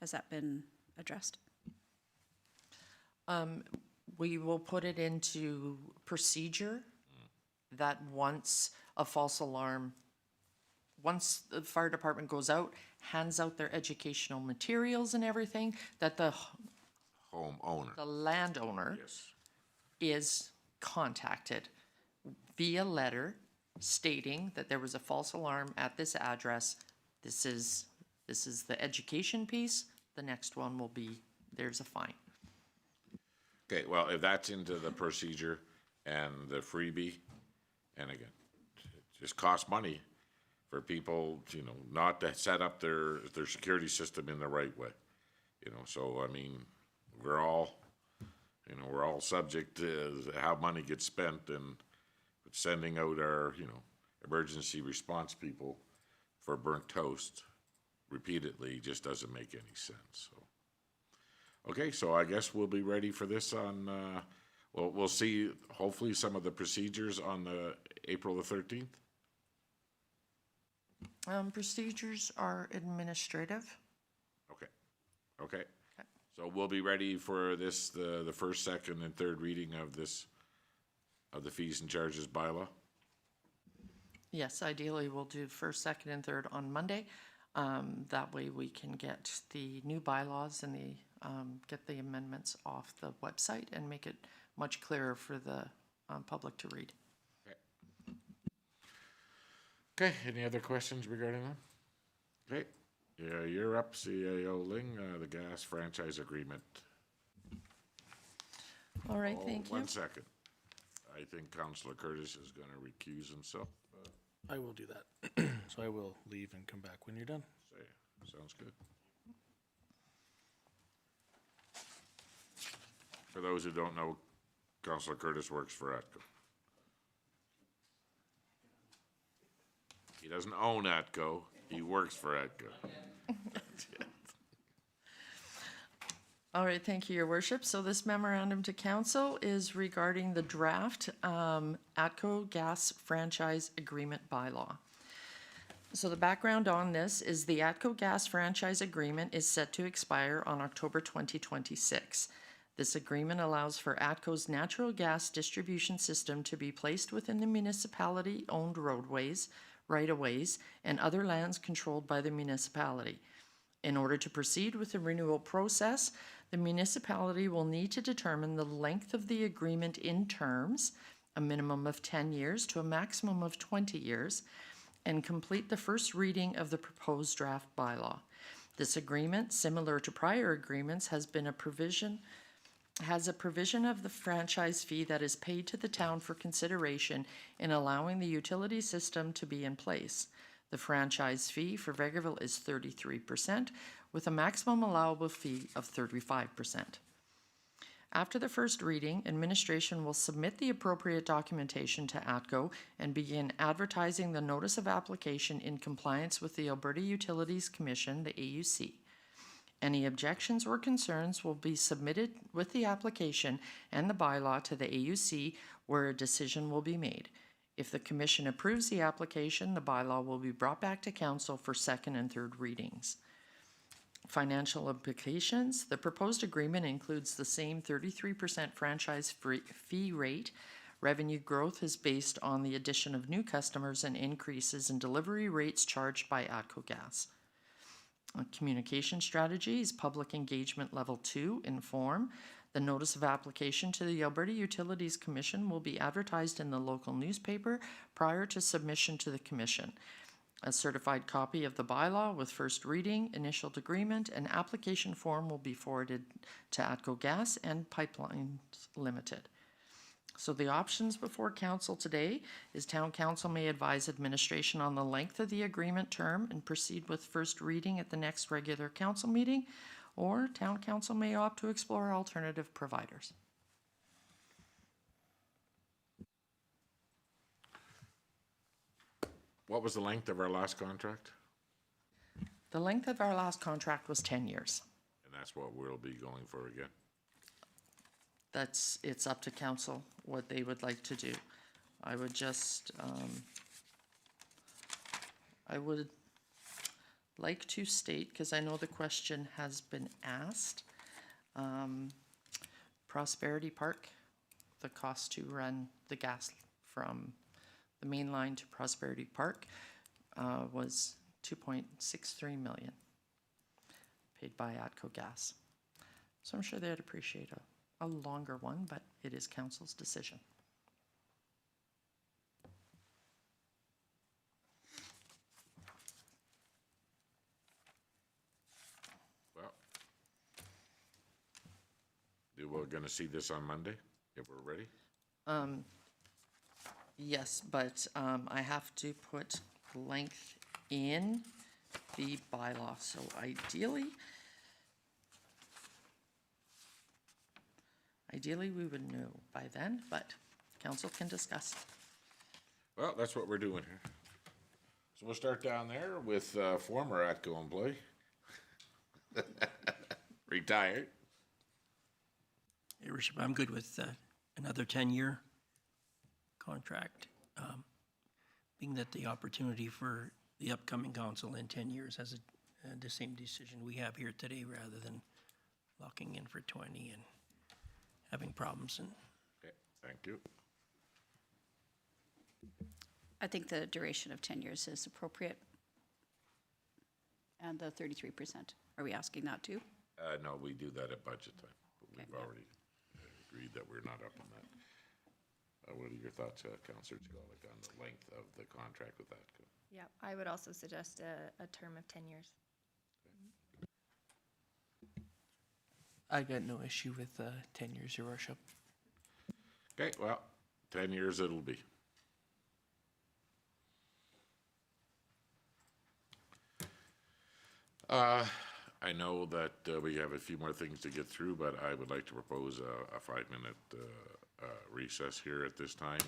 has that been addressed? We will put it into procedure that once a false alarm, once the fire department goes out, hands out their educational materials and everything, that the Homeowner. landowner Yes. is contacted via letter stating that there was a false alarm at this address. This is the education piece. The next one will be, there's a fine. Okay, well, if that's into the procedure and the freebie, and again, it just costs money for people, you know, not to set up their security system in the right way. You know, so, I mean, we're all subject to how money gets spent, and sending out our, you know, emergency response people for burnt toast repeatedly just doesn't make any sense, so. Okay, so I guess we'll be ready for this on, we'll see hopefully some of the procedures on the April the 13th. Procedures are administrative. Okay. So we'll be ready for this, the first, second, and third reading of this, of the fees and charges bylaw? Yes, ideally, we'll do first, second, and third on Monday. That way we can get the new bylaws and get the amendments off the website and make it much clearer for the public to read. Okay, any other questions regarding that? Okay, yeah, you're up, CAO Ling, the gas franchise agreement. All right, thank you. 1 second. I think Councillor Curtis is gonna recuse himself. I will do that. So I will leave and come back when you're done. Sounds good. For those who don't know, Councillor Curtis works for ATCO. He doesn't own ATCO, he works for ATCO. All right, thank you, Your Worship. So this memorandum to council is regarding the draft ATCO Gas Franchise Agreement bylaw. So the background on this is the ATCO Gas Franchise Agreement is set to expire on October 2026. This agreement allows for ATCO's natural gas distribution system to be placed within the municipality-owned roadways, right-of-ways, and other lands controlled by the municipality. In order to proceed with the renewal process, the municipality will need to determine the length of the agreement in terms, a minimum of 10 years to a maximum of 20 years, and complete the first reading of the proposed draft bylaw. This agreement, similar to prior agreements, has a provision of the franchise fee that is paid to the town for consideration in allowing the utility system to be in place. The franchise fee for Vegreville is 33%, with a maximum allowable fee of 35%. After the first reading, administration will submit the appropriate documentation to ATCO and begin advertising the notice of application in compliance with the Alberta Utilities Commission, the AUC. Any objections or concerns will be submitted with the application and the bylaw to the AUC, where a decision will be made. If the commission approves the application, the bylaw will be brought back to council for second and third readings. Financial implications. The proposed agreement includes the same 33% franchise fee rate. Revenue growth is based on the addition of new customers and increases in delivery rates charged by ATCO Gas. Communication strategies, public engagement level 2 in form. The notice of application to the Alberta Utilities Commission will be advertised in the local newspaper prior to submission to the Commission. A certified copy of the bylaw with first reading, initial agreement, and application form will be forwarded to ATCO Gas and Pipelines Limited. So the options before council today is town council may advise administration on the length of the agreement term and proceed with first reading at the next regular council meeting, or town council may opt to explore alternative providers. What was the length of our last contract? The length of our last contract was 10 years. And that's what we'll be going for again? It's up to council what they would like to do. I would just, I would like to state, because I know the question has been asked, Prosperity Park, the cost to run the gas from the main line to Prosperity Park was $2.63 million paid by ATCO Gas. So I'm sure they'd appreciate a longer one, but it is council's decision. gonna see this on Monday, if we're ready? Yes, but I have to put length in the bylaw, so ideally we would know by then, but council can discuss. Well, that's what we're doing here. So we'll start down there with former ATCO employee. Retired. Your worship, I'm good with another 10-year contract, being that the opportunity for the upcoming council in 10 years has the same decision we have here today, rather than locking in for 20 and having problems. And Okay, thank you. I think the duration of 10 years is appropriate. And the 33%, are we asking that too? No, we do that at budget time, but we've Okay. already agreed that we're not up on that. What are your thoughts, Councillor Chagall, on the length of the contract with ATCO? Yeah, I would also suggest a term of 10 years. I got no issue with 10 years, your worship. Okay, well, 10 years it'll be. I know that we have a few more things to get through, but I would like to propose a 5-minute recess here at this time.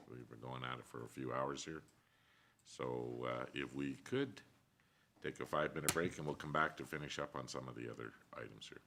We've been going at it for a few hours here. So if we could take a 5-minute break, and we'll come back to finish up on some of the other items here.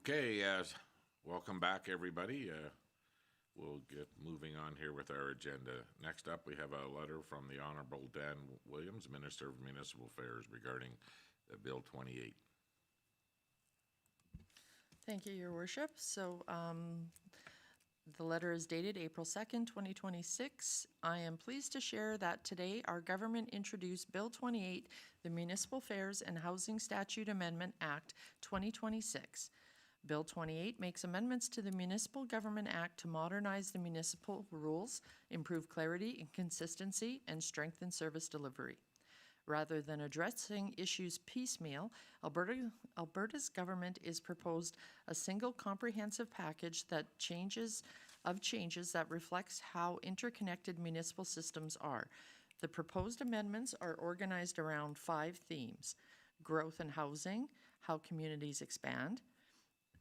Okay, welcome back, everybody. We'll get moving on here with our agenda. Next up, we have a letter from the Honorable Dan Williams, Minister of Municipal Affairs, regarding Bill 28. Thank you, Your Worship. So the letter is dated April 2nd, 2026. I am pleased to share that today our government introduced Bill 28, the Municipal Affairs and Housing Statute Amendment Act 2026. Bill 28 makes amendments to the Municipal Government Act to modernize the municipal rules, improve clarity and consistency, and strengthen service delivery. Rather than addressing issues piecemeal, Alberta's government is proposed a single comprehensive package that changes that reflects how interconnected municipal systems are. The proposed amendments are organized around 5 themes: growth and housing, how communities expand;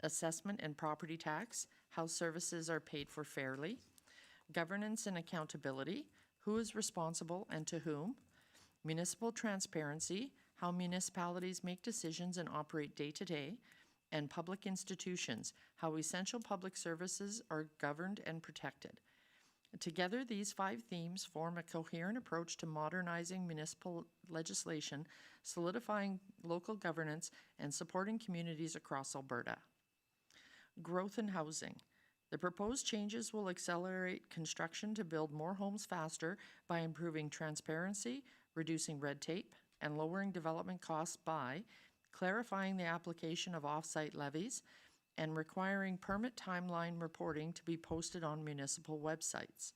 assessment and property tax, how services are paid for fairly; governance and accountability, who is responsible and to whom; municipal transparency, how municipalities make decisions and operate day to day; and public institutions, how essential public services are governed and protected. Together, these 5 themes form a coherent approach to modernizing municipal legislation, solidifying local governance, and supporting communities across Alberta. Growth and housing. The proposed changes will accelerate construction to build more homes faster by improving transparency, reducing red tape, and lowering development costs by clarifying the application of off-site levies and requiring permit timeline reporting to be posted on municipal websites.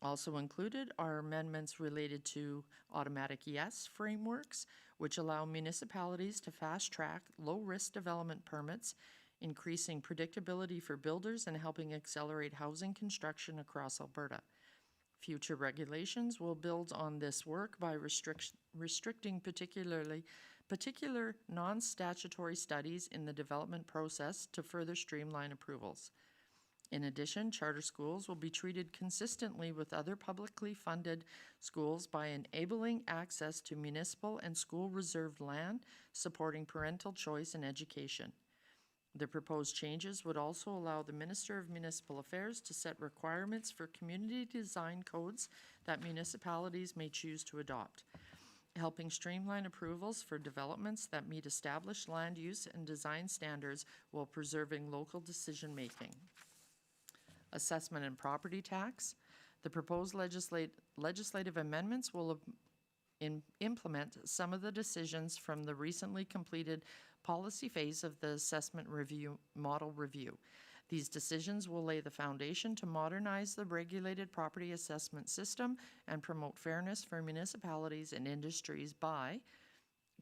Also included are amendments related to automatic yes frameworks, which allow municipalities to fast-track low-risk development permits, increasing predictability for builders and helping accelerate housing construction across Alberta. Future regulations will build on this work by restricting particular non-statutory studies in the development process to further streamline approvals. In addition, charter schools will be treated consistently with other publicly funded schools by enabling access to municipal and school reserved land, supporting parental choice in education. The proposed changes would also allow the Minister of Municipal Affairs to set requirements for community design codes that municipalities may choose to adopt, helping streamline approvals for developments that meet established land use and design standards while preserving local decision-making. Assessment and property tax. The proposed legislative amendments will implement some of the decisions from the recently completed policy phase of the assessment model review. These decisions will lay the foundation to modernize the regulated property assessment system and promote fairness for municipalities and industries by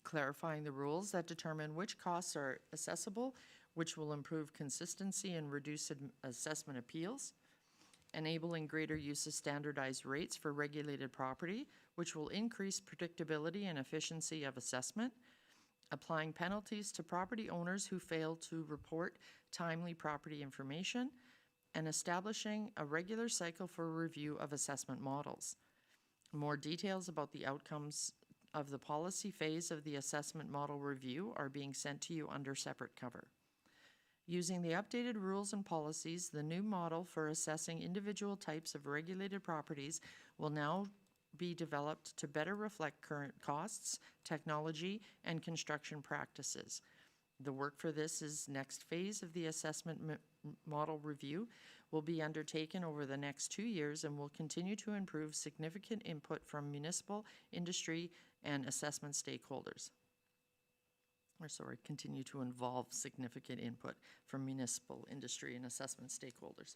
clarifying the rules that determine which costs are accessible, which will improve consistency and reduce assessment appeals; enabling greater use of standardized rates for regulated property, which will increase predictability and efficiency of assessment; applying penalties to property owners who fail to report timely property information; and establishing a regular cycle for review of assessment models. More details about the outcomes of the policy phase of the assessment model review are being sent to you under separate cover. Using the updated rules and policies, the new model for assessing individual types of regulated properties will now be developed to better reflect current costs, technology, and construction practices. The work for this next phase of the assessment model review will be undertaken over the next 2 years and will continue to improve significant input from municipal, industry, and assessment stakeholders. Continue to involve significant input from municipal, industry, and assessment stakeholders.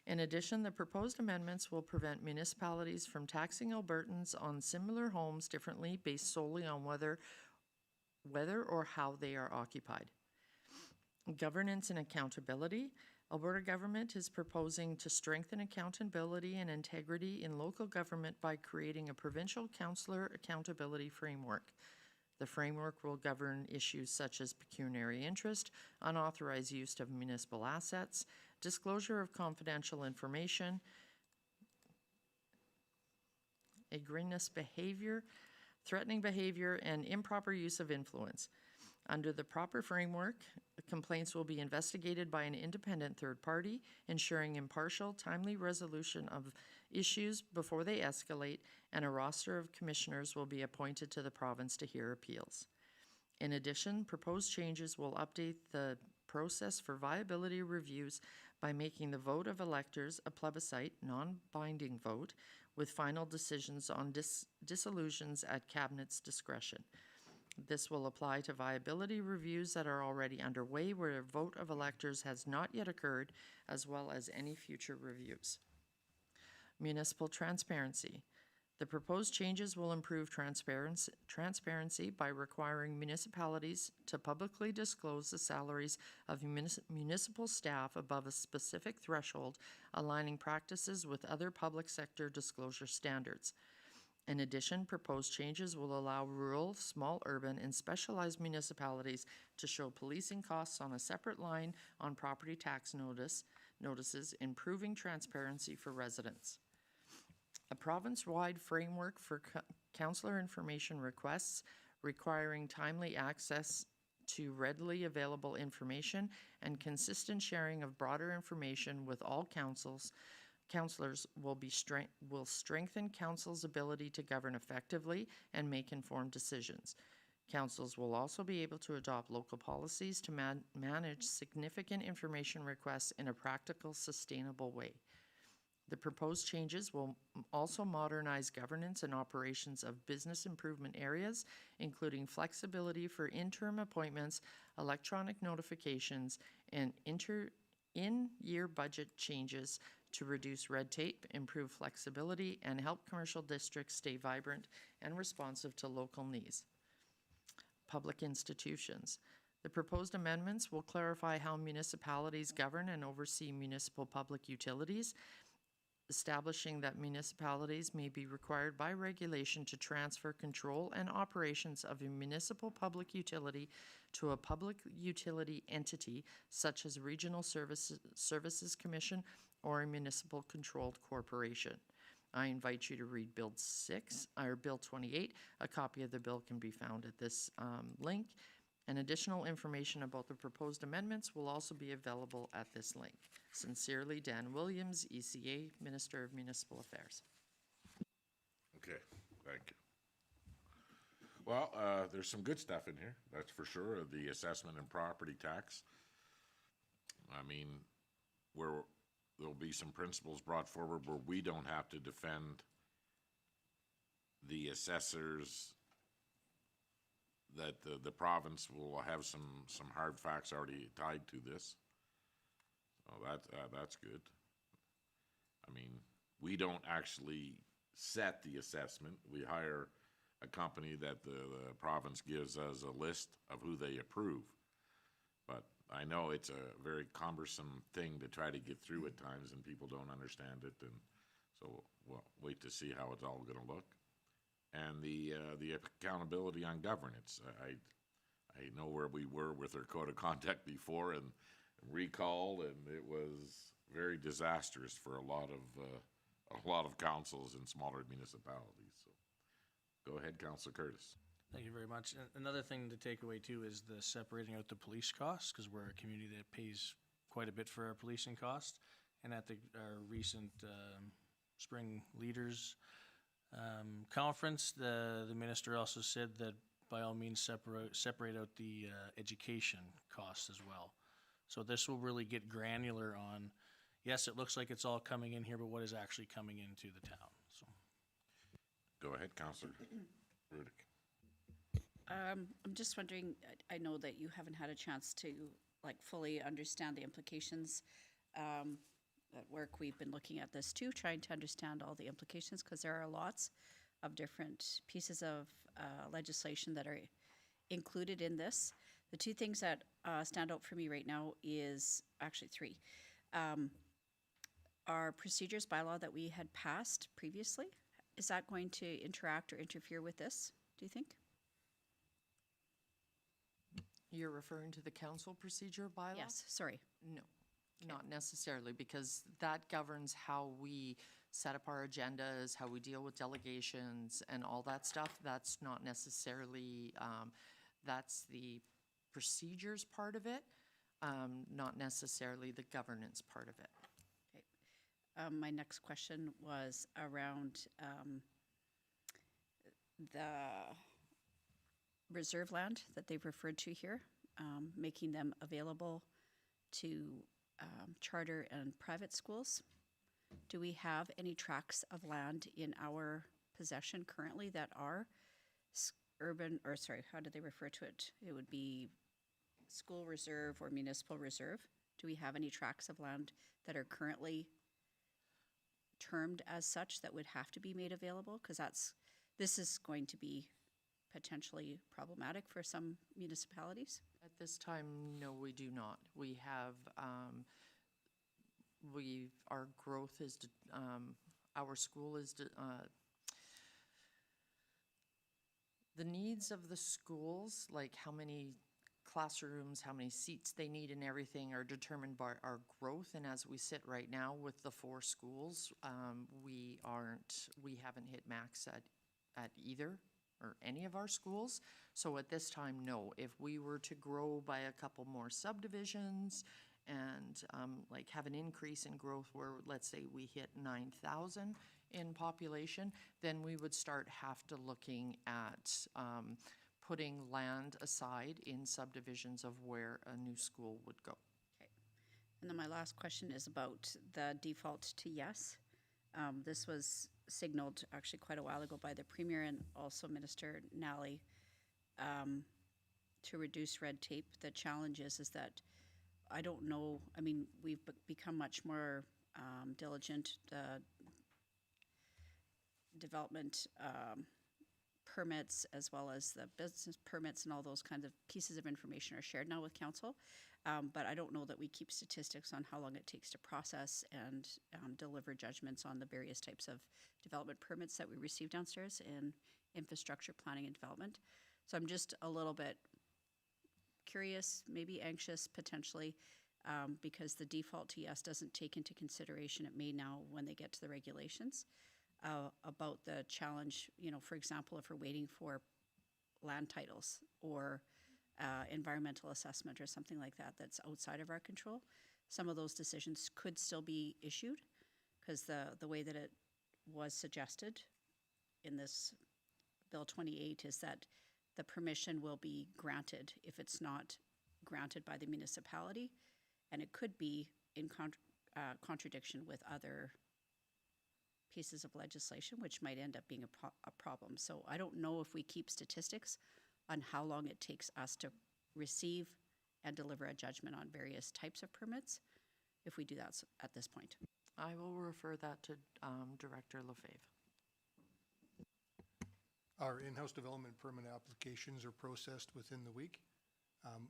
In addition, the proposed amendments will prevent municipalities from taxing Albertans on similar homes differently based solely on whether or how they are occupied. Governance and accountability. Alberta government is proposing to strengthen accountability and integrity in local government by creating a provincial councillor accountability framework. The framework will govern issues such as pecuniary interest, unauthorized use of municipal assets, disclosure of confidential information, egregious behavior, threatening behavior, and improper use of influence. Under the proper framework, complaints will be investigated by an independent third party, ensuring impartial, timely resolution of issues before they escalate, and a roster of commissioners will be appointed to the province to hear appeals. In addition, proposed changes will update the process for viability reviews by making the vote of electors a plebiscite, non-binding vote, with final decisions on dissolutions at Cabinet's discretion. This will apply to viability reviews that are already underway where a vote of electors has not yet occurred, as well as any future reviews. Municipal transparency. The proposed changes will improve transparency by requiring municipalities to publicly disclose the salaries of municipal staff above a specific threshold, aligning practices with other public sector disclosure standards. In addition, proposed changes will allow rural, small urban, and specialized municipalities to show policing costs on a separate line on property tax notices, improving transparency for residents. A province-wide framework for councillor information requests requiring timely access to readily available information and consistent sharing of broader information with all councillors will strengthen council's ability to govern effectively and make informed decisions. Councils will also be able to adopt local policies to manage significant information requests in a practical, sustainable way. The proposed changes will also modernize governance and operations of business improvement areas, including flexibility for interim appointments, electronic notifications, and in-year budget changes to reduce red tape, improve flexibility, and help commercial districts stay vibrant and responsive to local needs. Public institutions. The proposed amendments will clarify how municipalities govern and oversee municipal public utilities, establishing that municipalities may be required by regulation to transfer control and operations of a municipal public utility to a public utility entity such as a Regional Services Commission or a municipal controlled corporation. I invite you to read Bill 28. A copy of the bill can be found at this link, and additional information about the proposed amendments will also be available at this link. Sincerely, Dan Williams, ECA, Minister of Municipal Affairs. Okay, thank you. Well, there's some good stuff in here, that's for sure. The assessment and property tax. I mean, where there'll be some principles brought forward where we don't have to defend the assessors, that the province will have some hard facts already tied to this. So that's good. I mean, we don't actually set the assessment. We hire a company that the province gives us a list of who they approve. But I know it's a very cumbersome thing to try to get through at times, and people don't understand it, and so we'll wait to see how it's all gonna look. And the accountability on governance. I know where we were with our code of conduct before and recall, and it was very disastrous for a lot of councils in smaller municipalities. So, go ahead, Councilor Curtis. Thank you very much. Another thing to take away too is the separating out the police costs, because we're a community that pays quite a bit for our policing costs. And at our recent spring leaders conference, the minister also said that by all means separate out the education costs as well. So this will really get granular on, yes, it looks like it's all coming in here, but what is actually coming into the town, so. Go ahead, Councilor Rudick. I'm just wondering, I know that you haven't had a chance to fully understand the implications. At work, we've been looking at this too, trying to understand all the implications, because there are lots of different pieces of legislation that are included in this. The two things that stand out for me right now is, actually three. Our procedures bylaw that we had passed previously, is that going to interact or interfere with this, do you think? You're referring to the council procedure bylaw? Yes, sorry. No, not necessarily, because that governs how we set up our agendas, how we deal with delegations and all that stuff. That's not necessarily, that's the procedures part of it, not necessarily the governance part of it. My next question was around the reserve land that they've referred to here, making them available to charter and private schools. Do we have any tracts of land in our possession currently that are urban, or sorry, how do they refer to it? It would be school reserve or municipal reserve. Do we have any tracts of land that are currently termed as such that would have to be made available? Because this is going to be potentially problematic for some municipalities. At this time, no, we do not. We have, our growth is, our school is, the needs of the schools, like how many classrooms, how many seats they need and everything are determined by our growth. And as we sit right now with the 4 schools, we haven't hit max at either or any of our schools. So at this time, no. If we were to grow by a couple more subdivisions and like have an increase in growth where, let's say, we hit 9,000 in population, then we would start looking at putting land aside in subdivisions of where a new school would go. Okay. And then my last question is about the default to yes. This was signaled actually quite a while ago by the Premier and also Minister Nally to reduce red tape. The challenge is that I don't know, I mean, we've become much more diligent. The development permits as well as the business permits and all those kinds of pieces of information are shared now with council. But I don't know that we keep statistics on how long it takes to process and deliver judgments on the various types of development permits that we receive downstairs in infrastructure planning and development. So I'm just a little bit curious, maybe anxious potentially, because the default to yes doesn't take into consideration, it may now when they get to the regulations, about the challenge, you know, for example, if we're waiting for land titles or environmental assessment or something like that that's outside of our control, some of those decisions could still be issued because the way that it was suggested in this Bill 28 is that the permission will be granted if it's not granted by the municipality, and it could be in contradiction with other pieces of legislation, which might end up being a problem. So I don't know if we keep statistics on how long it takes us to receive and deliver a judgment on various types of permits, if we do that at this point. I will refer that to Director Lefebvre. Our in-house development permit applications are processed within the week.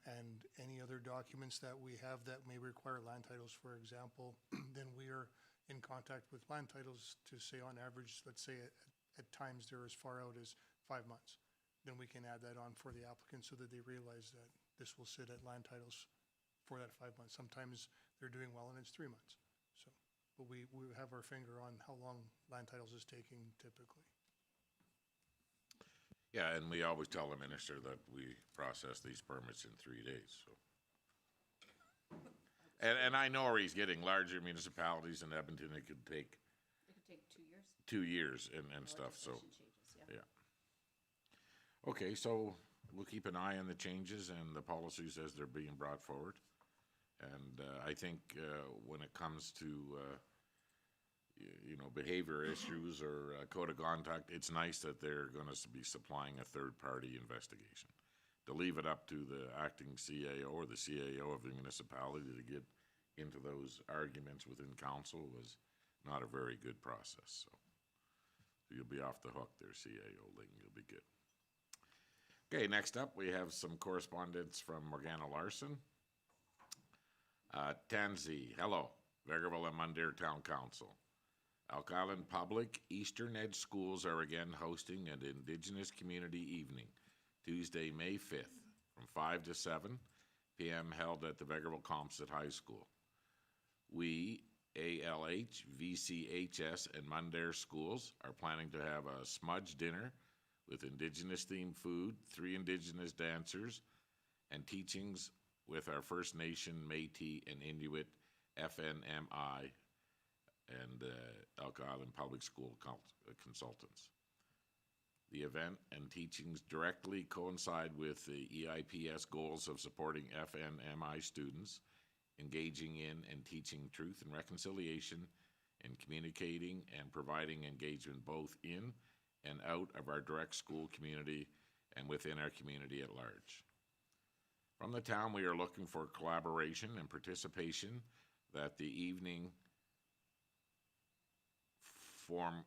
And any other documents that we have that may require land titles, for example, then we are in contact with land titles to say on average, let's say at times they're as far out as 5 months. Then we can add that on for the applicant so that they realize that this will sit at land titles for that 5 months. Sometimes they're doing well and it's 3 months. So, but we have our finger on how long land titles is taking typically. Yeah, and we always tell the minister that we process these permits in 3 days, so. And I know he's getting larger municipalities in Edmonton, it could take It could take 2 years. 2 years and stuff, so, yeah. Okay, so we'll keep an eye on the changes and the policies as they're being brought forward. And I think when it comes to, you know, behavior issues or code of conduct, it's nice that they're gonna be supplying a third-party investigation. To leave it up to the acting CAO or the CAO of the municipality to get into those arguments within council was not a very good process, so. You'll be off the hook there, CAO Ling, you'll be good. Okay, next up, we have some correspondence from Morgana Larson. Tansy, hello, Vegreville and Mundare Town Council. Elk Island Public Eastern Edge Schools are again hosting an Indigenous Community Evening, Tuesday, May 5th, from 5 to 7 p.m. held at the Vegreville Composite High School. We, ALH, VCHS, and Mundare Schools are planning to have a smudge dinner with Indigenous-themed food, 3 Indigenous dancers, and teachings with our First Nation, Métis, and Inuit FNMI and Elk Island Public School consultants. The event and teachings directly coincide with the EIPS goals of supporting FNMI students, engaging in and teaching truth and reconciliation, and communicating and providing engagement both in and out of our direct school community and within our community at large. From the town, we are looking for collaboration and participation that the evening form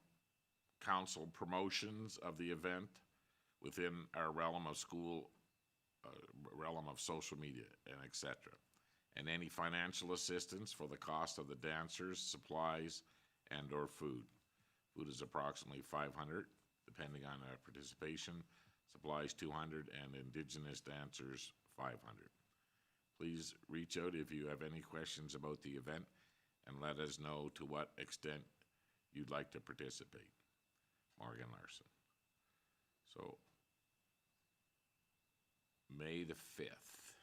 council promotions of the event within our realm of school, realm of social media, and etc. And any financial assistance for the cost of the dancers, supplies, and or food. Food is approximately $500, depending on participation. Supplies $200, and Indigenous dancers $500. Please reach out if you have any questions about the event, and let us know to what extent you'd like to participate. Morgan Larson. So, May the 5th,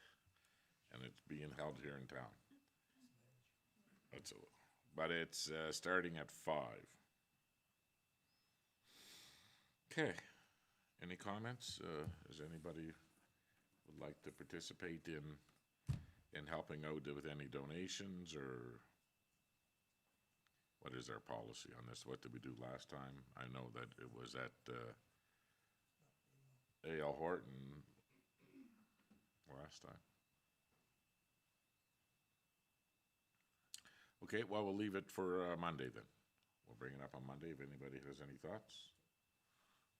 and it's being held here in town. But it's starting at 5. Okay. Any comments? Does anybody would like to participate in helping out with any donations, or what is our policy on this? What did we do last time? I know that it was at A.L. Horton last time. Okay, well, we'll leave it for Monday then. We'll bring it up on Monday if anybody has any thoughts.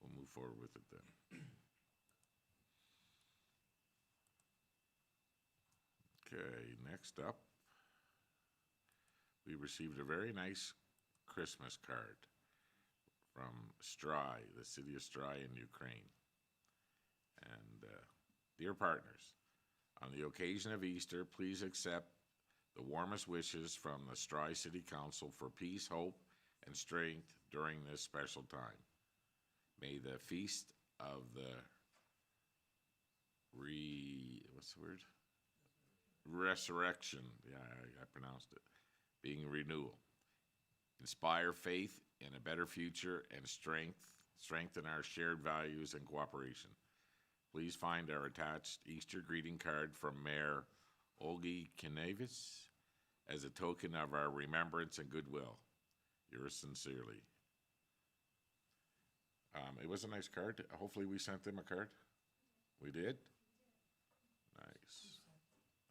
We'll move forward with it then. Okay, next up, we received a very nice Christmas card from Stry, the city of Stry in Ukraine. And dear partners, on the occasion of Easter, please accept the warmest wishes from the Stry City Council for peace, hope, and strength during this special time. May the feast of the resurrection, yeah, I pronounced it, being renewal, inspire faith in a better future and strengthen our shared values and cooperation. Please find our attached Easter greeting card from Mayor Olgi Kinevis as a token of our remembrance and goodwill. Yours sincerely. It was a nice card. Hopefully we sent them a card. We did? Nice.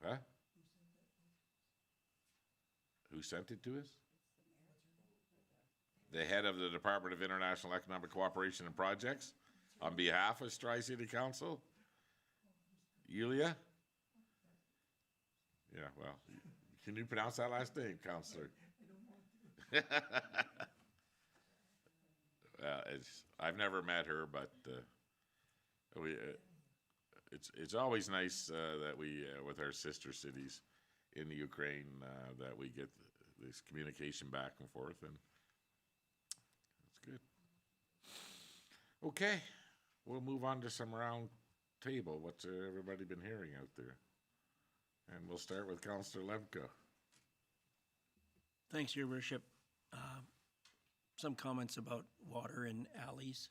Huh? Who sent it to us? The head of the Department of International Economic Cooperation and Projects on behalf of Stry City Council? Yulia? Yeah, well, can you pronounce that last name, Counselor? I've never met her, but it's always nice that we, with our sister cities in the Ukraine, that we get this communication back and forth, and it's good. Okay, we'll move on to some round table. What's everybody been hearing out there? And we'll start with Councillor Lemko. Thanks, Your Worship. Some comments about water in alleys,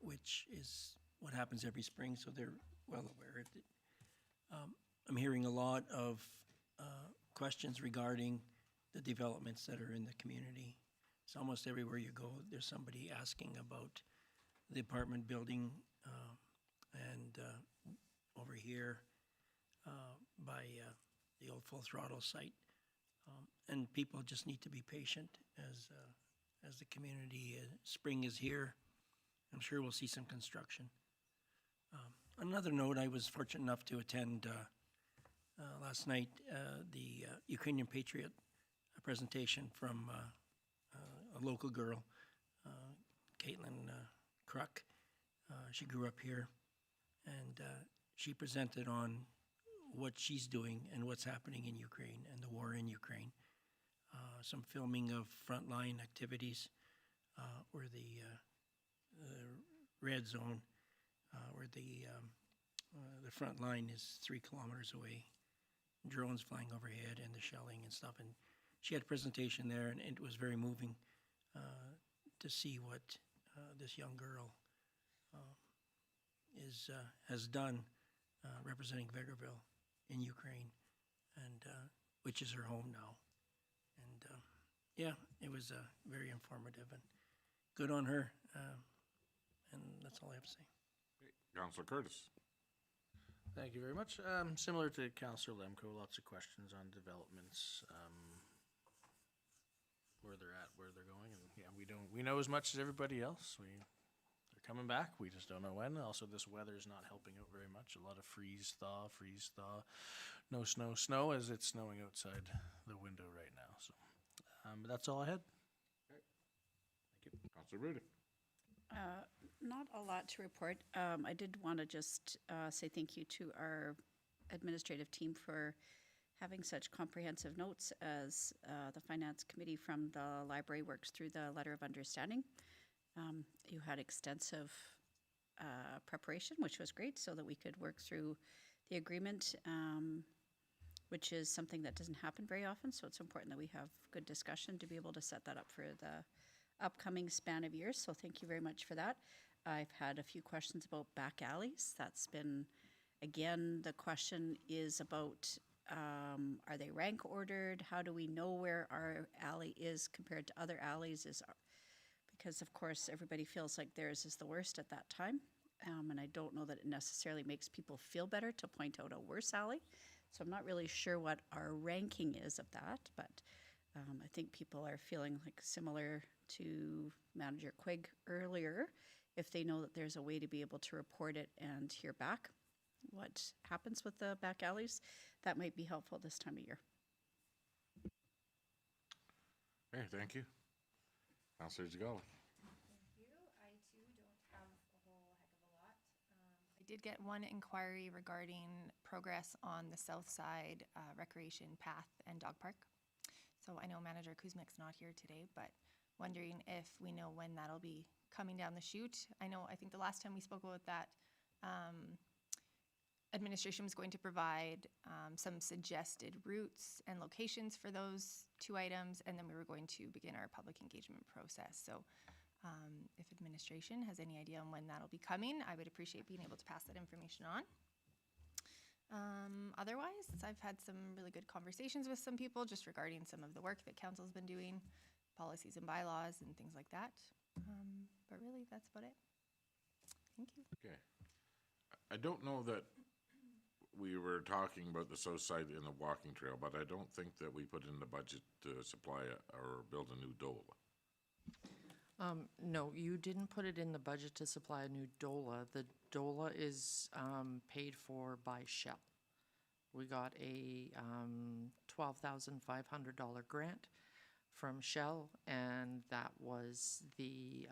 which is what happens every spring, so they're well aware of it. I'm hearing a lot of questions regarding the developments that are in the community. It's almost everywhere you go, there's somebody asking about the apartment building, and over here by the old Full Throttle site. And people just need to be patient as the community, spring is here. I'm sure we'll see some construction. On another note, I was fortunate enough to attend last night the Ukrainian Patriot presentation from a local girl, Caitlin Kruk. She grew up here, and she presented on what she's doing and what's happening in Ukraine and the war in Ukraine. Some filming of frontline activities where the red zone, where the The front line is 3 kilometers away. Drones flying overhead and the shelling and stuff. And she had a presentation there, and it was very moving to see what this young girl has done representing Vegreville in Ukraine, and which is her home now. And yeah, it was very informative and good on her. And that's all I have to say. Councilor Curtis. Thank you very much. Similar to Councilor Lemko, lots of questions on developments, where they're at, where they're going, and yeah, we know as much as everybody else. They're coming back. We just don't know when. Also, this weather is not helping out very much. A lot of freeze thaw, no snow, as it's snowing outside the window right now. So, but that's all I had. Thank you, Councilor Rudy. Not a lot to report. I did want to just say thank you to our administrative team for having such comprehensive notes as the Finance Committee from the library works through the Letter of Understanding. You had extensive preparation, which was great, so that we could work through the agreement, which is something that doesn't happen very often, so it's important that we have good discussion to be able to set that up for the upcoming span of years, so thank you very much for that. I've had a few questions about back alleys. That's been, again, the question is about, are they rank ordered? How do we know where our alley is compared to other alleys? Because of course, everybody feels like theirs is the worst at that time. And I don't know that it necessarily makes people feel better to point out a worse alley. So I'm not really sure what our ranking is of that, but I think people are feeling like similar to Manager Quigg earlier, if they know that there's a way to be able to report it and hear back what happens with the back alleys, that might be helpful this time of year. Okay, thank you. Councilor Zagali. Thank you. I too don't have a whole heck of a lot. I did get one inquiry regarding progress on the south side recreation path and dog park. So I know Manager Kuzmik's not here today, but wondering if we know when that'll be coming down the chute. I think the last time we spoke about that, administration was going to provide some suggested routes and locations for those 2 items, and then we were going to begin our public engagement process. So if administration has any idea on when that'll be coming, I would appreciate being able to pass that information on. Otherwise, I've had some really good conversations with some people just regarding some of the work that council's been doing, policies and bylaws and things like that. But really, that's about it. Thank you. Okay. I don't know that we were talking about the south side in the walking trail, but I don't think that we put in the budget to supply or build a new DOLA. No, you didn't put it in the budget to supply a new DOLA. The DOLA is paid for by Shell. We got a $12,500 grant from Shell, and that was the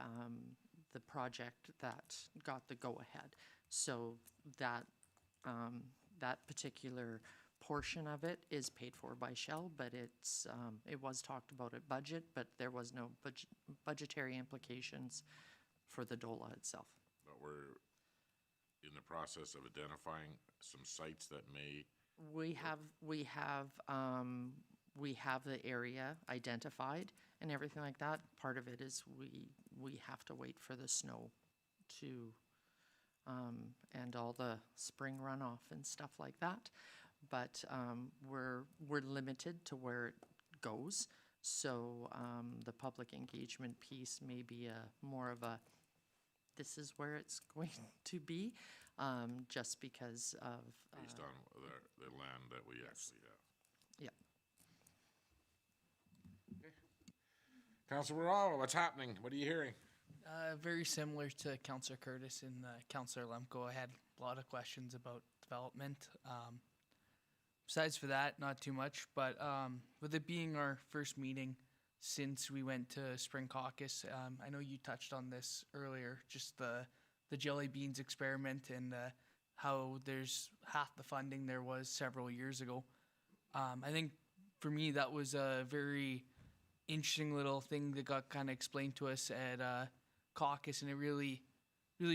project that got the go-ahead. So that that particular portion of it is paid for by Shell, but it's it was talked about at budget, but there was no budgetary implications for the DOLA itself. But we're in the process of identifying some sites that may. We have the area identified and everything like that. Part of it is we have to wait for the snow to and all the spring runoff and stuff like that. But we're limited to where it goes. So the public engagement piece may be more of a, this is where it's going to be, just because of. Based on the land that we actually have. Yeah. Councilor Rawl, what's happening? What are you hearing? Very similar to Councilor Curtis and Councilor Lemko. I had a lot of questions about development. Besides for that, not too much, but with it being our first meeting since we went to Spring Caucus, I know you touched on this earlier, just the jelly beans experiment and how there's half the funding there was several years ago. I think for me that was a very interesting little thing that got kind of explained to us at caucus, and it really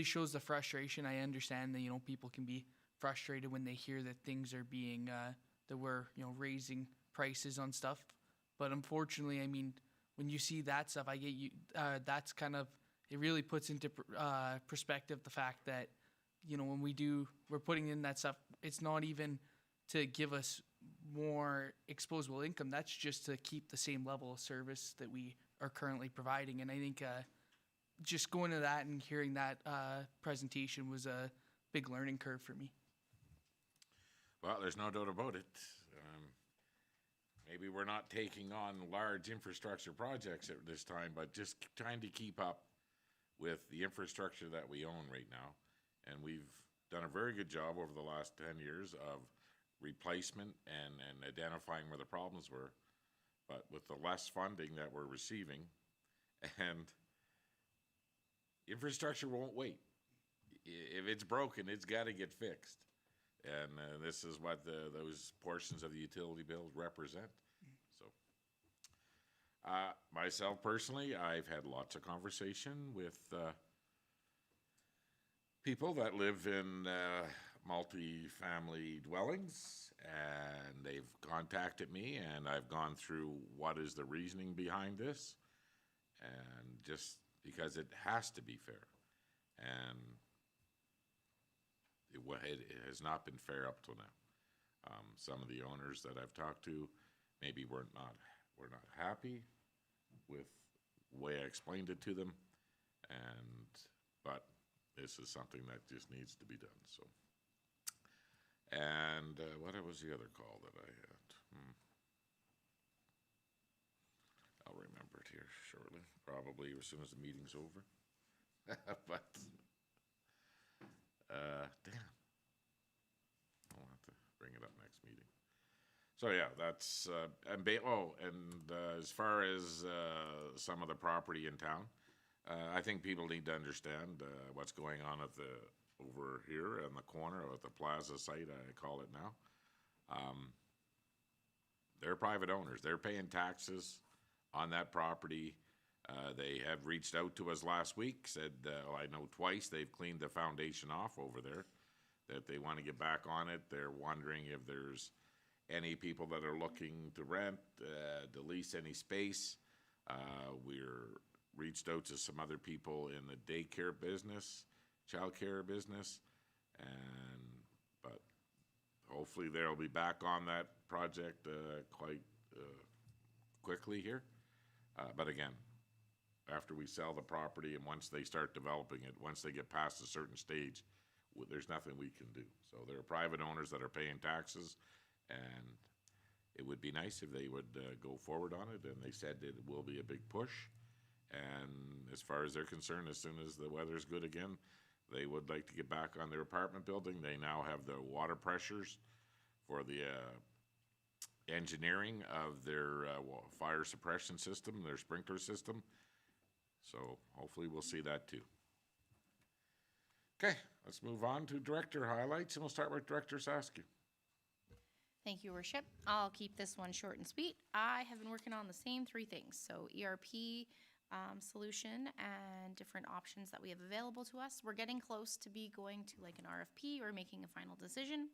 shows the frustration. I understand that people can be frustrated when they hear that things are being, that we're, raising prices on stuff. But unfortunately, I mean, when you see that stuff, that's kind of, it really puts into perspective the fact that, when we're putting in that stuff, it's not even to give us more exposable income. That's just to keep the same level of service that we are currently providing. And I think just going to that and hearing that presentation was a big learning curve for me. Well, there's no doubt about it. Maybe we're not taking on large infrastructure projects at this time, but just trying to keep up with the infrastructure that we own right now. And we've done a very good job over the last 10 years of replacement and identifying where the problems were. But with the less funding that we're receiving, and infrastructure won't wait. If it's broken, it's got to get fixed. And this is what those portions of the utility bills represent. So, myself personally, I've had lots of conversation with people that live in multi-family dwellings, and they've contacted me, and I've gone through what is the reasoning behind this, and just because it has to be fair. And it has not been fair up till now. Some of the owners that I've talked to maybe were not happy with the way I explained it to them, but this is something that just needs to be done. So, and what was the other call that I had? I'll remember it here shortly, probably as soon as the meeting's over. But damn, I'll have to bring it up next meeting. So yeah, that's as far as some of the property in town, I think people need to understand what's going on over here in the corner of the plaza site, I call it now. They're private owners. They're paying taxes on that property. They have reached out to us last week, said, I know twice they've cleaned the foundation off over there, that they want to get back on it. They're wondering if there's any people that are looking to rent, to lease any space. We're reached out to some other people in the daycare business, childcare business, but hopefully they'll be back on that project quite quickly here. But again, after we sell the property and once they start developing it, once they get past a certain stage, there's nothing we can do. So there are private owners that are paying taxes, and it would be nice if they would go forward on it, and they said it will be a big push. And as far as they're concerned, as soon as the weather's good again, they would like to get back on their apartment building. They now have the water pressures for the engineering of their fire suppression system, their sprinkler system. So hopefully we'll see that too. Okay, let's move on to director highlights, and we'll start with Director Saskew. Thank you, Worship. I'll keep this one short and sweet. I have been working on the same three things. So ERP solution and different options that we have available to us. We're getting close to be going to like an RFP or making a final decision.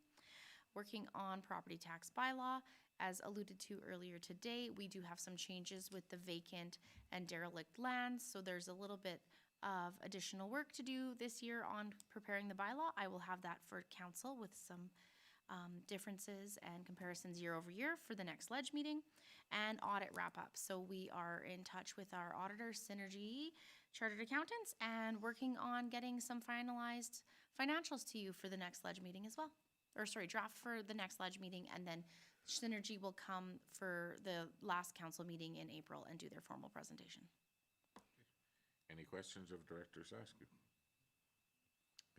Working on property tax bylaw. As alluded to earlier today, we do have some changes with the vacant and derelict lands. So there's a little bit of additional work to do this year on preparing the bylaw. I will have that for council with some differences and comparisons year over year for the next ledge meeting, and audit wrap up. So we are in touch with our auditor, Synergy Chartered Accountants, and working on getting some finalized financials to you for the next ledge meeting as well. Draft for the next ledge meeting, and then Synergy will come for the last council meeting in April and do their formal presentation. Any questions of Director Saskew?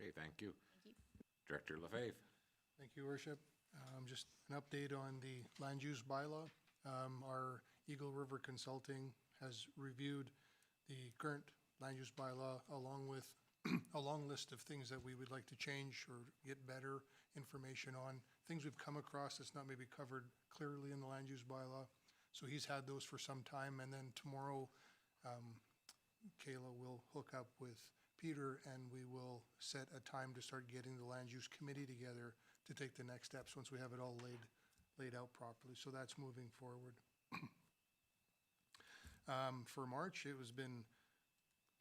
Okay, thank you. Thank you. Director Lefebvre. Thank you, Worship. Just an update on the land use bylaw. Our Eagle River Consulting has reviewed the current land use bylaw along with a long list of things that we would like to change or get better information on, things we've come across that's not maybe covered clearly in the land use bylaw. So he's had those for some time, and then tomorrow Kayla will hook up with Peter, and we will set a time to start getting the land use committee together to take the next steps once we have it all laid out properly. So that's moving forward. For March, it has been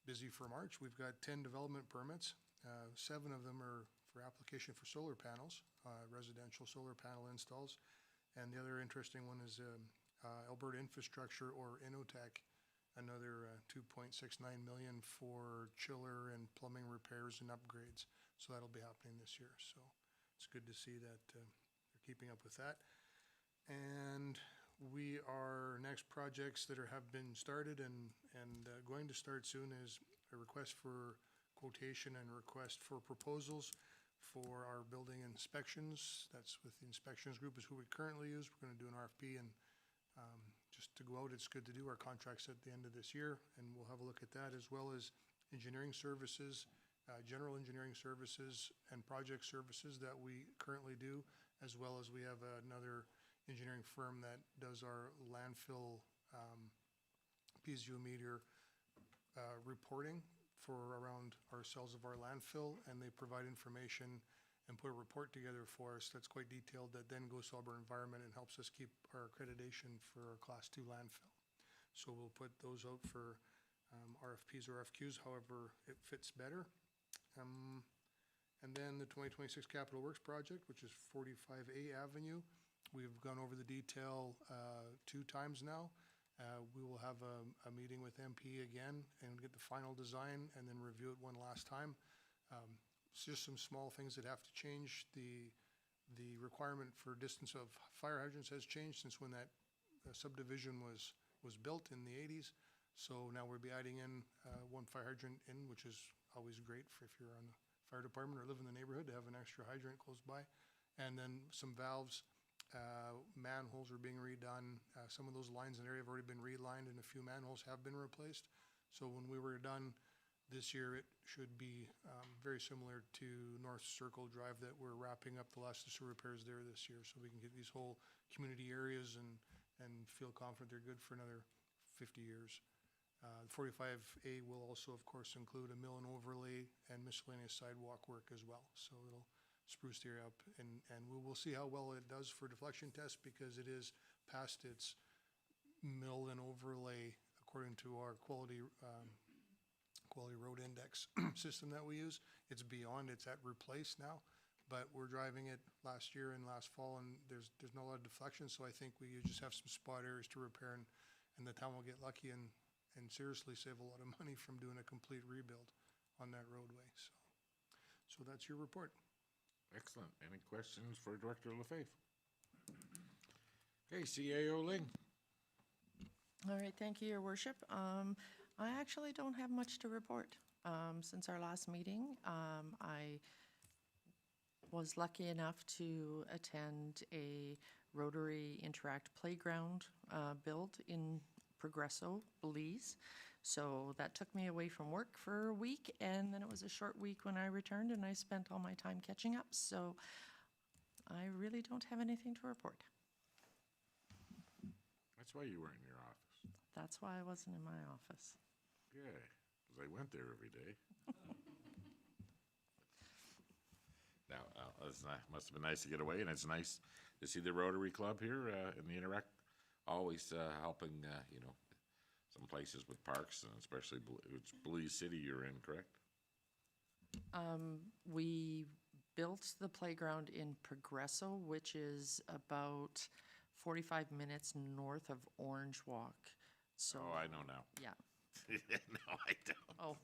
busy for March. We've got 10 development permits. 7 of them are for application for solar panels, residential solar panel installs. And the other interesting one is Alberta Infrastructure, or Innotech, another 2.69 million for chiller and plumbing repairs and upgrades. So that'll be happening this year. So it's good to see that they're keeping up with that. And next projects that have been started and going to start soon is a request for quotation and request for proposals for our building inspections. That's with the inspections group is who we currently use. We're going to do an RFP, and just to go out, it's good to do. Our contract's at the end of this year, and we'll have a look at that, as well as engineering services, general engineering services and project services that we currently do, as well as we have another engineering firm that does our landfill piezometer reporting for around our cells of our landfill, and they provide information and put a report together for us that's quite detailed, that then goes to Alberta Environment and helps us keep our accreditation for our Class 2 landfill. So we'll put those out for RFPs or RFQs, however it fits better. And then the 2026 Capital Works project, which is 45A Avenue. We've gone over the detail 2 times now. We will have a meeting with MP again and get the final design and then review it one last time. It's just some small things that have to change. The requirement for distance of fire hydrants has changed since when that subdivision was built in the 80s. So now we'll be adding in 1 fire hydrant in, which is always great for if you're on the fire department or live in the neighborhood to have an extra hydrant close by. And then some valves. Manholes are being redone. Some of those lines in the area have already been relined, and a few manholes have been replaced. So when we were done this year, it should be very similar to North Circle Drive, that we're wrapping up the last of the sewer repairs there this year, so we can get these whole community areas and feel confident they're good for another 50 years. 45A will also, of course, include a mill and overlay and miscellaneous sidewalk work as well. So it'll spruce the area up, and we will see how well it does for deflection tests, because it is past its mill and overlay according to our quality road index system that we use. It's beyond, it's at replace now, but we're driving it last year and last fall, and there's not a lot of deflection, so I think we just have some spot areas to repair, and the town will get lucky and seriously save a lot of money from doing a complete rebuild on that roadway. So that's your report. Excellent. Any questions for Director LaFave? Okay, CAO Ling. All right, thank you, Your Worship. I actually don't have much to report. Since our last meeting, I was lucky enough to attend a Rotary Interact Playground build in Progresso, Belize. So that took me away from work for a week, and then it was a short week when I returned, and I spent all my time catching up. So I really don't have anything to report. That's why you weren't in your office. That's why I wasn't in my office. Yeah, because I went there every day. Now, must have been nice to get away, and it's nice to see the Rotary Club here in the Interact, always helping, some places with parks, and especially it's Belize City you're in, correct? We built the playground in Progresso, which is about 45 minutes north of Orange Walk. So, Oh, I know now. yeah. No, I don't. Oh.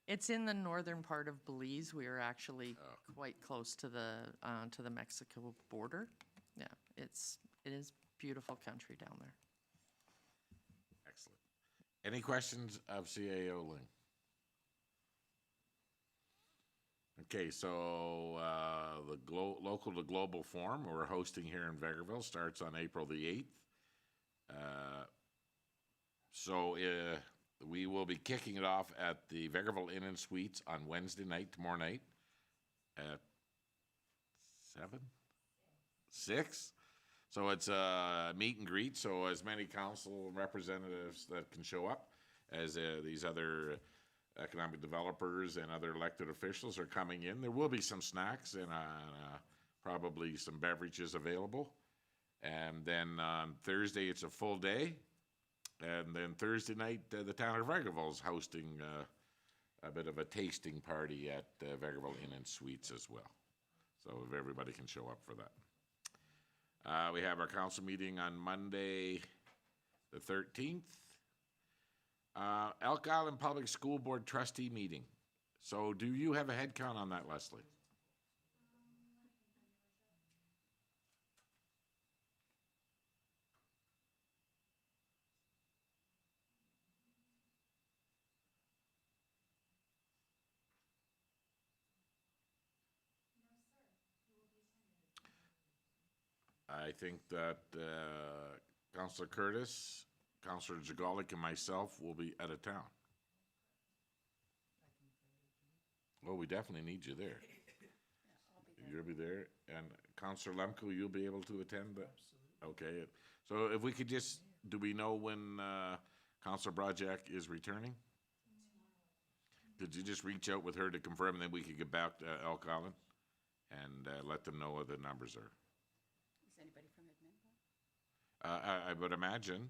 It's in the northern part of Belize. We are actually quite close to the Mexico border. Yeah, it is beautiful country down there. Excellent. Any questions of CAO Ling? Okay, so the local to global forum we're hosting here in Vegreville starts on April the 8th. So we will be kicking it off at the Vegreville Inn and Suites on Wednesday night, tomorrow night, at 7? 6? So it's a meet and greet, so as many council representatives that can show up. as these other economic developers and other elected officials are coming in. There will be some snacks and probably some beverages available. And then on Thursday, it's a full day. And then Thursday night, the town of Vegreville is hosting a bit of a tasting party at Vegreville Inn and Suites as well. So if everybody can show up for that. We have our council meeting on Monday, the 13th. Elk Island Public School Board trustee meeting. So do you have a head count on that, Leslie? I think that Councilor Curtis, Councilor Jagalik, and myself will be out of town. Well, we definitely need you there. You'll be there. And Councilor Lemko, you'll be able to attend? Okay. So if we could just, do we know when Councilor Brajak is returning? Could you just reach out with her to confirm, and then we could get back to Elk Island and let them know what the numbers are? Is anybody from admin? I would imagine,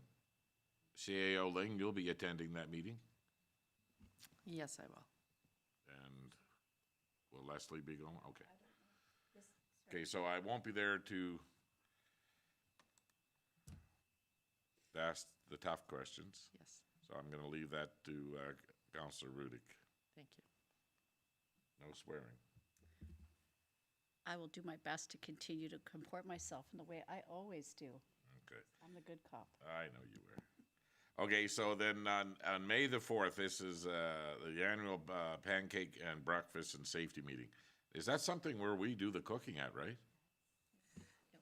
CAO Ling, you'll be attending that meeting, Yes, I will. and will Leslie be going? Okay. Okay, so I won't be there to ask the tough questions, Yes, so I'm gonna leave that to Councilor Rudick. thank you. No swearing. I will do my best to continue to comport myself in the way I always do. Okay, I'm the good cop. I know you were. Okay, so then on May the 4th, this is the annual pancake and breakfast and safety meeting. Is that something where we do the cooking at, right?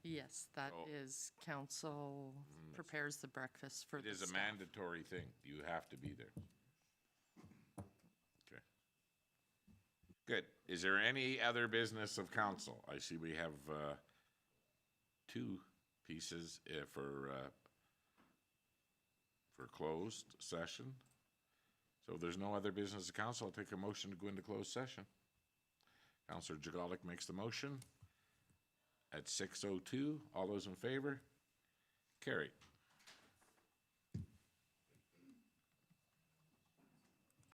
Yes, that Oh. is, council prepares the breakfast for It the is a staff. mandatory thing. You have to be there. Okay. Good. Is there any other business of council? I see we have two pieces for closed session. So if there's no other business of council, I'll take a motion to go into closed session. Councilor Jagalik makes the motion at 6:02. All those in favor? Carried.